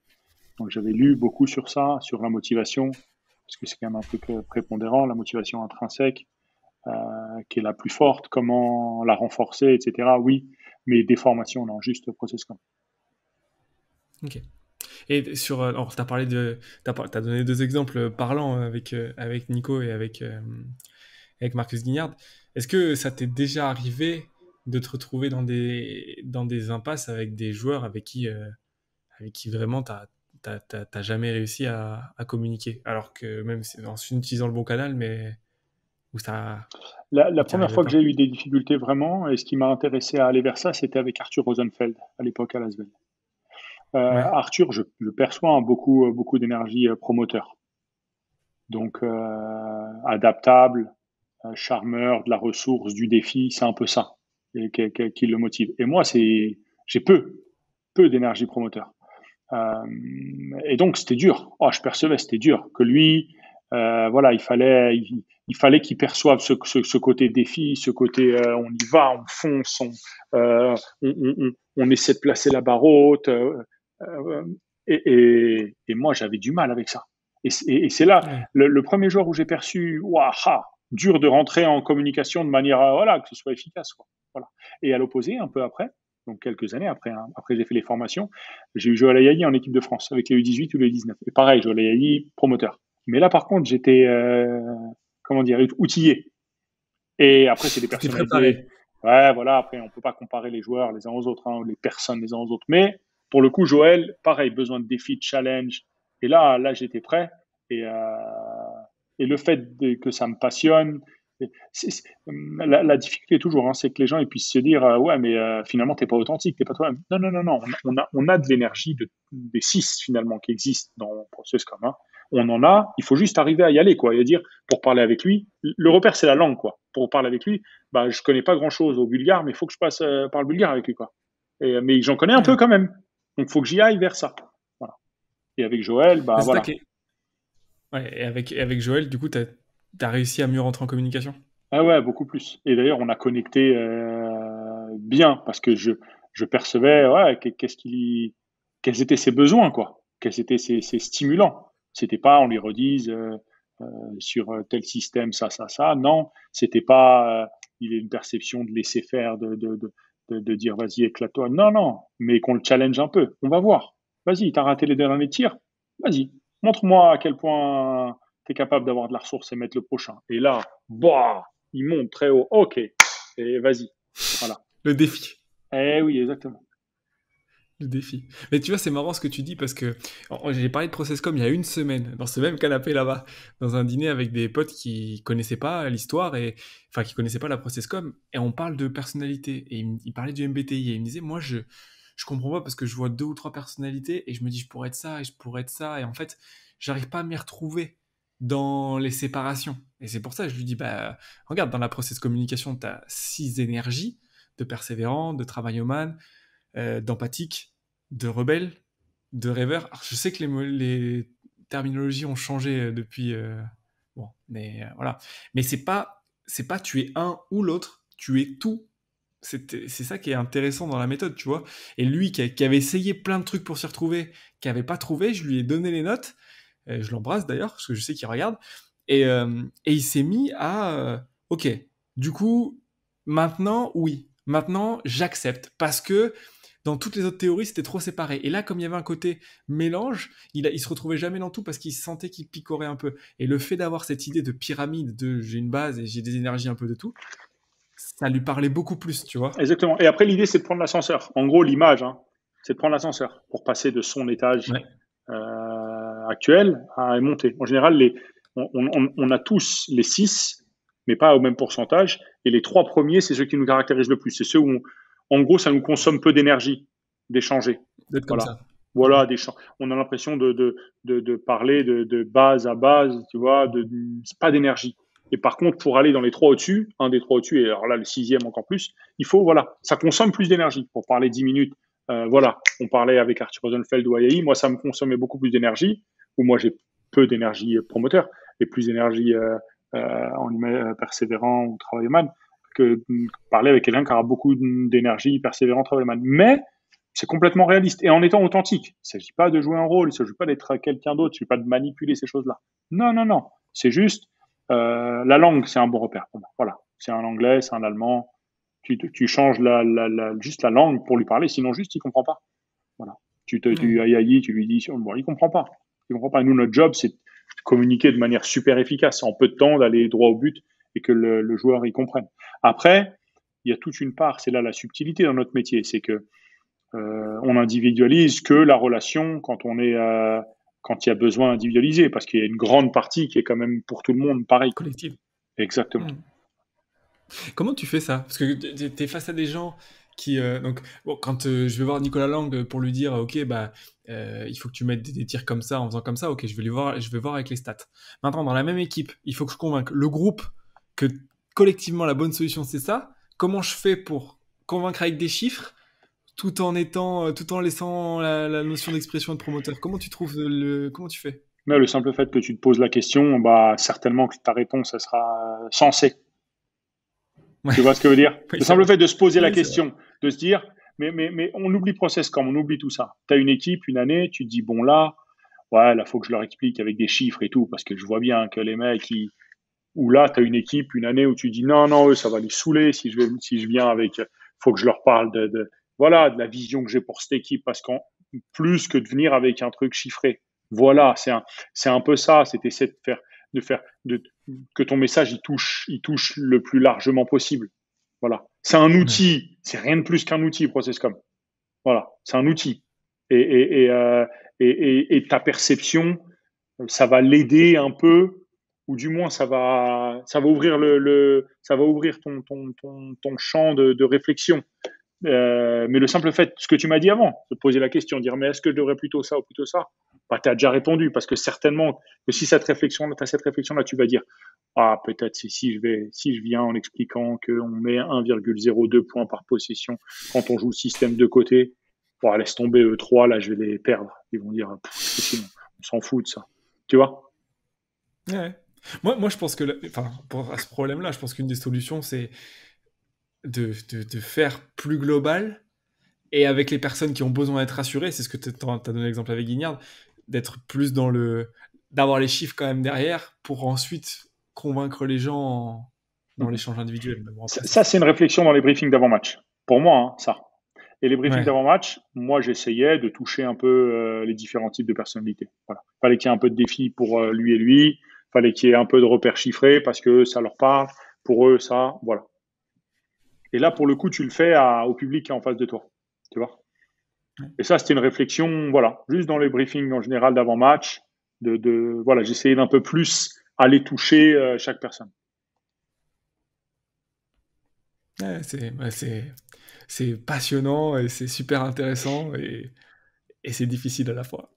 S2: Donc j'avais lu beaucoup sur ça, sur la motivation, parce que c'est quand même un truc prépondérant, la motivation intrinsèque, qui est la plus forte, comment la renforcer, etc. Oui, mais des formations, non, juste process comme.
S1: Ok. Et sur, alors, t'as parlé t'as donné deux exemples parlants avec Nico et avec Marcus Guignard. Est-ce que ça t'est déjà arrivé de te retrouver dans des impasses avec des joueurs avec qui vraiment t'as jamais réussi à communiquer? Alors que même en utilisant le bon canal, mais où ça.
S2: La
S1: ou tu n'y
S2: première
S1: arrivais
S2: fois que
S1: pas?
S2: j'ai eu des difficultés vraiment, et ce qui m'a intéressé à aller vers ça, c'était avec Arthur Rosenfeld, à l'époque à Lasvel.
S1: Ouais.
S2: Arthur, je perçois beaucoup d'énergie promoteur. Donc, adaptable, charmeur, de la ressource, du défi, c'est un peu ça qui le motive. Et moi, j'ai peu d'énergie promoteur. Euh, et donc, c'était dur. Oh, je percevais, c'était dur. Que lui, voilà, il fallait qu'il perçoive ce côté défi, ce côté on y va, on fonce, on essaie de placer la barre haute. Euh, et moi, j'avais du mal avec ça. Et c'est là,
S1: Ouais.
S2: le premier jour où j'ai perçu, waouh, dur de rentrer en communication de manière, voilà, que ce soit efficace, quoi. Voilà. Et à l'opposé, un peu après, donc quelques années après, hein, après j'ai fait les formations, j'ai eu Joël Ayayi en équipe de France avec les U18 ou les U19. Et pareil, Joël Ayayi, promoteur. Mais là, par contre, j'étais, comment dire, outillé. Et après, c'est des
S1: T'étais
S2: personnalités.
S1: préparé.
S2: Ouais, voilà, après, on peut pas comparer les joueurs les uns aux autres, hein, ou les personnes les uns aux autres. Mais pour le coup, Joël, pareil, besoin de défis, de challenge. Et là, j'étais prêt. Et, et le fait que ça me passionne, la difficulté toujours, hein, c'est que les gens ils puissent se dire ouais, mais finalement, t'es pas authentique, t'es pas toi-même. Non, non, non, non. On a de l'énergie des six finalement qui existent dans le processus commun. On en a, il faut juste arriver à y aller, quoi, et à dire, pour parler avec lui, le repère, c'est la langue, quoi. Pour parler avec lui, bah, je connais pas grand-chose au bulgare, mais il faut que je passe par le bulgare avec lui, quoi. Mais j'en connais un peu
S1: Ouais.
S2: quand même. Donc, il faut que j'y aille vers ça. Voilà. Et avec Joël, bah,
S1: Mais c'est ça
S2: voilà.
S1: qui est... Ouais, et avec Joël, du coup, t'as réussi à mieux rentrer en communication?
S2: Ah ouais, beaucoup plus. Et d'ailleurs, on a connecté bien parce que je percevais ouais, quels étaient ses besoins, quoi. Quels étaient ses stimulants. C'était pas, on lui redise euh, sur tel système, ça. Non, c'était pas, il a une perception de laisser faire, de dire vas-y, éclate-toi. Non, non, mais qu'on le challenge un peu. On va voir. Vas-y, t'as raté les derniers tirs. Vas-y, montre-moi à quel point tu es capable d'avoir de la ressource et mettre le prochain. Et là, bah, il monte très haut. Ok, et vas-y. Voilà.
S1: Le défi.
S2: Eh oui, exactement.
S1: Le défi. Mais tu vois, c'est marrant ce que tu dis parce que j'ai parlé de Processcom il y a une semaine, dans ce même canapé là-bas, dans un dîner avec des potes qui connaissaient pas l'histoire et enfin qui connaissaient pas la Processcom et on parle de personnalité et il parlait du MBTI et il me disait moi je comprends pas parce que je vois deux ou trois personnalités et je me dis je pourrais être ça et je pourrais être ça et en fait j'arrive pas à m'y retrouver dans les séparations et c'est pour ça que je lui dis bah regarde dans la process communication t'as six énergies de persévérant, de travailloman, d'empathique, de rebelle, de rêveur. Alors, je sais que les terminologies ont changé depuis. Bon, mais voilà. Mais c'est pas tu es un ou l'autre, tu es tout. C'est ça qui est intéressant dans la méthode, tu vois. Et lui qui avait essayé plein de trucs pour s'y retrouver, qui avait pas trouvé, je lui ai donné les notes. Je l'embrasse d'ailleurs, parce que je sais qu'il regarde. Et il s'est mis à ok, du coup, maintenant, oui. Maintenant, j'accepte. Parce que dans toutes les autres théories, c'était trop séparé. Et là, comme il y avait un côté mélange, il se retrouvait jamais dans tout parce qu'il sentait qu'il picorait un peu. Et le fait d'avoir cette idée de pyramide, de j'ai une base et j'ai des énergies un peu de tout, ça lui parlait beaucoup plus, tu vois.
S2: Exactement. Et après, l'idée, c'est de prendre l'ascenseur. En gros, l'image, hein, c'est de prendre l'ascenseur pour passer de son étage
S1: Ouais.
S2: actuel à monter. En général, on a tous les six, mais pas au même pourcentage. Et les trois premiers, c'est ceux qui nous caractérisent le plus. C'est ceux où, en gros, ça nous consomme peu d'énergie d'échanger.
S1: D'être comme
S2: Voilà.
S1: ça. Ouais.
S2: Voilà, on a l'impression de parler de base à base, tu vois, pas d'énergie. Et par contre, pour aller dans les trois au-dessus, un des trois au-dessus, et alors là, le sixième encore plus, il faut, voilà, ça consomme plus d'énergie. Pour parler 10 minutes, voilà, on parlait avec Arthur Rosenfeld ou Ayayi, moi, ça me consommait beaucoup plus d'énergie, ou moi, j'ai peu d'énergie promoteur, et plus d'énergie persévérant ou travaillman, que parler avec quelqu'un qui aura beaucoup d'énergie persévérant, travaillman. Mais c'est complètement réaliste et en étant authentique. Il ne s'agit pas de jouer un rôle, il ne s'agit pas d'être quelqu'un d'autre, il ne s'agit pas de manipuler ces choses-là. Non, non, non. C'est juste la langue, c'est un bon repère pour moi. Voilà. C'est un anglais, c'est un allemand. Tu changes juste la langue pour lui parler, sinon juste il ne comprend pas. Voilà.
S1: Ouais.
S2: Tu lui dis, bon, il ne comprend pas. Il comprend pas. Nous, notre job, c'est de communiquer de manière super efficace, en peu de temps, d'aller droit au but et que le joueur y comprenne. Après, il y a toute une part, c'est là la subtilité dans notre métier, c'est que on individualise que la relation quand il y a besoin d'individualiser, parce qu'il y a une grande partie qui est quand même pour tout le monde pareil.
S1: Collective.
S2: Exactement.
S1: Hmm. Comment tu fais ça? Parce que t'es face à des gens qui donc bon, quand je vais voir Nicolas Lang pour lui dire ok bah il faut que tu mettes des tirs comme ça en faisant comme ça, ok je vais voir avec les stats. Maintenant dans la même équipe il faut que je convainque le groupe que collectivement la bonne solution c'est ça. Comment je fais pour convaincre avec des chiffres tout en laissant la notion d'expression et de promoteur? Comment tu fais?
S2: Mais le simple fait que tu te poses la question, bah, certainement que ta réponse, elle sera sensée.
S1: Ouais,
S2: Tu vois ce que je veux dire?
S1: oui
S2: Le
S1: c'est
S2: simple
S1: vrai.
S2: fait de se poser la
S1: Oui c'est vrai.
S2: question, de se dire, mais on oublie process comme on oublie tout ça. Tu as une équipe, une année, tu te dis, bon là, ouais, là, faut que je leur explique avec des chiffres et tout, parce que je vois bien que les mecs, ou là, tu as une équipe, une année où tu dis, non, non, eux, ça va les saouler si je viens avec, faut que je leur parle voilà, de la vision que j'ai pour cette équipe, parce qu'en plus que de venir avec un truc chiffré. Voilà, c'est un peu ça, c'était de faire, de, que ton message, il touche le plus largement possible. Voilà. C'est un
S1: Ouais.
S2: outil, c'est rien de plus qu'un outil, ProcessCom. Voilà, c'est un outil. Et, et, et, euh, et ta perception, ça va l'aider un peu, ou du moins ça va ouvrir ça va ouvrir ton champ de réflexion. Mais le simple fait, ce que tu m'as dit avant, de poser la question, dire mais est-ce que je devrais plutôt ça ou plutôt ça, bah, tu as déjà répondu parce que certainement que si cette réflexion, tu as cette réflexion là, tu vas dire ah peut-être si je viens en expliquant qu'on met 1,02 points par possession quand on joue le système de côté, bon, laisse tomber E3, là je vais les perdre. Ils vont dire c'est sinon, on s'en fout de ça. Tu vois?
S1: Ouais. Moi, je pense que, enfin, pour à ce problème-là, je pense qu'une des solutions, c'est de faire plus global et avec les personnes qui ont besoin d'être rassurées, c'est ce que tu as donné l'exemple avec Guignard, d'être plus d'avoir les chiffres quand même derrière pour ensuite convaincre les gens dans
S2: Mhm.
S1: l'échange individuel. Mais bon, après,
S2: Ça, c'est une réflexion dans les briefings d'avant-match. Pour moi, hein, ça. Et les briefings
S1: Ouais,
S2: d'avant-match, moi, j'essayais de toucher un peu les différents types de personnalités. Voilà. Fallait qu'il y ait un peu de défi pour lui et lui. Fallait qu'il y ait un peu de repères chiffrés parce que ça leur parle. Pour eux, ça, voilà. Et là, pour le coup, tu le fais au public qui est en face de toi. Tu vois? Et ça, c'était une réflexion, voilà, juste dans les briefings en général d'avant-match. Voilà, j'essayais d'un peu plus aller toucher chaque personne.
S1: ouais, c'est passionnant et c'est super intéressant et c'est difficile à la fois.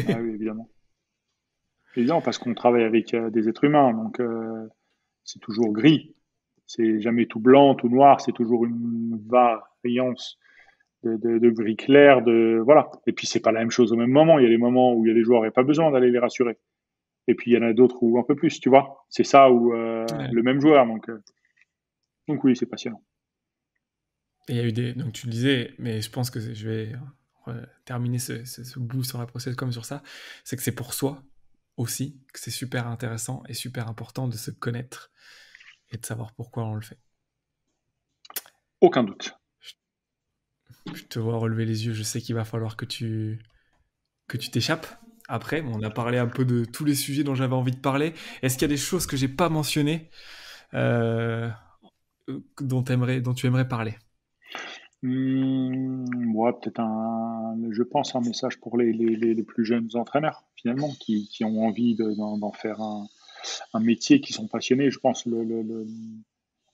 S2: Ah oui, évidemment. Évidemment, parce qu'on travaille avec des êtres humains, donc c'est toujours gris. C'est jamais tout blanc, tout noir, c'est toujours une variance de gris clair, voilà. Et puis c'est pas la même chose au même moment. Il y a des moments où il y a des joueurs et pas besoin d'aller les rassurer. Et puis il y en a d'autres où un peu plus, tu vois. C'est ça où
S1: Ouais.
S2: le même joueur, donc oui, c'est passionnant.
S1: Et il y a eu donc tu le disais, mais je pense que je vais terminer ce bout sur la process comme sur ça, c'est que c'est pour soi aussi, que c'est super intéressant et super important de se connaître et de savoir pourquoi on le fait.
S2: Aucun doute.
S1: Je te vois relever les yeux, je sais qu'il va falloir que tu t'échappes. Après, on a parlé un peu de tous les sujets dont j'avais envie de parler. Est-ce qu'il y a des choses que j'ai pas mentionnées euh, dont tu aimerais parler?
S2: Ouais, peut-être je pense un message pour les plus jeunes entraîneurs, finalement, qui ont envie d'en faire un métier, qui sont passionnés. Je pense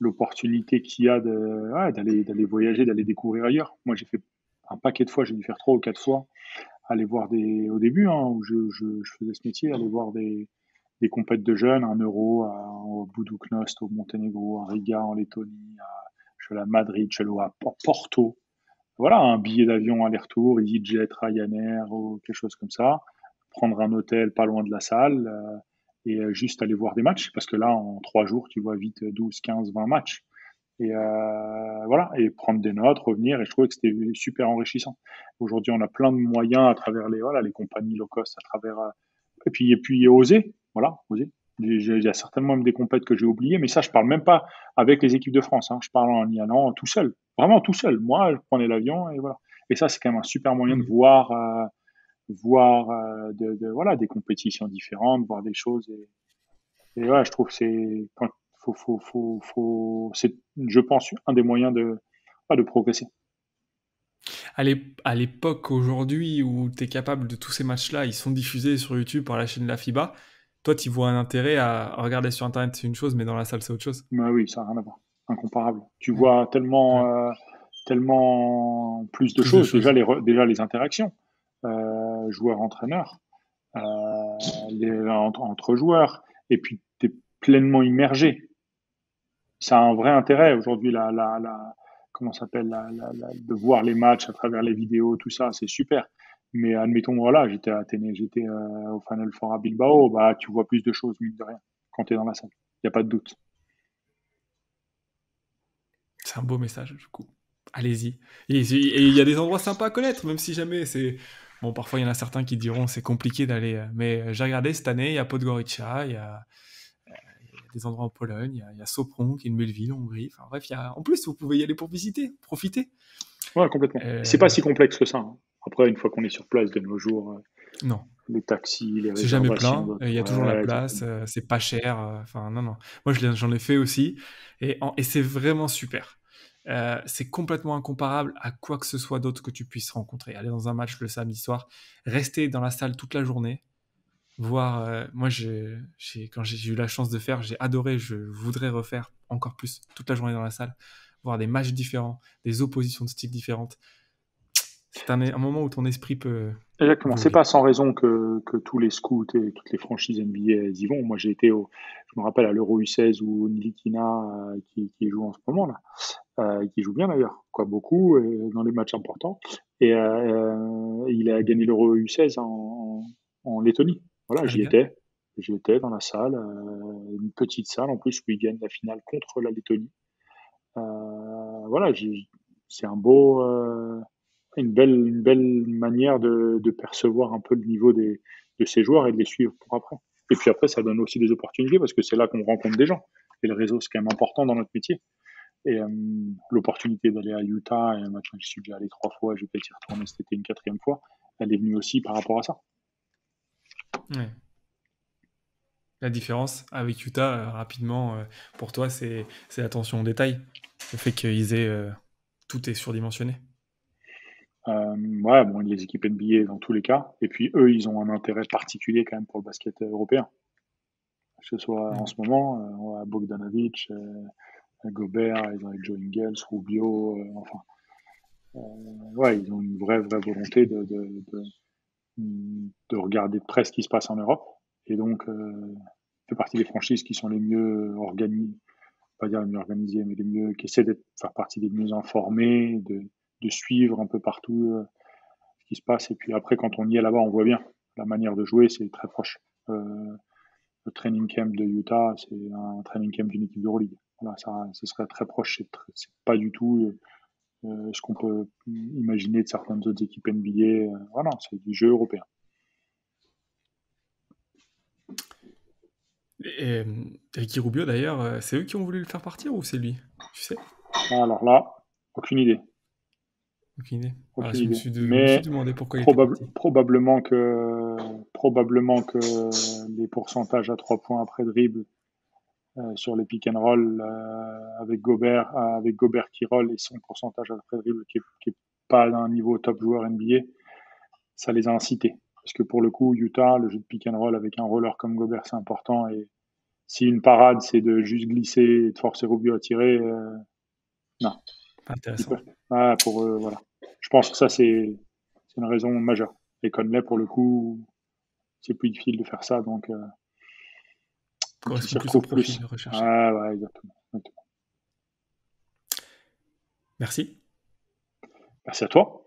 S2: l'opportunité qu'il y a ouais, d'aller voyager, d'aller découvrir ailleurs. Moi, j'ai fait un paquet de fois, j'ai dû faire 3 ou 4 fois, aller voir au début, hein, où je faisais ce métier, aller voir des compètes de jeunes, un Euro au Budućnost, au Monténégro, à Riga, en Lettonie, je suis allé à Madrid, je suis allé à Porto. Voilà, un billet d'avion aller-retour, EasyJet, Ryanair ou quelque chose comme ça, prendre un hôtel pas loin de la salle et juste aller voir des matchs, parce que là, en 3 jours, tu vois vite 12, 15, 20 matchs. Et voilà, et prendre des notes, revenir, et je trouvais que c'était super enrichissant. Aujourd'hui, on a plein de moyens à travers les compagnies low cost, à travers et puis oser, voilà, oser. Il y a certainement même des compètes que j'ai oubliées, mais ça, je parle même pas avec les équipes de France, hein. Je parle en y allant tout seul, vraiment tout seul. Moi, je prenais l'avion et voilà. Et ça, c'est quand même un super moyen de
S1: Hmm.
S2: voir voilà, des compétitions différentes, voir des choses. Et ouais, je trouve que c'est, je pense, un des moyens de progresser.
S1: À l'époque aujourd'hui où tu es capable de tous ces matchs-là, ils sont diffusés sur YouTube par la chaîne de la FIBA. Toi, tu vois un intérêt à regarder sur Internet, c'est une chose, mais dans la salle, c'est autre chose.
S2: Mais oui, ça n'a rien à voir. incomparable. Tu
S1: Mm.
S2: vois
S1: Ouais.
S2: tellement plus de
S1: Plus de
S2: choses. Déjà
S1: choses.
S2: déjà les interactions, joueur-entraîneur, entre joueurs, et puis tu es pleinement immergé. Ça a un vrai intérêt aujourd'hui, comment ça s'appelle, de voir les matchs à travers les vidéos, tout ça, c'est super. Mais admettons, voilà, j'étais à Athénée, j'étais au Final Four à Bilbao, bah tu vois plus de choses, mine de rien, quand tu es dans la salle. Il n'y a pas de doute.
S1: C'est un beau message, du coup. Allez-y. Et il y a des endroits sympas à connaître, même si jamais c'est... Bon, parfois, il y en a certains qui diront c'est compliqué d'aller... Mais j'ai regardé cette année, il y a Podgorica, il y a des endroits en Pologne, il y a Sopron, qui est une belle ville en Hongrie. Enfin bref, en plus, vous pouvez y aller pour visiter, profiter.
S2: Ouais, complètement. C'est
S1: Euh,
S2: pas si complexe que ça, hein. Après, une fois qu'on est sur place de nos jours,
S1: non,
S2: les taxis, les
S1: c'est jamais
S2: réservations,
S1: plein, il y a toujours la
S2: ouais,
S1: place,
S2: exactement.
S1: c'est pas cher. Enfin, non, non. Moi, j'en ai fait aussi, et c'est vraiment super. C'est complètement incomparable à quoi que ce soit d'autre que tu puisses rencontrer. Aller dans un match le samedi soir, rester dans la salle toute la journée, voir. Moi, quand j'ai eu la chance de faire, j'ai adoré. Je voudrais refaire encore plus toute la journée dans la salle, voir des matchs différents, des oppositions de styles différentes. C'est un moment où ton esprit peut
S2: Exactement. C'est
S1: voguer.
S2: pas sans raison que tous les scouts et toutes les franchises NBA elles y vont. Moi, je me rappelle à l'Euro U16 où Nilikina, qui joue en ce moment là, qui joue bien d'ailleurs, quoi, beaucoup dans les matchs importants. Et il a gagné l'Euro U16 en Lettonie. Voilà,
S1: Ah, les gars?
S2: j'y étais dans la salle, une petite salle en plus où il gagne la finale contre la Lettonie. Voilà, c'est une belle manière de percevoir un peu le niveau de ces joueurs et de les suivre pour après. Et puis après, ça donne aussi des opportunités parce que c'est là qu'on rencontre des gens. Et le réseau, c'est quand même important dans notre métier. Et l'opportunité d'aller à Utah, et maintenant je suis déjà allé 3 fois, je vais peut-être y retourner cet été une quatrième fois, elle est venue aussi par rapport à ça.
S1: Ouais. La différence avec Utah, rapidement, pour toi, c'est l'attention au détail. Le fait qu'ils aient tout est surdimensionné.
S2: Ouais, bon, les équipes NBA dans tous les cas. Et puis eux, ils ont un intérêt particulier quand même pour le basket européen. Que ce soit en
S1: Ouais.
S2: ce moment, ouais, Bogdanovic, Gobert, ils ont avec Joe Ingles, Rubio, enfin, ouais, ils ont une vraie volonté de regarder de près ce qui se passe en Europe. Et donc, fait partie des franchises qui sont les mieux organisées, pas dire les mieux organisées, mais les mieux, qui essaient de faire partie des mieux informés, de suivre un peu partout ce qui se passe. Et puis après, quand on y est là-bas, on voit bien la manière de jouer, c'est très proche. Le training camp de Utah, c'est un training camp d'une équipe d'Euroleague. Voilà, ça, ce serait très proche. C'est pas du tout ce qu'on peut imaginer de certaines autres équipes NBA. Voilà, c'est du jeu européen.
S1: Et Ricky Rubio, d'ailleurs, c'est eux qui ont voulu le faire partir ou c'est lui? Tu sais?
S2: Alors là, aucune idée.
S1: Aucune idée. Ah,
S2: Aucune
S1: je
S2: idée.
S1: me suis
S2: Mais
S1: demandé pourquoi il était parti.
S2: probablement que les pourcentages à 3 points après dribble sur les pick and roll avec Gobert qui roll et son pourcentage après dribble qui est pas d'un niveau top joueur NBA, ça les a incités. Parce que pour le coup, Utah, le jeu de pick and roll avec un roller comme Gobert, c'est important. Et si une parade, c'est de juste glisser et de forcer Rubio à tirer, non.
S1: Pas
S2: Ils
S1: intéressant.
S2: peuvent. Ah, pour eux, voilà. Je pense que ça, c'est une raison majeure. Et Conley, pour le coup, c'est plus difficile de faire ça. Donc il s'y
S1: Correspond plus au
S2: retrouve
S1: profil
S2: plus.
S1: recherché.
S2: Ah, ouais, exactement.
S1: Merci.
S2: Merci à toi.